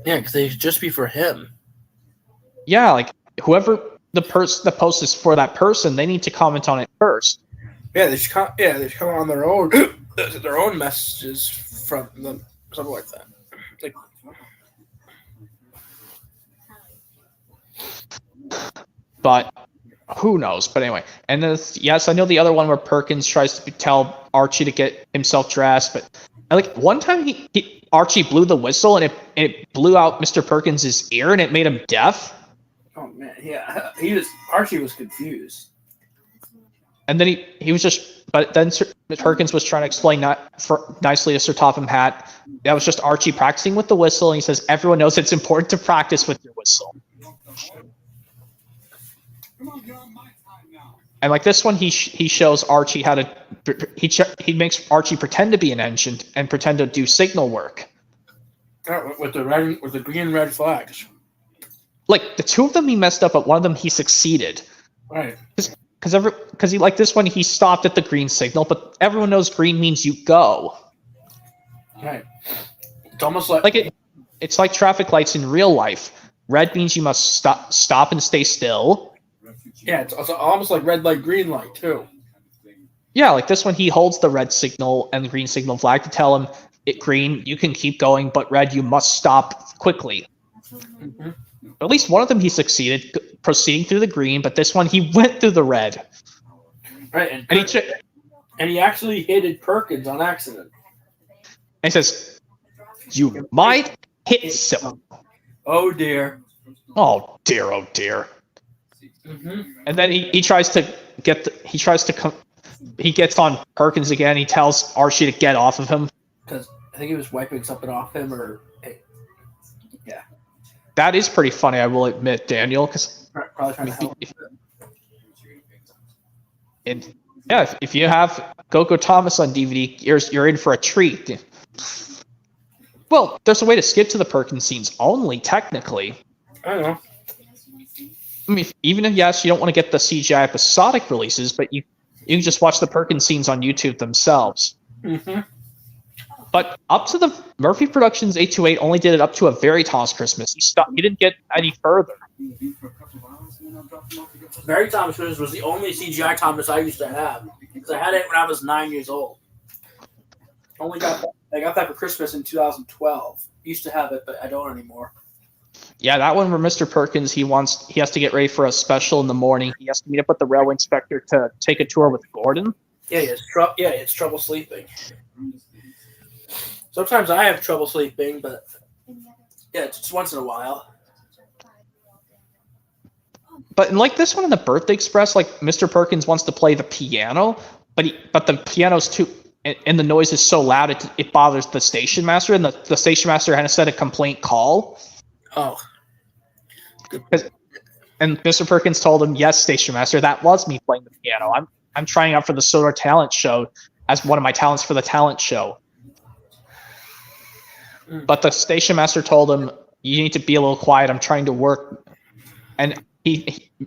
Yeah, because they should just be for him. Yeah, like whoever the post is for that person, they need to comment on it first. Yeah, they should come on their own messages from them, something like that. Like, but who knows? But anyway, and then yes, I know the other one where Perkins tries to tell Archie to get himself dressed, but like one time Archie blew the whistle and it blew out Mr. Perkins' ear and it made him deaf. oh man, yeah, Archie was confused. And then he was just, but then Perkins was trying to explain nicely to Sir Topham Hatt. That was just Archie practicing with the whistle, and he says everyone knows it's important to practice with your whistle. And like this one, he shows Archie how to he makes Archie pretend to be an engine and pretend to do signal work. With the green and red flags. Like the two of them he messed up, but one of them he succeeded. Right. Because he like this one he stopped at the green signal, but everyone knows green means you go. Right. It's almost like it's like traffic lights in real life. Red means you must stop and stay still. Yeah, it's almost like red light, green light too. Yeah, like this one, he holds the red signal and the green signal flag to tell him, green, you can keep going, but red, you must stop quickly. Mm-hmm. At least one of them he succeeded, proceeding through the green, but this one he went through the red. Right, And he actually hit Perkins on accident. he says, you might hit someone. Oh dear. Oh dear, oh dear. Mm-hmm. And then he tries to he gets on Perkins again. He tells Archie to get off of him. Because I think he was wiping something off him, or yeah. That is pretty funny, I will admit, Daniel. Because probably trying to help. And yeah, if you have Coco Thomas on DVD, you're in for a treat. Well, there's a way to skip to the Perkins scenes only, technically. I don't know. I mean, even if, yes, you don't want to get the CGI episodic releases, but you can just watch the Perkins scenes on YouTube themselves. Mm-hmm. But up to the Murphy Productions 828 only did it up to a Very Thomas Christmas. He didn't get any further. Very Thomas Christmas was the only CGI Thomas I used to have, because I had it when I was 9 years old. I got that for Christmas in 2012. Used to have it, but I don't anymore. Yeah, that one where Mr. Perkins, he has to get ready for a special in the morning. He has to meet up with the railway inspector to take a tour with Gordon. Yeah, it's trouble sleeping. Sometimes I have trouble sleeping, but yeah, it's just once in a while. But in like this one in the Birthday Express, like Mr. Perkins wants to play the piano, but the piano's too, and the noise is so loud it bothers the station master, and the station master had to set a complaint call. Oh. And Mr. Perkins told him, "Yes, station master, that was me playing the piano. I'm trying out for the Solar Talent Show as one of my talents for the talent show." But the station master told him, "You need to be a little quiet. I'm trying to work." And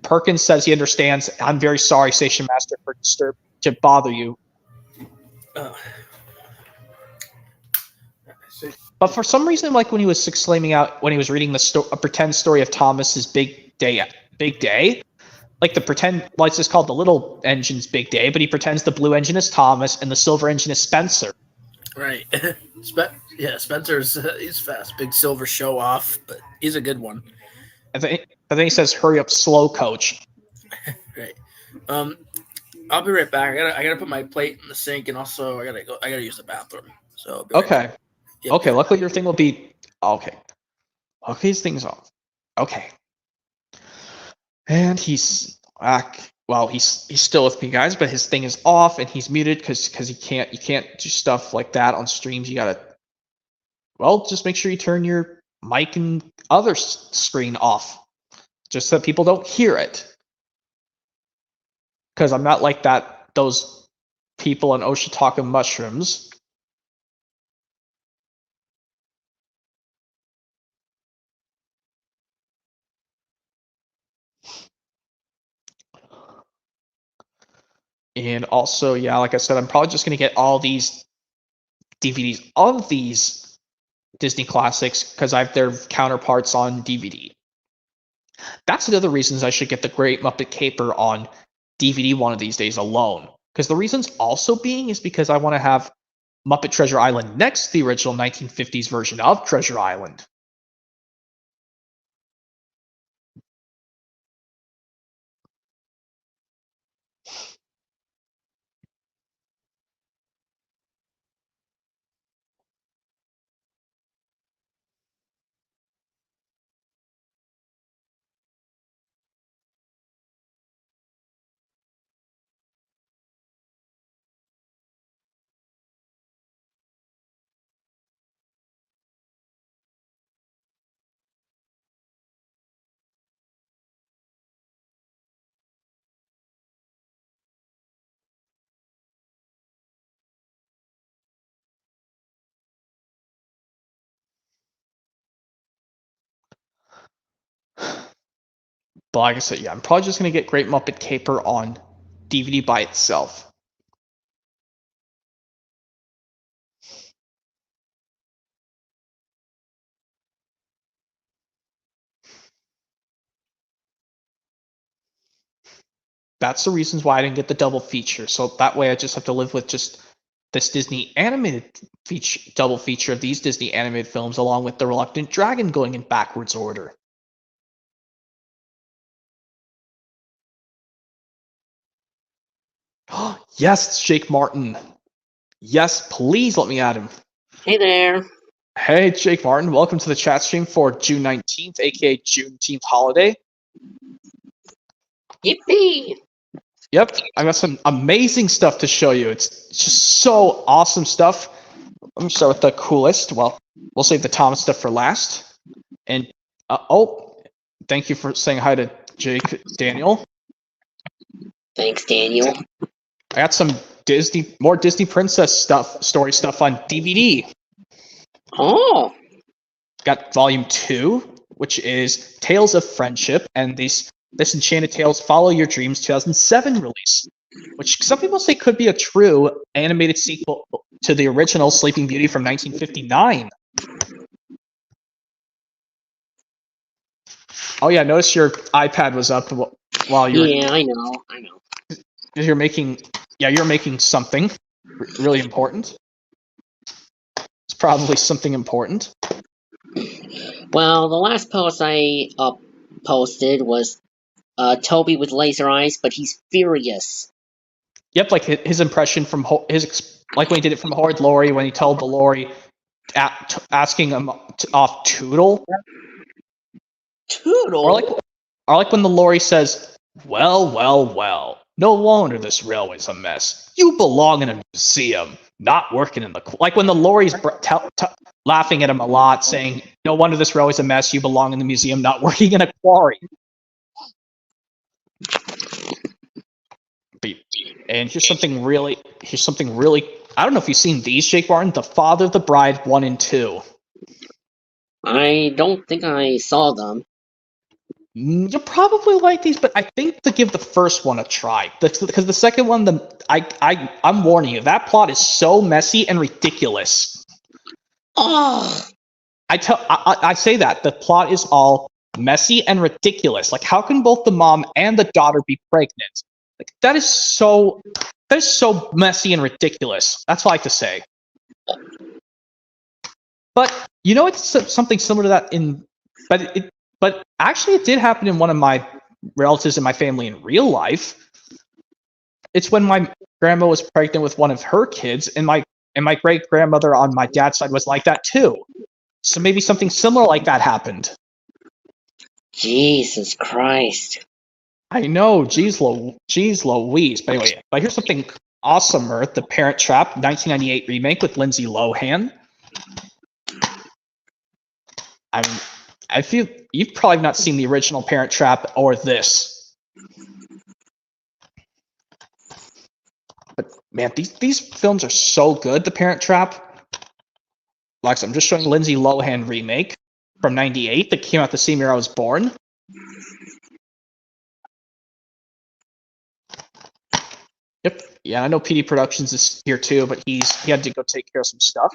Perkins says he understands. "I'm very sorry, station master, to bother you." But for some reason, like when he was exclaiming out when he was reading a pretend story of Thomas's big day, like the pretend, well, it's just called the little engine's big day, but he pretends the blue engine is Thomas and the silver engine is Spencer. Right. Spencer's he's fast, big silver show off, but he's a good one. And then he says, "Hurry up, slow coach." Right. I'll be right back. I gotta put my plate in the sink, and also I gotta use the bathroom. So okay. Yep. Okay, luckily your thing will be okay. Okay, his thing's off. Okay. And he's back. Well, he's still with me, guys, but his thing is off and he's muted because you can't do stuff like that on streams. You gotta, well, just make sure you turn your mic and other screen off, just so people don't hear it. Because I'm not like those people on Oshitaka Mushrooms. And also, yeah, like I said, I'm probably just going to get all these DVDs of these Disney classics because I have their counterparts on DVD. That's the other reasons I should get the Great Muppet Caper on DVD one of these days alone. Because the reasons also being is because I want to have Muppet Treasure Island next to the original 1950s version of Treasure Island. But like I said, yeah, I'm probably just going to get Great Muppet Caper on DVD by itself. that's the reasons why I didn't get the double feature. So that way I just have to live with just this Disney animated double feature of these Disney animated films along with The Reluctant Dragon going in backwards order. Yes, it's Jake Martin. Yes, please let me add him. Hey there. Hey, Jake Martin. Welcome to the chat stream for June 19th, aka Juneteenth holiday. Yippee! Yep, I got some amazing stuff to show you. It's just so awesome stuff. Let me start with the coolest. Well, we'll save the Thomas stuff for last. And, thank you for saying hi to Jake, Daniel. Thanks, Daniel. I got some more Disney Princess story stuff on DVD. Oh. Got Volume 2, which is Tales of Friendship, and this Enchanted Tales Follow Your Dreams 2007 release, which some people say could be a true animated sequel to the original Sleeping Beauty from 1959. Oh yeah, notice your iPad was up while you were... Yeah, I know. You're making something really important. It's probably something important. Well, the last post I posted was Toby with laser eyes, but he's furious. Yep, like his impression from like when he did it from Horrid Laurie when he told the Laurie asking him off Toodle. Toodle? Or like when the Laurie says, well, no wonder this railway's a mess. You belong in a museum, not working in the... Like when the Laurie's laughing at him a lot, saying, no wonder this railway's a mess, you belong in the museum, not working in a quarry. And here's something really... I don't know if you've seen these, Jake Martin. The Father of the Bride 1 and 2. I don't think I saw them. You'll probably like these, but I think to give the first one a try. Because the second one, I'm warning you, that plot is so messy and ridiculous. Oh! I say that. The plot is all messy and ridiculous. Like, how can both the mom and the daughter be pregnant? Like, that is so messy and ridiculous. That's what I like to say. But, you know, it's something similar to that But actually, it did happen in one of my relatives in my family in real life. It's when my grandma was pregnant with one of her kids, and my great grandmother on my dad's side was like that too. So maybe something similar like that happened. Jesus Christ! I know, geez Louise. But anyway, but here's something awesomer: The Parent Trap 1998 remake with Lindsay Lohan. I feel you've probably not seen the original Parent Trap or this. But man, these films are so good. The Parent Trap. Like I'm just showing Lindsay Lohan remake from '98 that came out the same year I was born. Yep. Yeah, I know PD Productions is here too, but he had to go take care of some stuff.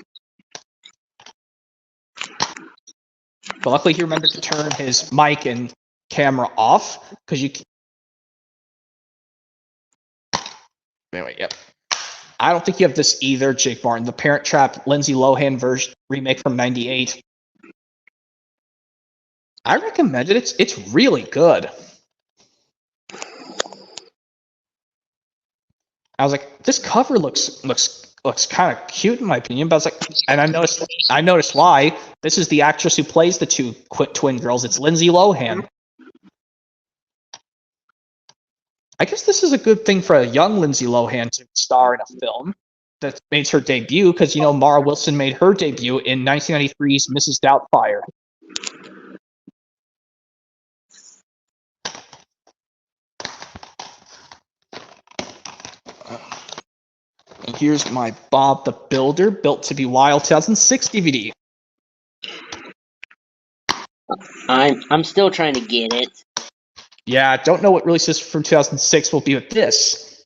But luckily, he remembered to turn his mic and camera off because you. Anyway, yep. I don't think you have this either, Jake Martin. The Parent Trap Lindsay Lohan version remake from '98. I recommend it. It's really good. I was like, this cover looks kind of cute in my opinion, but I was like, and I noticed why. This is the actress who plays the two twin girls. It's Lindsay Lohan. I guess this is a good thing for a young Lindsay Lohan to star in a film that made her debut, because you know Mara Wilson made her debut in 1993's Mrs. Doubtfire. And here's my Bob the Builder Built to Be Wild 2006 DVD. I'm still trying to get it. Yeah, don't know what releases from 2006 will be with this.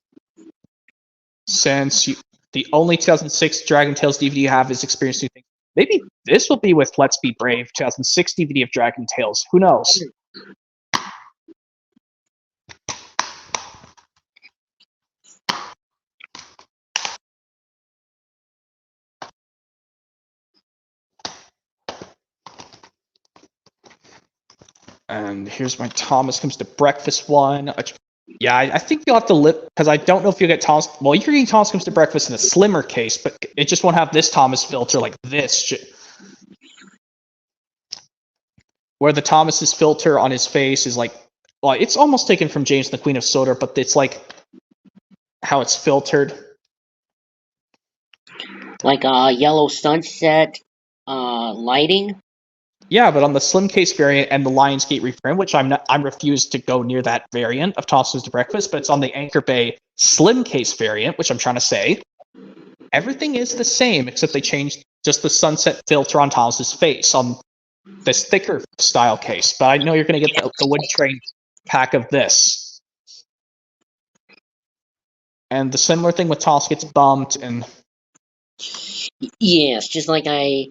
Since the only 2006 Dragon Tales DVD you have is Experience New Things. Maybe this will be with Let's Be Brave 2006 DVD of Dragon Tales. Who knows? And here's my Thomas Comes to Breakfast one. Yeah, I think you'll have to live, because I don't know if you'll get Thomas. Well, you're getting Thomas Comes to Breakfast in a slimmer case, but it just won't have this Thomas filter like this. Where the Thomas's filter on his face is like, well, it's almost taken from James and the Queen of Soda, but it's like how it's filtered. Like yellow sunset lighting. Yeah, but on the slim case variant and the Lionsgate reprint, which I'm refused to go near that variant of Thomas Comes to Breakfast, but it's on the Anchor Bay slim case variant, which I'm trying to say. Everything is the same, except they changed just the sunset filter on Thomas's face on this thicker style case. But I know you're going to get the wood train pack of this. And the similar thing with Thomas Gets Bumped and... Yes, just like I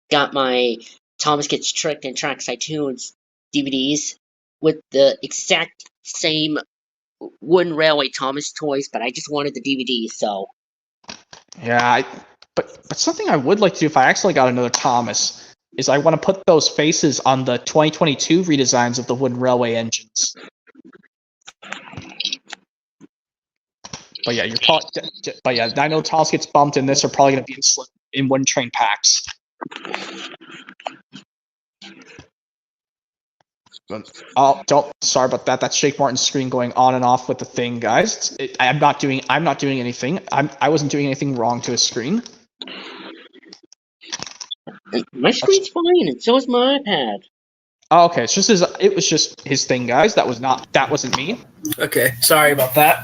got my Thomas Gets Tricked and Tracks iTunes DVDs with the exact same Wooden Railway Thomas toys, but I just wanted the DVDs, so... Yeah, but something I would like to do if I actually got another Thomas is I want to put those faces on the 2022 redesigns of the Wooden Railway engines. But yeah, I know Thomas Gets Bumped in this are probably going to be in Wooden Train packs. Sorry about that. That's Jake Martin's screen going on and off with the thing, guys. I'm not doing anything. I wasn't doing anything wrong to his screen. My screen's fine, and so is my iPad. Oh, okay. It was just his thing, guys. That wasn't me. Okay, sorry about that.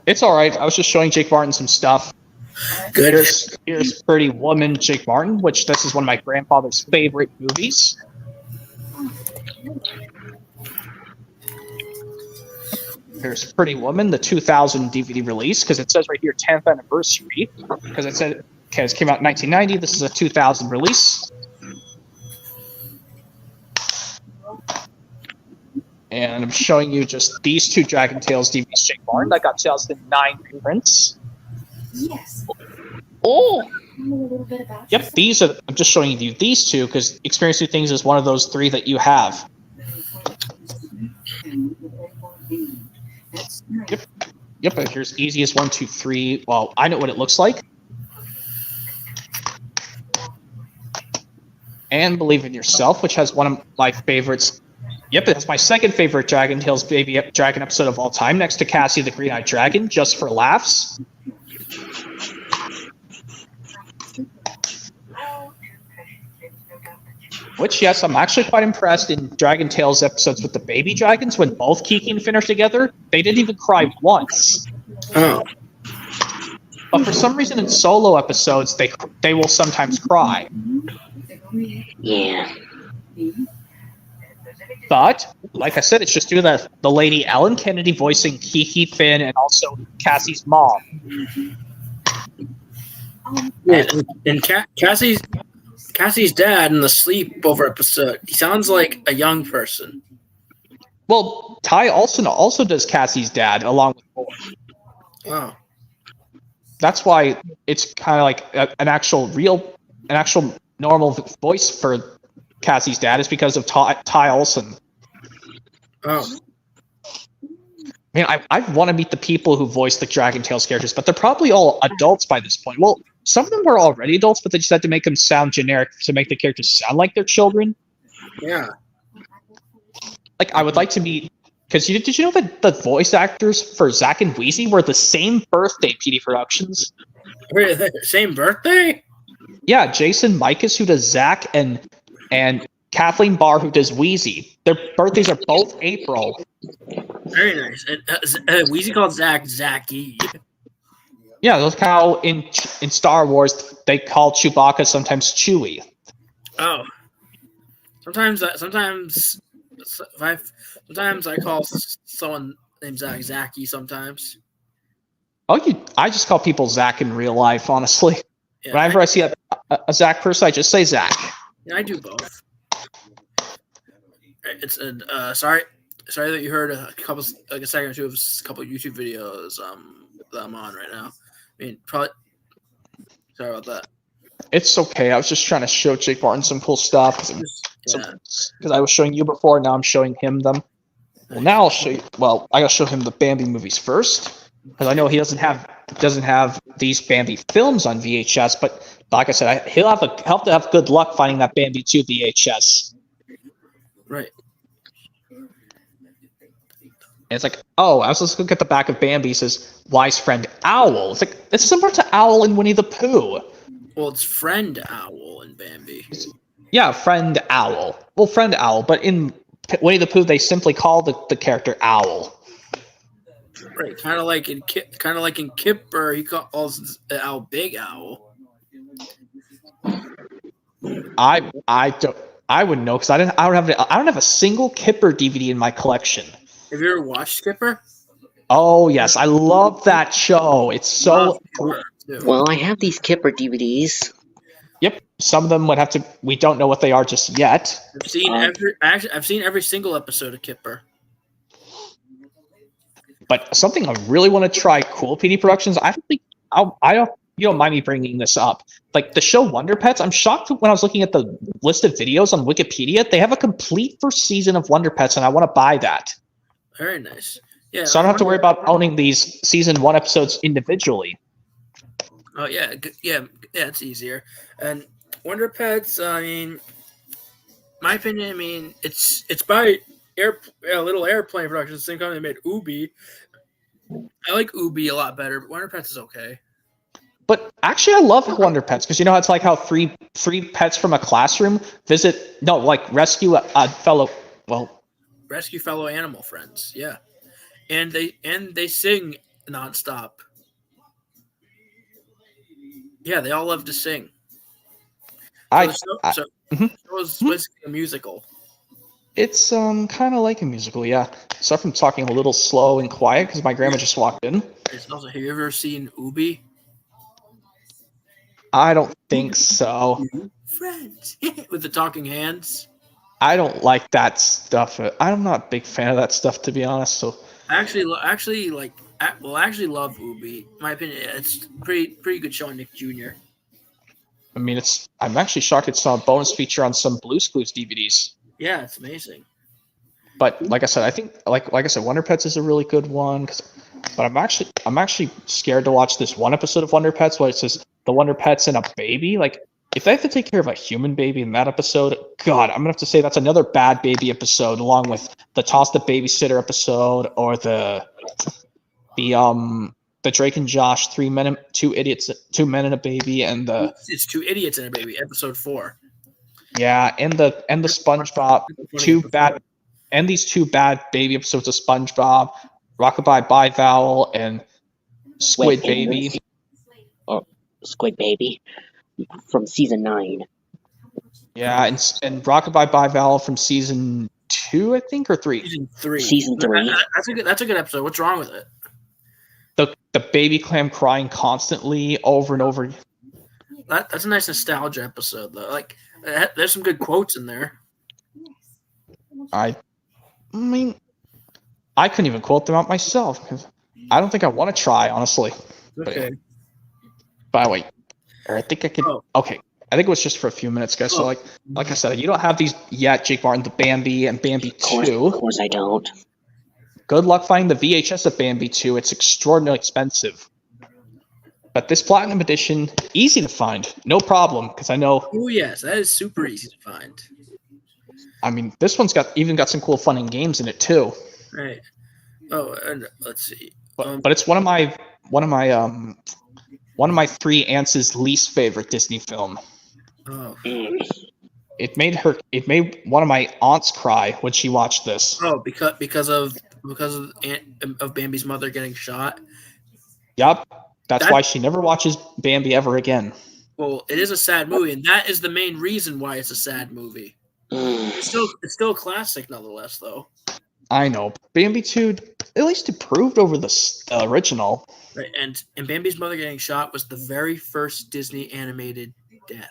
It's all right. I was just showing Jake Martin some stuff. Good. Here's Pretty Woman, Jake Martin, which this is one of my grandfather's favorite movies. Here's Pretty Woman, the 2000 DVD release, because it says right here 10th anniversary, because it said it came out in 1990. This is a 2000 release. And I'm showing you just these two Dragon Tales DVDs, Jake Martin. I got 2009 prints. Yes. Oh! Tell me a little bit about Yep, I'm just showing you these two because Experience New Things is one of those three that you have. Yep, and here's Easiest 1, 2, 3. Well, I know what it looks like. And Believe in Yourself, which has one of my favorites. Yep, it's my second favorite Dragon Tales Baby Dragon episode of all time, next to Cassie the Green-Eyed Dragon, just for laughs. Which, yes, I'm actually quite impressed in Dragon Tales episodes with the baby dragons when both Kiki and Finn are together. They didn't even cry once. Oh. But for some reason in solo episodes, they will sometimes cry. Yeah. But, like I said, it's just due to the lady Ellen Kennedy voicing Kiki, Finn, and also Cassie's mom. Yeah, and Cassie's dad in the sleepover episode, he sounds like a young person. Well, Ty Olsen also does Cassie's dad along with Boy. Oh. That's why it's kind of like an actual normal voice for Cassie's dad is because of Ty Olsen. Oh. I mean, I want to meet the people who voice the Dragon Tales characters, but they're probably all adults by this point. Well, some of them were already adults, but they just had to make them sound generic to make the characters sound like they're children. Yeah. Like, I would like to meet... Because did you know that the voice actors for Zack and Wheezy were the same birthday, PD Productions? Wait, same birthday? Yeah, Jason Mikas, who does Zack, and Kathleen Barr, who does Wheezy. Their birthdays are both April. Very nice. And Wheezy called Zack Zacky. Yeah, that's how in Star Wars they call Chewbacca sometimes Chewie. Oh. Sometimes I call someone named Zack Zacky sometimes. I just call people Zack in real life, honestly. Yeah, Whenever I see a Zack person, I just say Zack. Yeah, I do both. It's sorry that you heard a second or two of a couple of YouTube videos that I'm on right now. I mean, probably. Sorry about that. It's okay. I was just trying to show Jake Martin some cool stuff. Yeah. Because I was showing you before, now I'm showing him them. Well, now I'll show you. Well, I gotta show him the Bambi movies first, because I know he doesn't have these Bambi films on VHS. But like I said, he'll have to have good luck finding that Bambi 2 VHS. Right. And it's like, oh, I was just looking at the back of Bambi. It says wise friend Owl. It's like it's similar to Owl in Winnie the Pooh. Well, it's friend Owl and Bambi. Yeah, friend Owl. Well, friend Owl, but in Winnie the Pooh, they simply call the character Owl. Right, kind of like in Kipper, he calls the owl Big Owl. I wouldn't know because I don't have a single Kipper DVD in my collection. Have you ever watched Kipper? Oh yes, I love that show. It's so. Well, I have these Kipper DVDs. Yep, some of them would have to. We don't know what they are just yet. I've seen every single episode of Kipper. But something I really want to try, Cool PD Productions. I think you don't mind me bringing this up. Like the show Wonder Pets, I'm shocked when I was looking at the list of videos on Wikipedia. They have a complete first season of Wonder Pets, and I want to buy that. Very nice. Yeah. So I don't have to worry about owning these season 1 episodes individually. Oh yeah, it's easier. And Wonder Pets, I mean, my opinion, I mean, it's by Little Airplane Productions, the same company that made Ubi. I like Ubi a lot better, but Wonder Pets is okay. But actually, I love Wonder Pets because you know it's like how three pets from a classroom rescue a fellow. Well, rescue fellow animal friends, yeah, and they sing nonstop. Yeah, they all love to sing. So it was basically a musical. It's kind of like a musical, yeah. Sorry if I'm talking a little slow and quiet because my grandma just walked in. Also, have you ever seen Ubi? I don't think so. Friends with the talking hands. I don't like that stuff. I'm not a big fan of that stuff, to be honest. So I actually love Ubi. In my opinion, it's pretty good show on Nick Jr. I mean, I'm actually shocked it's not a bonus feature on some Blue's Clues DVDs. Yeah, it's amazing. But like I said, I think like I said, Wonder Pets is a really good one. But I'm actually scared to watch this one episode of Wonder Pets where it says the Wonder Pets and a baby. Like if they have to take care of a human baby in that episode, God, I'm gonna have to say that's another bad baby episode, along with the Toss the Babysitter episode or the Drake and Josh 2 men and a baby, and it's 2 idiots and a baby episode 4. Yeah, and the SpongeBob these 2 bad baby episodes of SpongeBob, Rockabye Bivalve and Squid Baby. Oh, Squid Baby from season 9. Yeah, and Rockabye Bivalve from season 2, I think, or 3. Season 3. That's a good episode. What's wrong with it? The baby clam crying constantly over and over. That's a nice nostalgia episode though. Like there's some good quotes in there. I mean, I couldn't even quote them out myself because I don't think I want to try, honestly. Okay. But wait, I think I could. Oh. Okay, I think it was just for a few minutes, guys. So like I said, you don't have these yet, Jake Martin, the Bambi and Bambi 2. Of course I don't. Good luck finding the VHS of Bambi 2. It's extraordinarily expensive. But this Platinum Edition, easy to find. No problem, because I know... Oh, yes. That is super easy to find. I mean, this one's got some cool fun and games in it, too. Right. Oh, and let's see. But it's one of my 3 aunts' least favorite Disney film. Oh. It made one of my aunts cry when she watched this. Oh, because of Bambi's mother getting shot. Yup. That's why she never watches Bambi ever again. Well, it is a sad movie, and that is the main reason why it's a sad movie. It's still a classic, nonetheless, though. I know. Bambi 2 at least improved over the original. Right, and Bambi's mother getting shot was the very first Disney animated death.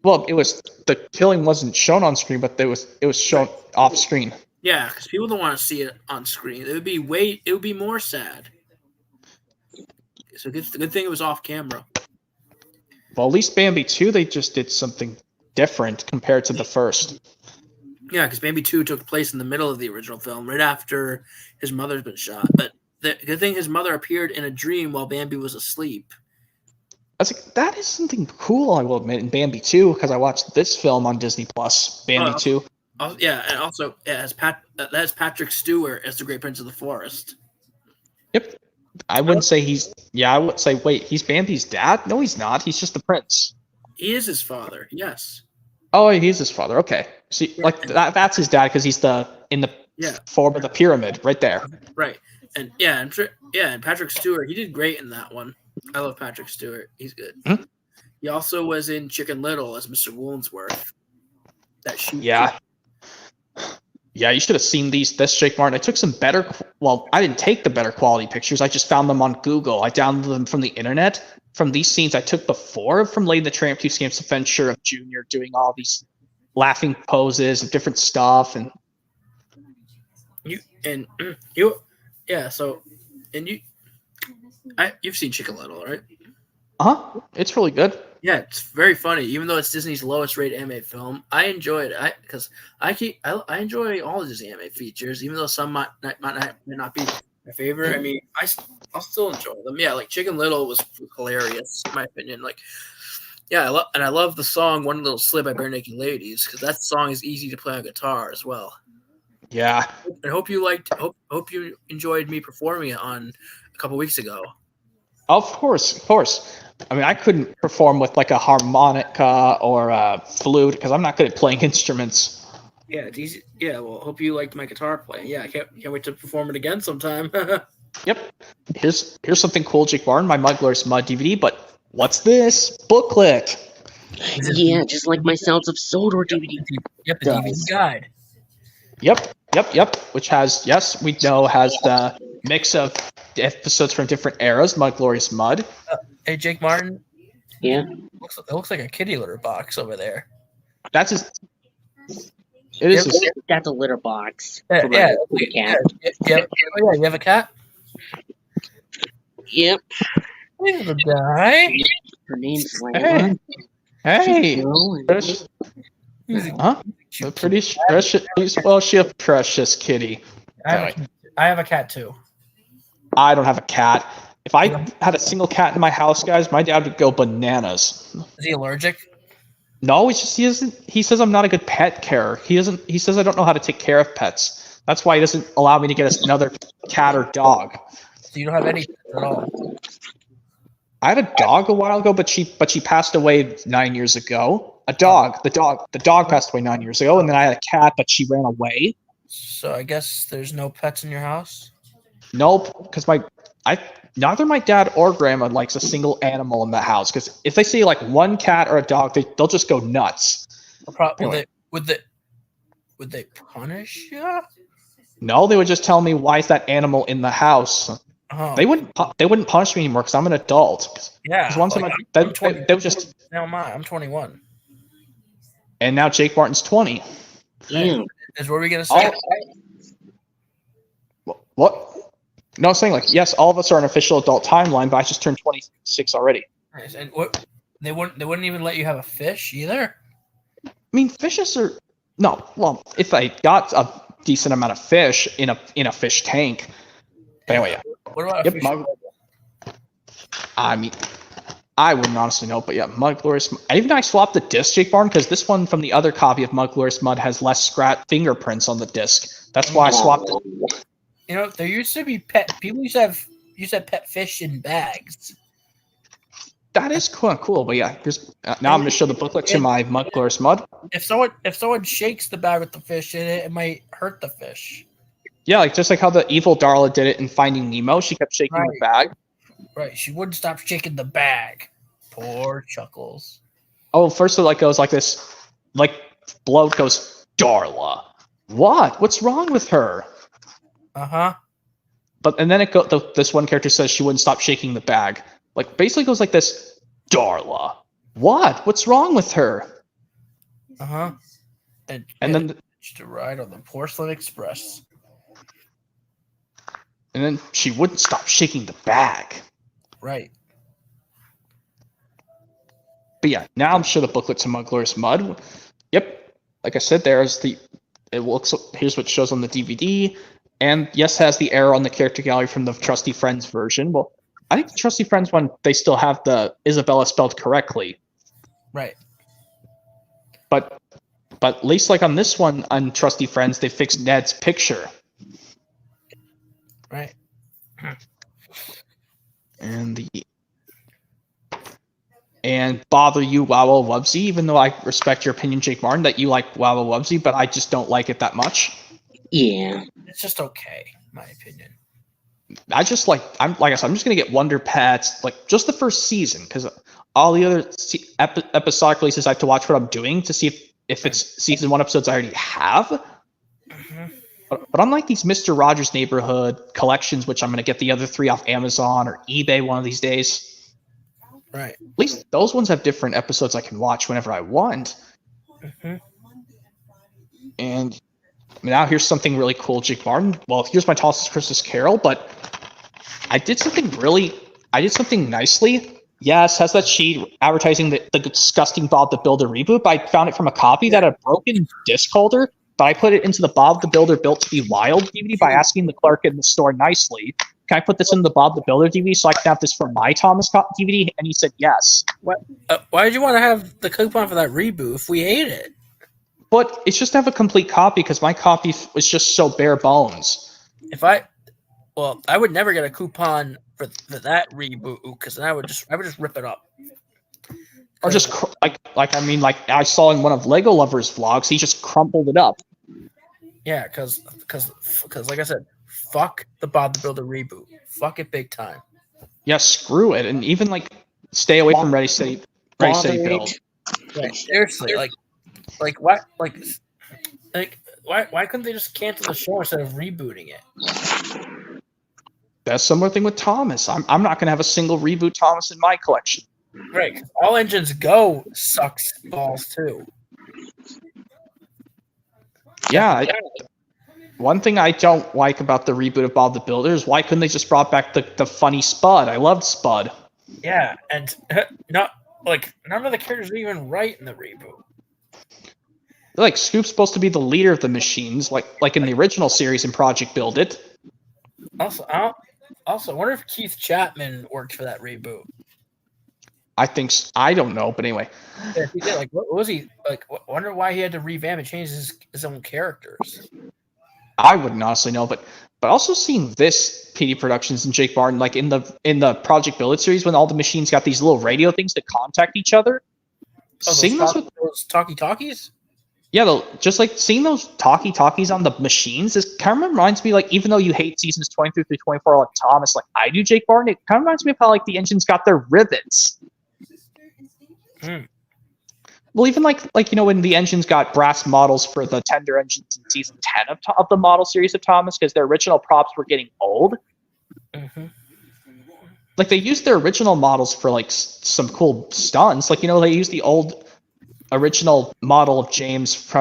Well, the killing wasn't shown on screen, but it was shown off screen. Yeah, because people don't want to see it on screen. It would be more sad. So good thing it was off camera. Well, at least Bambi 2, they just did something different compared to the first. Yeah, because Bambi 2 took place in the middle of the original film, right after his mother's been shot. But the good thing, his mother appeared in a dream while Bambi was asleep. I was like, that is something cool, I will admit, in Bambi 2, because I watched this film on Disney Plus, Bambi 2. Yeah, and also it has that has Patrick Stewart as the Great Prince of the Forest. Yep. I wouldn't say I would say, wait, he's Bambi's dad? No, he's not. He's just the prince. He is his father, yes. Oh, he's his father. Okay. See, like that's his dad because he's in the form of the pyramid right there. Right. And and Patrick Stewart, he did great in that one. I love Patrick Stewart. He's good. Mm-hmm. He also was in Chicken Little as Mr. Woolsworth. Yeah, you should have seen this Jake Martin. I took some I didn't take the better quality pictures. I just found them on Google. I downloaded them from the internet. From these scenes I took before from Lady the Tramp 2 Scamps Adventure of Junior doing all these laughing poses and different stuff. And you've seen Chicken Little, right? It's really good. Yeah, it's very funny. Even though it's Disney's lowest rated animated film, I enjoyed it. Because I enjoy all the Disney animated features, even though some might not be my favorite. I mean, I'll still enjoy them. Yeah, like Chicken Little was hilarious, in my opinion. Like, yeah, I love the song "One Little Slip" by Bare Naked Ladies because that song is easy to play on guitar as well. Yeah, I hope you enjoyed me performing it on a couple weeks ago. Of course. I mean, I couldn't perform with like a harmonica or a flute because I'm not good at playing instruments. Yeah, it's easy. Yeah, well, hope you liked my guitar playing. Yeah, I can't wait to perform it again sometime. Yep. Here's something cool, Jake Martin, my Mugglers Mud DVD. But what's this booklet? Yeah, just like my Sounds of Sodor DVD. Yep, the DVD guide. Yep. Which has the mix of episodes from different eras, Mud Glorious Mud. Hey, Jake Martin. Yeah. It looks like a kitty litter box over there. That's his. It is. That's a litter box. Yeah. Oh yeah, you have a cat. Yep. Here's the guy. Her name's Layla. Hey. Pretty precious. She's a precious kitty. I have a cat too. I don't have a cat. If I had a single cat in my house, guys, my dad would go bananas. Is he allergic? No, he says I'm not a good pet carer. He says I don't know how to take care of pets. That's why he doesn't allow me to get another cat or dog. So you don't have any pets at all? I had a dog a while ago, but she passed away 9 years ago. The dog passed away 9 years ago, and then I had a cat, but she ran away. So I guess there's no pets in your house? Nope, because neither my dad or grandma likes a single animal in the house. Because if they see like one cat or a dog, they'll just go nuts. Anyway. Would they punish you? No, they would just tell me, why is that animal in the house? Oh. They wouldn't punish me anymore because I'm an adult. Yeah. Once they would just. Now I'm 21. And now Jake Martin's 20. Damn. Is where we gonna start? What? No, I'm saying yes, all of us are an official adult timeline, but I just turned 26 already. Nice. And what? They wouldn't even let you have a fish either. I mean, fishes are no. Well, if I got a decent amount of fish in a fish tank. But anyway, yeah. What about a fish? I mean, I wouldn't honestly know, but yeah, Mud Glorious. Even I swapped the disc, Jake Barn, because this one from the other copy of Mud Glorious Mud has less fingerprints on the disc. That's why I swapped it. You know, there used to be people used to have pet fish in bags. That is cool, but yeah, now I'm going to show the booklet to my Mud Glorious Mud. If someone shakes the bag with the fish in it, it might hurt the fish. Yeah, just like how the evil Darla did it in Finding Nemo. She kept shaking the bag. Right, she wouldn't stop shaking the bag. Poor Chuckles. Oh, first it goes like this, bloat goes, Darla. What? What's wrong with her? And then this one character says she wouldn't stop shaking the bag. Basically goes like this, Darla. What? What's wrong with her? And then to ride on the Porcelain Express. And then she wouldn't stop shaking the bag. Right. But yeah, now I'm sure the booklet's in Mugglers Mud. Yep, like I said, here's what shows on the DVD, and yes, has the error on the character gallery from the Trusty Friends version. Well, I think the Trusty Friends one, they still have the Isabella spelled correctly. Right. But at least like on this one, on Trusty Friends, they fixed Ned's picture. Right. And bother you, Wawa Wubsy, even though I respect your opinion, Jake Martin, that you like Wawa Wubsy, but I just don't like it that much. Yeah. It's just okay, in my opinion. I'm just gonna get Wonder Pets, like just the first season, because all the other episodic releases I have to watch what I'm doing to see if it's season 1 episodes I already have. Mm-hmm. But unlike these Mr. Rogers Neighborhood collections, which I'm gonna get the other 3 off Amazon or eBay one of these days. Right. At least those ones have different episodes I can watch whenever I want. Mm-hmm. And now here's something really cool, Jake Martin. Well, here's my Toss's Christmas Carol, but I did something nicely. Yes, has that sheet advertising the disgusting Bob the Builder reboot, but I found it from a copy that had a broken disc holder, but I put it into the Bob the Builder Built to be Wild DVD by asking the clerk in the store nicely, can I put this in the Bob the Builder DVD so I can have this for my Thomas DVD? And he said yes. Why did you want to have the coupon for that reboot if we hate it? But it's just to have a complete copy because my copy was just so bare bones. I would never get a coupon for that reboot because then I would just rip it up. Or just like I saw in one of Lego Lovers' vlogs, he just crumpled it up. Yeah, because like I said, fuck the Bob the Builder reboot. Fuck it big time. Yeah, screw it, and even like stay away from Ready Steady Build. Like, seriously, why couldn't they just cancel the show instead of rebooting it? That's similar thing with Thomas. I'm not gonna have a single reboot Thomas in my collection. Right, 'cause All Engines Go sucks balls too. Yeah. One thing I don't like about the reboot of Bob the Builder is why couldn't they just brought back the funny Spud? I loved Spud. Yeah, and none of the characters are even right in the reboot. Like Scoop's supposed to be the leader of the machines, like in the original series in Project Build It. Also, I wonder if Keith Chapman worked for that reboot. I don't know, but anyway. Yeah, he did. Like, what was he like? Wonder why he had to revamp and change his own characters. I wouldn't honestly know, but also seeing this PD Productions and Jake Martin, like in the Project Build It series, when all the machines got these little radio things to contact each other. Seeing those talkie-talkies? Yeah, just like seeing those talkie-talkies on the machines, this kind of reminds me, like, even though you hate seasons 23 through 24 like Thomas, like I do, Jake Martin, it kind of reminds me of how like the engines got their rivets. Hmm. Well, even like when the engines got brass models for the tender engines in season 10 of the model series of Thomas, because their original props were getting old. Mm-hmm. Like they used their original models for like some cool stunts. Like they used the old original model of James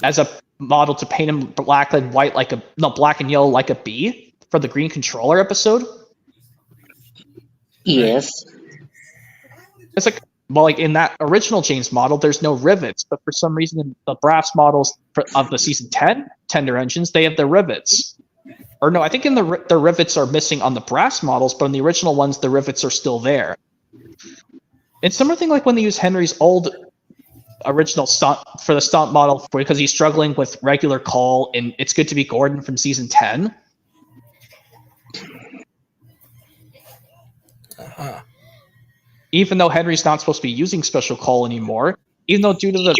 as a model to paint him black and white black and yellow like a bee for the Green Controller episode. Yes. It's like. Well, like in that original James model, there's no rivets, but for some reason in the brass models of the season 10 tender engines, they have the rivets. Or no, I think in the rivets are missing on the brass models, but in the original ones, the rivets are still there. It's similar thing like when they use Henry's old original stunt for the stunt model because he's struggling with regular coal in It's Good to Be Gordon from season 10. Uh-huh. Even though Henry's not supposed to be using special coal anymore, even though due to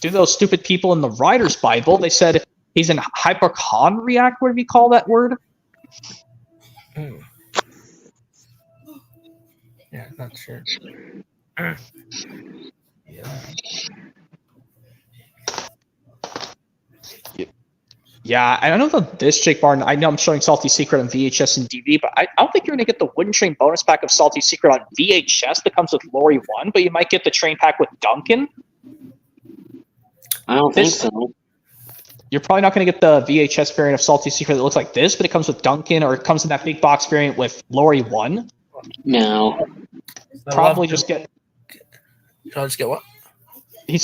those stupid people in the Writer's Bible, they said he's an hypochondriac, whatever you call that word. Yeah, not sure. Yeah, I know that this Jake Martin, I know I'm showing Salty Secret on VHS and DVD, but I don't think you're going to get the Wooden Train bonus pack of Salty Secret on VHS that comes with Lori 1, but you might get the train pack with Duncan. I don't think so. You're probably not going to get the VHS variant of Salty Secret that looks like this, but it comes with Duncan, or it comes in that big box variant with Lori 1. No. Probably just get... Can I just get what?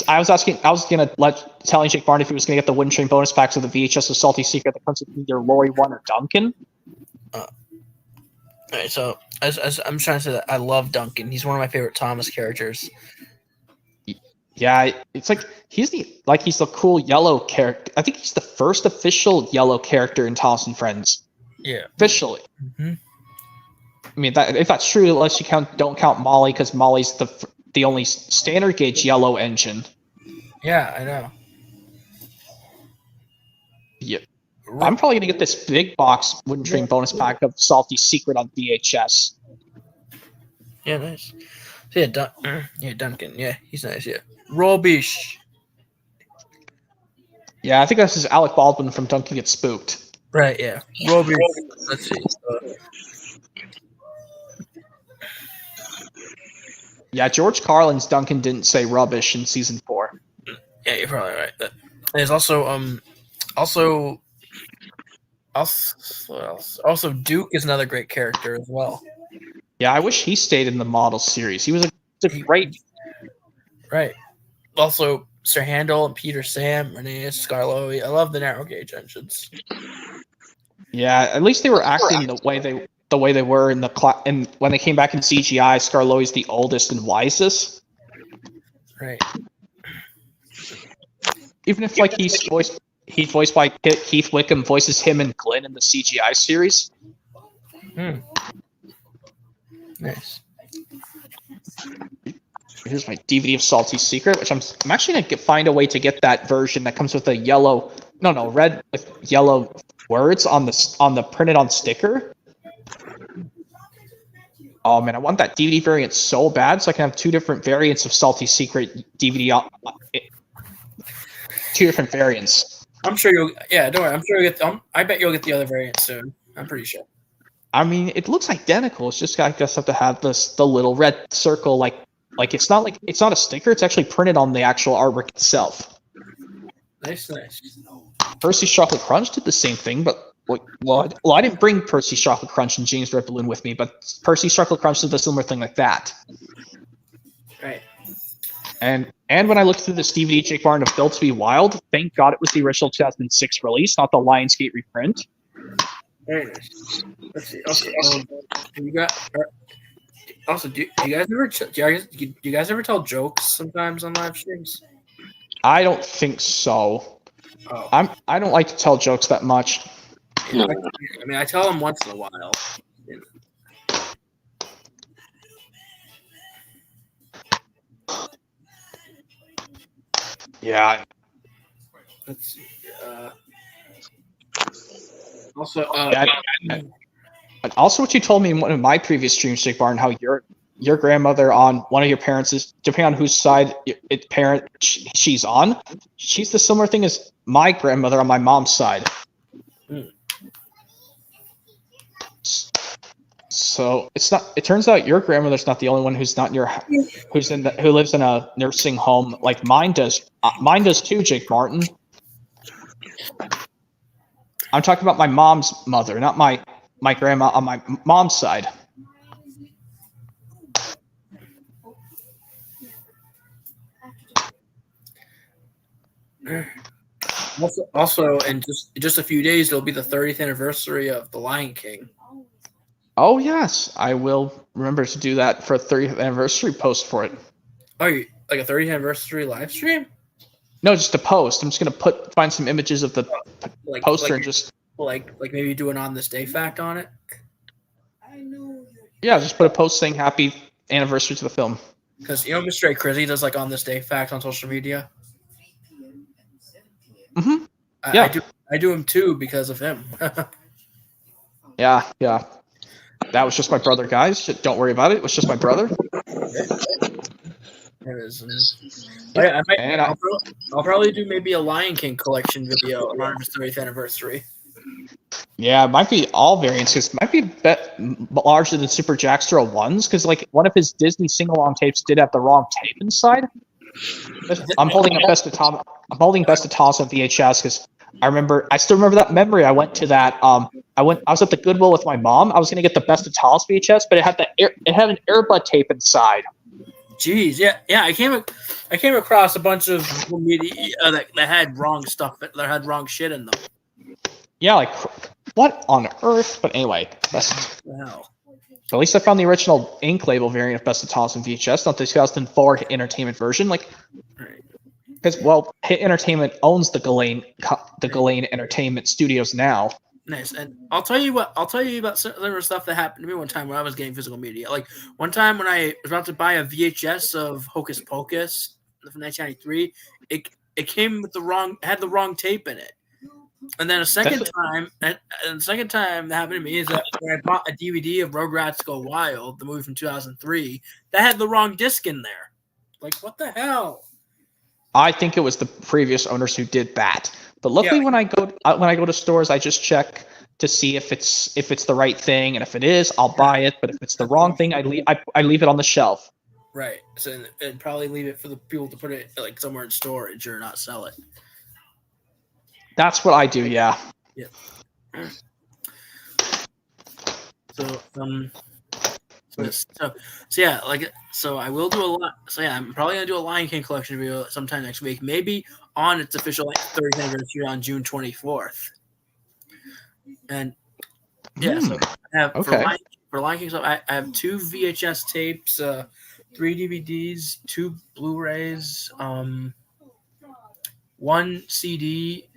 I was telling Jake Barn if he was gonna get the Wooden Train bonus packs of the VHS of Salty Secret that comes with either Lori 1 or Duncan. Alright, so as I'm trying to say that I love Duncan. He's one of my favorite Thomas characters. Yeah, it's like he's the cool yellow character. I think he's the first official yellow character in Thomas and Friends. Yeah. Officially. Mm-hmm. I mean, if that's true, unless you don't count Molly, because Molly's the only standard gauge yellow engine. Yeah, I know. Yep. I'm probably gonna get this big box Wooden Train bonus pack of Salty Secret on VHS. Yeah, nice. So yeah, Duncan. Yeah, he's nice. Yeah, Robish. Yeah, I think this is Alec Baldwin from Duncan Gets Spooked. Right. Yeah, Robish. Let's see. Yeah, George Carlin's Duncan didn't say rubbish in season 4. Yeah, you're probably right. There's also Duke is another great character as well. Yeah, I wish he stayed in the model series. He was a great. Right. Also, Sir Handel and Peter Sam, Renee Scarlowy. I love the narrow gauge engines. Yeah, at least they were acting the way they were in and when they came back in CGI. Scarlowy's the oldest and wisest. Right. Even if he's voiced by Keith Wickham, voices him and Glenn in the CGI series. Nice. Here's my DVD of Salty Secret, which I'm actually gonna find a way to get that version that comes with a red with yellow words on the printed on sticker. Oh man, I want that DVD variant so bad, so I can have 2 different variants of Salty Secret DVD. 2 different variants. I'm sure you'll. Yeah, don't worry. I'm sure you'll get. I bet you'll get the other variant soon. I'm pretty sure. I mean, it looks identical. It's just I guess have to have the little red circle like it's not a sticker. It's actually printed on the actual artwork itself. Nice. Percy's Chocolate Crunch did the same thing, but I didn't bring Percy's Chocolate Crunch and James Red Balloon with me, but Percy's Chocolate Crunch did a similar thing like that. Right. And when I looked through this DVD, Jake Barn of Built to Be Wild, thank God it was the original 2006 release, not the Lionsgate reprint. Very nice. Let's see. Okay. You got. Also, do you guys ever tell jokes sometimes on live streams? I don't think so. Oh. I don't like to tell jokes that much. No. I mean, I tell them once in a while. Yeah. Let's see. Also, also, what you told me in one of my previous streams, Jake Barn, how your grandmother on one of your parents is, depending on whose side she's on, she's the similar thing as my grandmother on my mom's side. So it's not. It turns out your grandmother's not the only one who's not who lives in a nursing home like mine does. Mine does too, Jake Martin. I'm talking about my mom's mother, not my grandma on my mom's side. Also, in just a few days, it'll be the 30th anniversary of The Lion King. Oh yes, I will remember to do that for a 30th anniversary post for it. Oh, like a 30th anniversary live stream? No, just a post. I'm just gonna find some images of the poster and just like maybe do an on this day fact on it. Yeah, just put a post saying happy anniversary to the film. Because Mr. A. Crizzy does like on this day fact on social media. Mm-hmm. Yeah, I do him too because of him. Yeah. That was just my brother, guys. Don't worry about it. It was just my brother. I'll probably do maybe a Lion King collection video on his 30th anniversary. Yeah, it might be all variants because it might be larger than Super Jackstraw 1's because like one of his Disney sing-along tapes did have the wrong tape inside. I'm holding up Best of Thomas. I'm holding Best of Thomas on VHS because I still remember that memory. I went to that. I was at the Goodwill with my mom. I was gonna get the Best of Thomas VHS, but it had an earbud tape inside. Jeez, yeah. I came across a bunch of media that had wrong stuff, that had wrong shit in them. Yeah, like what on earth? But anyway, best. Wow. At least I found the original ink label variant of Best of Thomas and VHS, not the 2004 Entertainment version. Like, Right. because Hit Entertainment owns the Ghislaine Entertainment Studios now. Nice. And I'll tell you about some stuff that happened to me one time when I was getting physical media. Like one time when I was about to buy a VHS of Hocus Pocus from 1993, it came with had the wrong tape in it. And then the second time that happened to me is that when I bought a DVD of Rugrats Go Wild, the movie from 2003, that had the wrong disc in there. Like, what the hell? I think it was the previous owners who did that. But luckily, when I go to stores, I just check to see if it's the right thing, and if it is, I'll buy it. But if it's the wrong thing, I leave it on the shelf. Right. So and probably leave it for the people to put it like somewhere in storage or not sell it. That's what I do. Yeah. Yeah. So I will do a lot. So yeah, I'm probably gonna do a Lion King collection video sometime next week, maybe on its official 30th anniversary on June 24th. And yeah, so I have for Lion King stuff, I have 2 VHS tapes, 3 DVDs, 2 Blu-rays, 1 CD,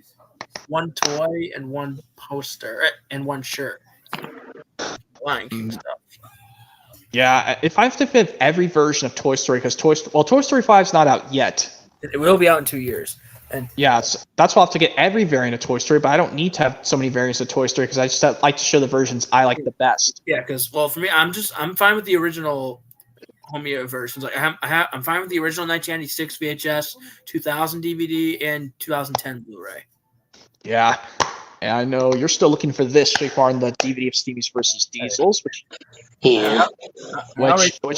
1 toy, and 1 poster, and 1 shirt. Lion King stuff. Yeah, if I have to fit every version of Toy Story, because Toy Story 5 is not out yet. It will be out in 2 years. And yeah, that's why I have to get every variant of Toy Story, but I don't need to have so many variants of Toy Story because I just like to show the versions I like the best. Yeah, because for me, I'm fine with the original home video versions. Like I'm fine with the original 1996 VHS, 2000 DVD, and 2010 Blu-ray. Yeah. And I know you're still looking for this, Shaquar, the DVD of Steamies versus Diesels, which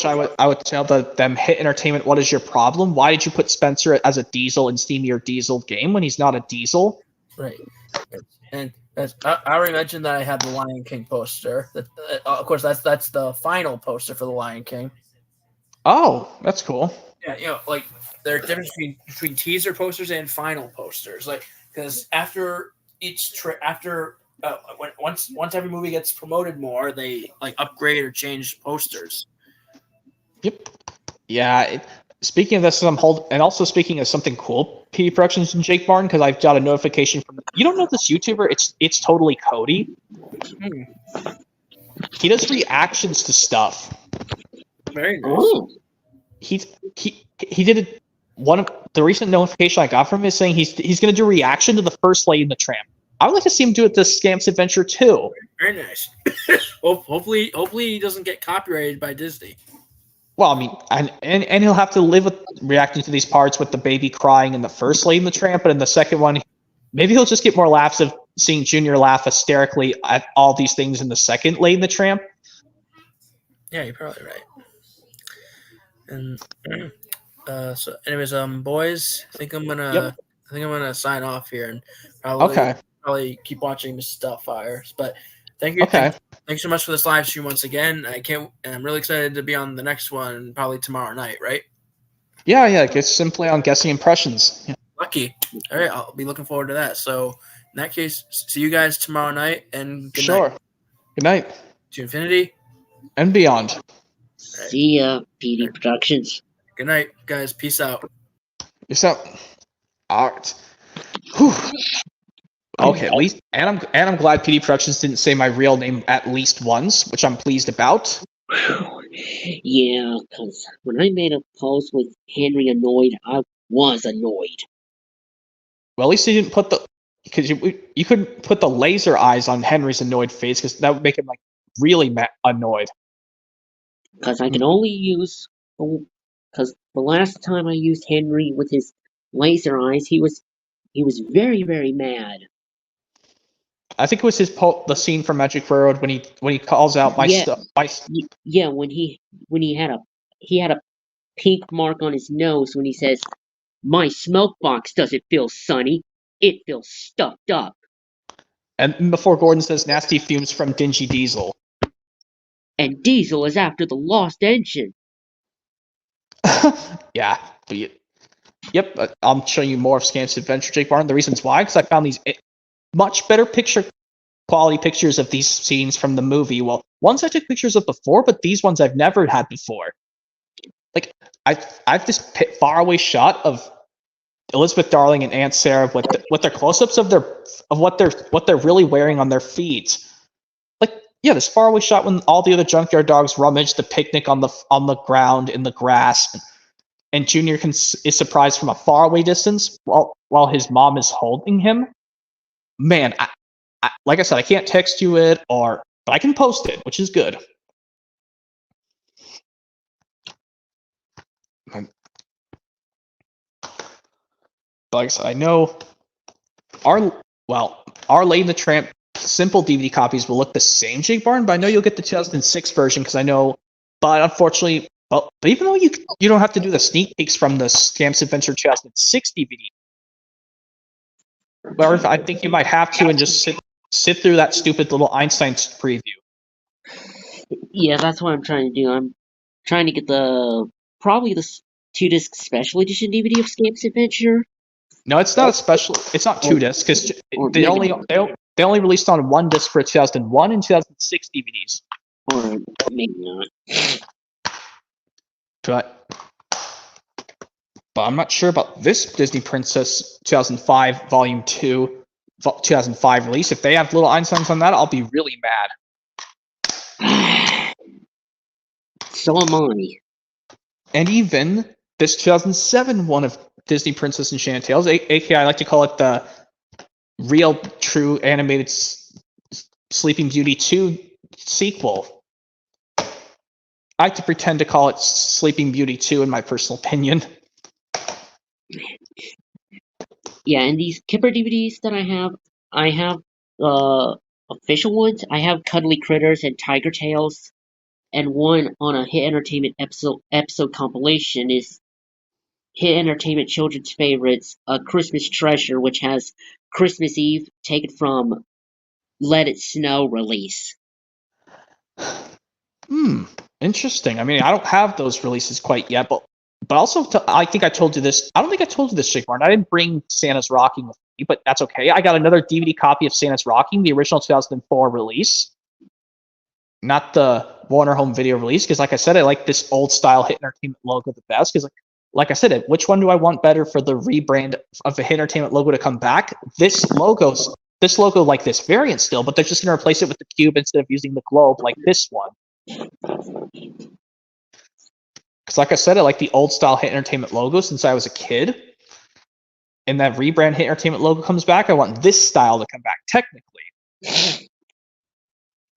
I would tell them Hit Entertainment, what is your problem? Why did you put Spencer as a Diesel in Steamy or Diesel game when he's not a Diesel? Right. And I already mentioned that I had the Lion King poster. Of course, that's the final poster for the Lion King. Oh, that's cool. Yeah, like there are difference between teaser posters and final posters. Like because after once every movie gets promoted more, they like upgrade or change posters. Yep. Yeah. Speaking of this, also speaking of something cool, PD Productions and Jake Martin, because I've got a notification from. You don't know this YouTuber? It's totally Cody. He does reactions to stuff. Very nice. He did it. One of the recent notification I got from him is saying he's going to do a reaction to the first Lady in the Tramp. I would like to see him do it to Scamp's Adventure too. Very nice. Hopefully he doesn't get copyrighted by Disney. Well, I mean, and he'll have to live with reacting to these parts with the baby crying in the first Lady in the Tramp, but in the second one, maybe he'll just get more laughs of seeing Junior laugh hysterically at all these things in the second Lady in the Tramp. Yeah, you're probably right. And so, anyways, boys, I think I'm gonna sign off here and probably keep watching Mrs. Doubtfire. But thank you. Okay. Thanks so much for this live stream once again. I'm really excited to be on the next one, probably tomorrow night, right? Yeah. It's simply on guessing impressions. Yeah. Lucky. All right, I'll be looking forward to that. So in that case, see you guys tomorrow night and good night. Good night. To infinity and beyond. Right. See ya, PD Productions. Good night, guys. Peace out. Peace out. All right. Whew. Okay, at least, and I'm glad PD Productions didn't say my real name at least once, which I'm pleased about. Yeah, because when I made a post with Henry annoyed, I was annoyed. Well, at least you didn't put because you couldn't put the laser eyes on Henry's annoyed face because that would make him like really annoyed. Because I can only use because the last time I used Henry with his laser eyes, he was very, very mad. I think it was the scene from Magic Railroad when he calls out my stuff. Yeah, when he had a pink mark on his nose when he says, "My smoke box doesn't feel sunny; it feels stuffed up." And before Gordon says, "Nasty fumes from dingy diesel." And Diesel is after the lost engine. Yeah, yep. I'm showing you more of Scamp's Adventure, Jake Barton. The reasons why, because I found these much better quality pictures of these scenes from the movie. Well, ones I took pictures of before, but these ones I've never had before. Like I've this faraway shot of Elizabeth Darling and Aunt Sarah with their close-ups of what they're really wearing on their feet. Like, yeah, this faraway shot when all the other junkyard dogs rummage the picnic on the ground in the grass, and Junior is surprised from a faraway distance while his mom is holding him. Man, like I said, I can't text you it, but I can post it, which is good. Like I said, I know our Lady and the Tramp simple DVD copies will look the same, Jake Barton, but I know you'll get the 2006 version because I know. But unfortunately, but even though you don't have to do the sneak peeks from the Scamp's Adventure 2006 DVD, but I think you might have to and just sit through that stupid little Einstein preview. Yeah, that's what I'm trying to do. I'm trying to get probably the 2-disc special edition DVD of Scamp's Adventure. No, it's not a special. It's not 2 discs because they only released on 1 disc for 2001 and 2006 DVDs. Or maybe not. But I'm not sure about this Disney Princess 2005 Volume 2, 2005 release. If they have little Einsteins on that, I'll be really mad. So am I. And even this 2007 one of Disney Princess Enchanted Tales, aka I like to call it the real true animated Sleeping Beauty 2 sequel. I like to pretend to call it Sleeping Beauty 2 in my personal opinion. Yeah, and these Kipper DVDs that I have official ones. I have Cuddly Critters and Tiger Tales, and one on a Hit Entertainment episode compilation is Hit Entertainment Children's Favorites, A Christmas Treasure, which has Christmas Eve taken from Let It Snow release. Interesting. I mean, I don't have those releases quite yet, but also I think I told you this. I don't think I told you this, Jake Martin. I didn't bring Santa's Rocking with me, but that's okay. I got another DVD copy of Santa's Rocking, the original 2004 release, not the Warner Home Video release, because like I said, I like this old style Hit Entertainment logo the best. Because like I said, which one do I want better for the rebrand of the Hit Entertainment logo to come back? This logo like this variant still, but they're just going to replace it with the cube instead of using the globe like this one. Because like I said, I like the old style Hit Entertainment logo since I was a kid. And that rebrand Hit Entertainment logo comes back, I want this style to come back technically.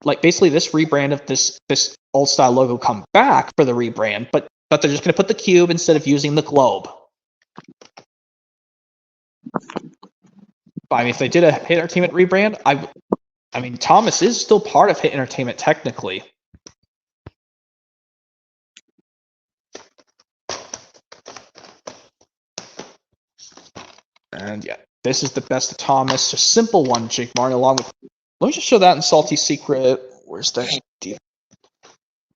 Like basically this rebrand of this old style logo come back for the rebrand, but they're just going to put the cube instead of using the globe. But I mean, if they did a Hit Entertainment rebrand, I mean, Thomas is still part of Hit Entertainment technically. And yeah, this is the best of Thomas. A simple one, Jake Martin, along with... Let me just show that in Salty Secret. Where's that?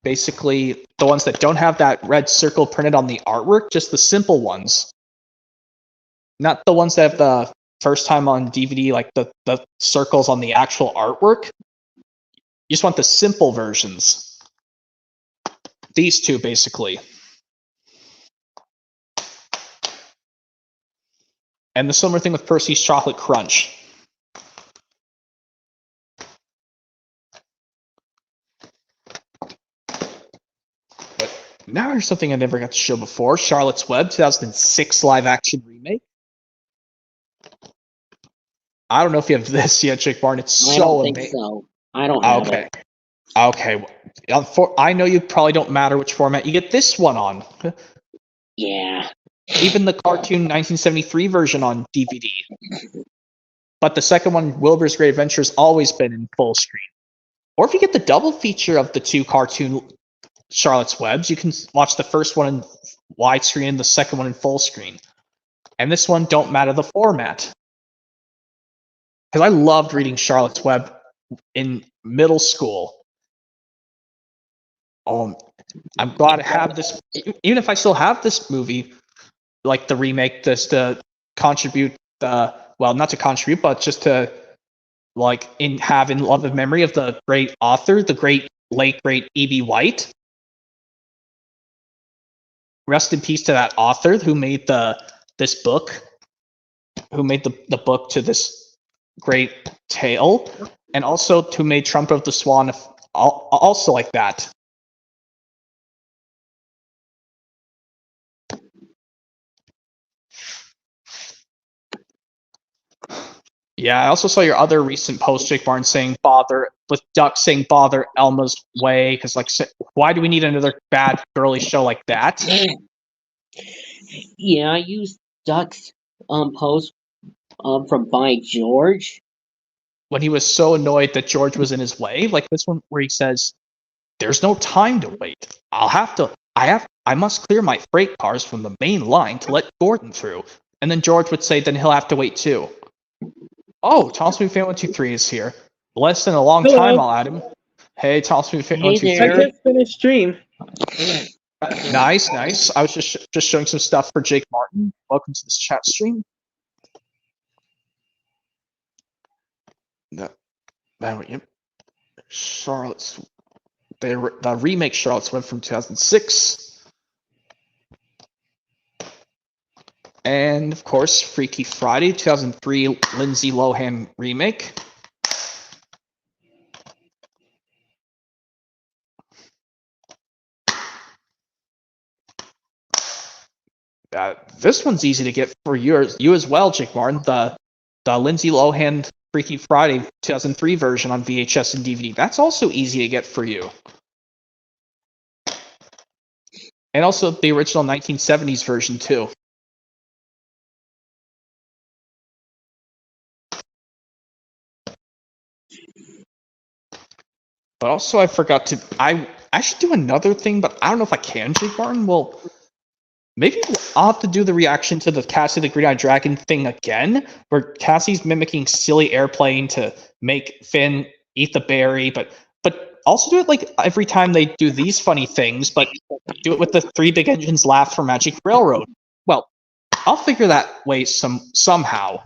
Basically, the ones that don't have that red circle printed on the artwork, just the simple ones. Not the ones that have the first time on DVD, like the circles on the actual artwork. You just want the simple versions. These two, basically. And the similar thing with Percy's Chocolate Crunch. But now here's something I never got to show before. Charlotte's Web 2006 live action remake. I don't know if you have this yet, Jake Barton. It's so amazing. I don't think so. I don't have it. Okay. I know you probably don't matter which format. You get this one on. Yeah. Even the cartoon 1973 version on DVD. But the second one, Wilbur's Great Adventure, has always been in full screen. Or if you get the double feature of the two cartoon Charlotte's Webs, you can watch the first one in widescreen and the second one in full screen. And this one don't matter the format. Because I loved reading Charlotte's Web in middle school. I'm glad to have this. Even if I still have this movie, like the remake, just to contribute. Well, not to contribute, but just to have in love and memory of the great author, the late great E.B. White. Rest in peace to that author who made this book, who made the book to this great tale, and also who made Trump of the Swan also like that. Yeah, I also saw your other recent post, Jake Barnes, saying with Duck saying bother Elma's way, because why do we need another bad girly show like that? Yeah, I used Duck's post from By George. When he was so annoyed that George was in his way, like this one where he says, "There's no time to wait. I must clear my freight cars from the main line to let Gordon through." And then George would say, "Then he'll have to wait too." Oh, Thomas Movie Fan 123 is here. Less than a long Hello. time, I'll add him. Hey, Thomas Movie Fan Hey 123. I there. just finished stream. Nice. I was just showing some stuff for Jake Martin. Welcome to this chat stream. Yep. Charlotte's. The remake Charlotte's Web from 2006. And of course, Freaky Friday 2003 Lindsay Lohan remake. This one's easy to get for you as well, Jake Martin. The Lindsay Lohan Freaky Friday 2003 version on VHS and DVD. That's also easy to get for you. And also the original 1970s version too. But also I forgot to I should do another thing, but I don't know if I can, Jake Martin. Well, maybe I'll have to do the reaction to the Cassie the Green-Eyed Dragon thing again, where Cassie's mimicking silly airplane to make Finn eat the berry, but also do it like every time they do these funny things, but do it with the Three Big Engines laugh for Magic Railroad. Well, I'll figure that way somehow.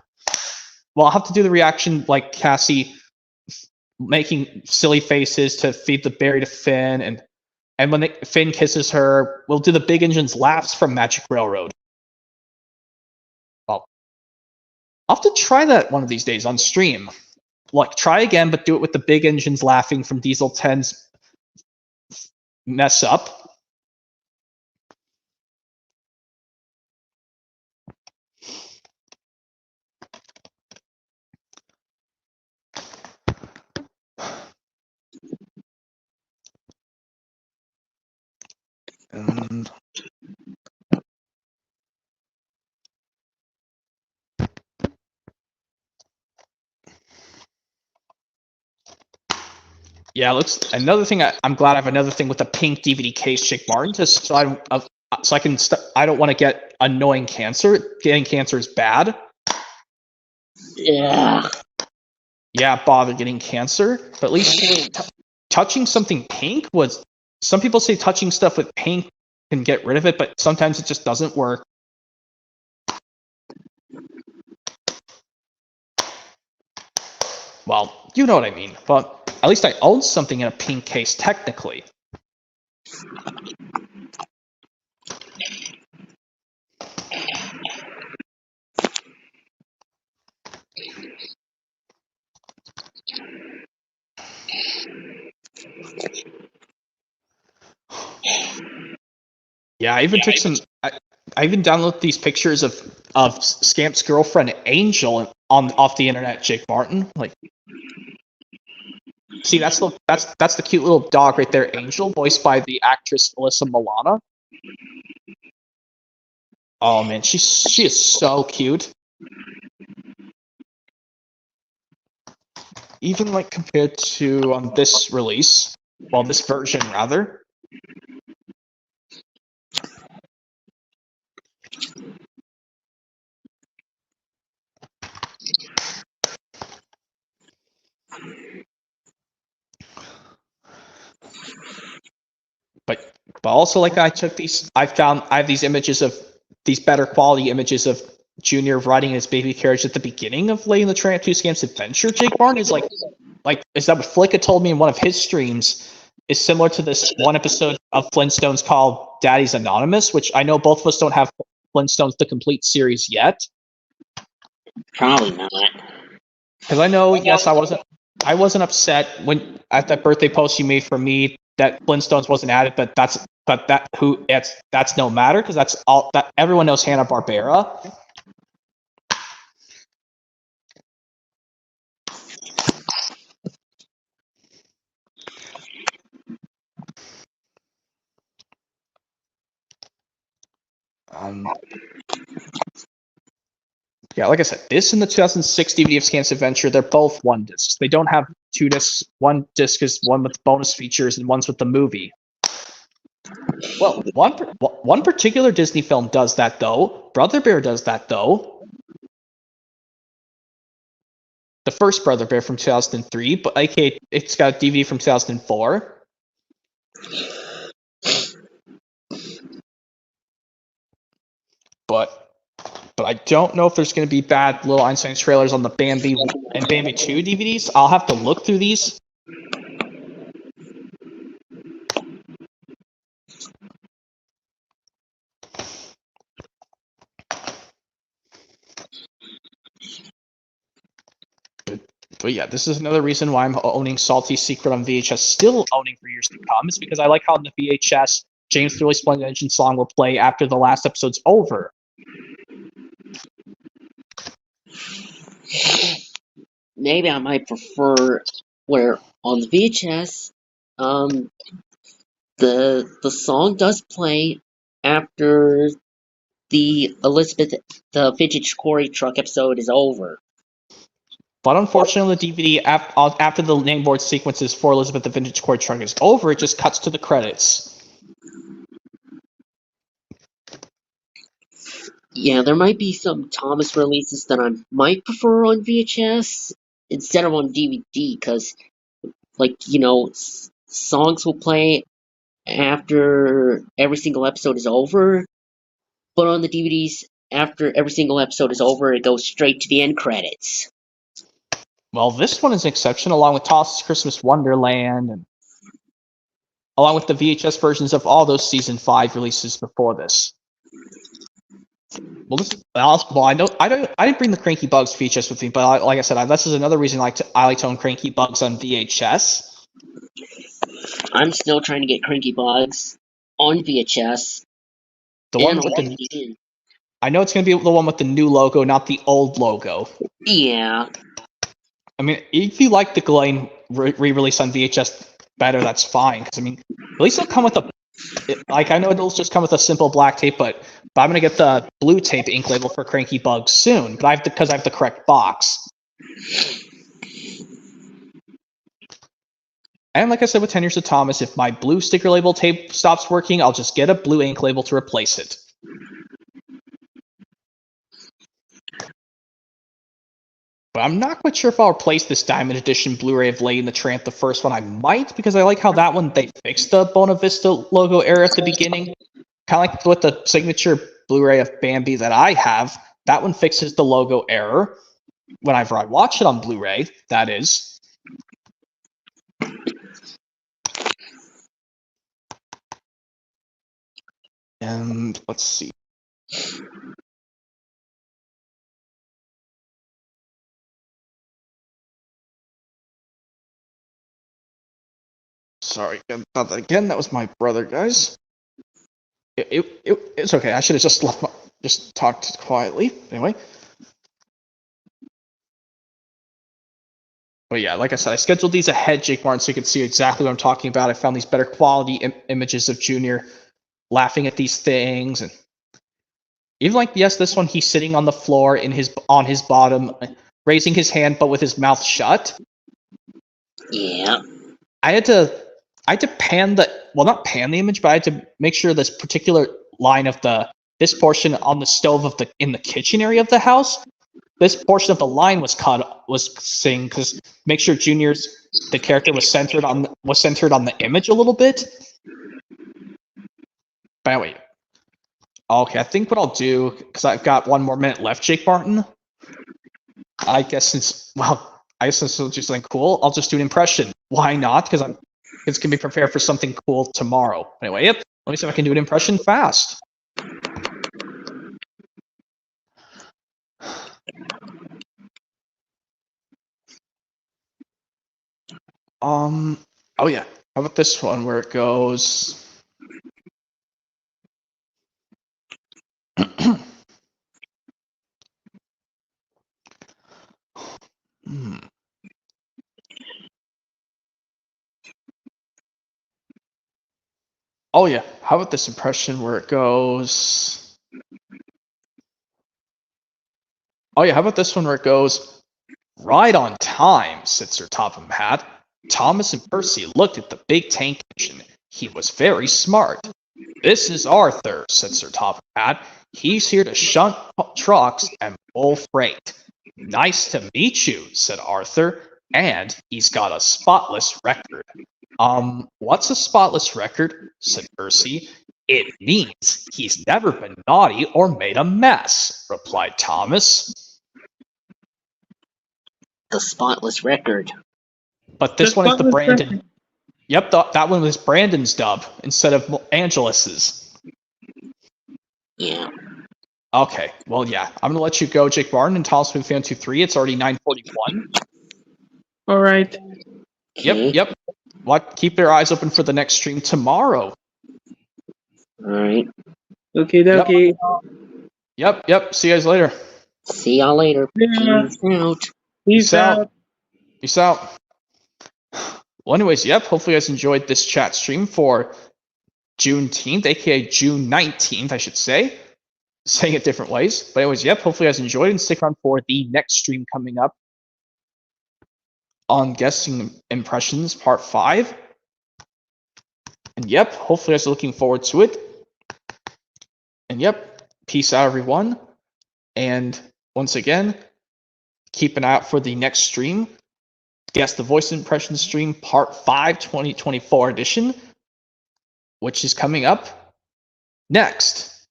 Well, I'll have to do the reaction like Cassie making silly faces to feed the berry to Finn, and when Finn kisses her, we'll do the Big Engines laughs from Magic Railroad. Well, I'll have to try that one of these days on stream. Like, try again, but do it with the Big Engines laughing from Diesel 10's mess up. And yeah, looks another thing. I'm glad I have another thing with the pink DVD case, Jake Martin, just so I can. I don't want to get annoying cancer. Getting cancer is bad. Yeah. Yeah, bother getting cancer, but at least touching something pink was. Some people say touching stuff with pink can get rid of it, but sometimes it just doesn't work. Well, you know what I mean. But at least I own something in a pink case, technically. Yeah, I even took some. I even downloaded these pictures of Scamp's girlfriend Angel off the internet, Jake Martin. Like, see, that's the cute little dog right there, Angel, voiced by the actress Alyssa Milano. Oh man, she is so cute. Even like compared to this release, well, this version rather. But But also, like, I have these images of these better quality images of Junior riding his baby carriage at the beginning of Lady and the Tramp 2 Scam's Adventure. Jake Martin is like is that what Flick had told me in one of his streams? Is similar to this one episode of Flintstones called Daddy's Anonymous, which I know both of us don't have Flintstones the complete series yet. Probably not. Because I know, yes, I wasn't upset when at that birthday post you made for me that Flintstones wasn't added, but that's no matter because that's all that everyone knows Hanna-Barbera. Yeah, like I said, this and the 2006 DVD of Scam's Adventure, they're both one discs. They don't have two discs. One disc is one with bonus features and one's with the movie. Well, one particular Disney film does that, though. Brother Bear does that, though. The first Brother Bear from 2003, but aka it's got a DVD from 2004. But I don't know if there's going to be bad Little Einstein trailers on the Bambi and Bambi 2 DVDs. I'll have to look through these. But yeah, this is another reason why I'm owning Salty Secret on VHS, still owning for years to come. Is because I like how in the VHS, James Thrilly Splendid Engine song will play after the last episode's over. Maybe I might prefer where on the VHS, the song does play after the Vintage Quarry Truck episode is over. But unfortunately, the DVD, after the name board sequences for Elizabeth the Vintage Quarry Truck is over, it just cuts to the credits. Yeah, there might be some Thomas releases that I might prefer on VHS instead of on DVD, because, songs will play after every single episode is over, but on the DVDs, after every single episode is over, it goes straight to the end credits. Well, this one is an exception, along with Toss's Christmas Wonderland, and along with the VHS versions of all those Season 5 releases before this. I didn't bring the Cranky Bugs VHS with me, but like I said, this is another reason I like to own Cranky Bugs on VHS. I'm still trying to get Cranky Bugs on VHS. I know it's going to be the one with the new logo, not the old logo. Yeah. I mean, if you like the Ghislaine re-release on VHS better, that's fine. Because, I mean, at least it'll come with I know it'll just come with a simple black tape, but I'm going to get the blue tape ink label for Cranky Bugs soon, but because I have the correct box. And like I said with 10 Years of Thomas, if my blue sticker label tape stops working, I'll just get a blue ink label to replace it. But I'm not quite sure if I'll replace this Diamond Edition Blu-ray of Lady and the Tramp, the first one. I might, because I like how that one, they fixed the Buena Vista logo error at the beginning. Kind of like with the signature Blu-ray of Bambi that I have. That one fixes the logo error. Whenever I watch it on Blu-ray, that is. And let's see. Sorry about that again. That was my brother, guys. It's okay. I should have just talked quietly. Anyway. But yeah, like I said, I scheduled these ahead, Jake Martin, so you could see exactly what I'm talking about. I found these better quality images of Junior laughing at these things, and even like this one, he's sitting on the floor on his bottom, raising his hand but with his mouth shut. Yeah. I had to pan not pan the image, but I had to make sure this particular line of this portion on the stove in the kitchen area of the house, this portion of the line was sing, because make sure the character was centered on the image a little bit. But anyway, okay, I think what I'll do, because I've got 1 more minute left, Jake Martin. I guess since we'll do something cool, I'll just do an impression. Why not? Because it's gonna be prepared for something cool tomorrow. Anyway, yep. Let me see if I can do an impression fast. Oh yeah. How about this one where it goes? Oh yeah. How about this impression where it goes? Oh yeah. How about this one where it goes? Right on time, said Sir Topham Hatt. Thomas and Percy looked at the big tank engine. He was very smart. This is Arthur, said Sir Topham Hatt. He's here to shunt trucks and pull freight. Nice to meet you, said Arthur. And he's got a spotless record. What's a spotless record? Said Percy. It means he's never been naughty or made a mess, replied Thomas. The spotless record. But this one is the Brandon. Yep, that one was Brandon's dub instead of Angelus's. Yeah. Okay, well, yeah. I'm going to let you go, Jake Martin, and Thomas Fan 23. It's already 9:41. All right. Yep. Keep your eyes open for the next stream tomorrow. All right. Okay. Yep. See you guys later. See y'all later. Yeah. Peace out. Peace out. Peace out. Well, anyways, yep. Hopefully you guys enjoyed this chat stream for Juneteenth, aka June 19th, I should say. Saying it different ways. But anyways, yep. Hopefully you guys enjoyed, and stick around for the next stream coming up on Guessing Impressions Part 5. And yep, hopefully you guys are looking forward to it. And yep, peace out, everyone. And once again, keep an eye out for the next stream. Guess the Voice Impression Stream Part 5 2024 edition, which is coming up next.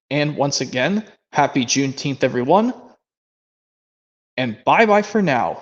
And once again, happy Juneteenth, everyone. And bye-bye for now.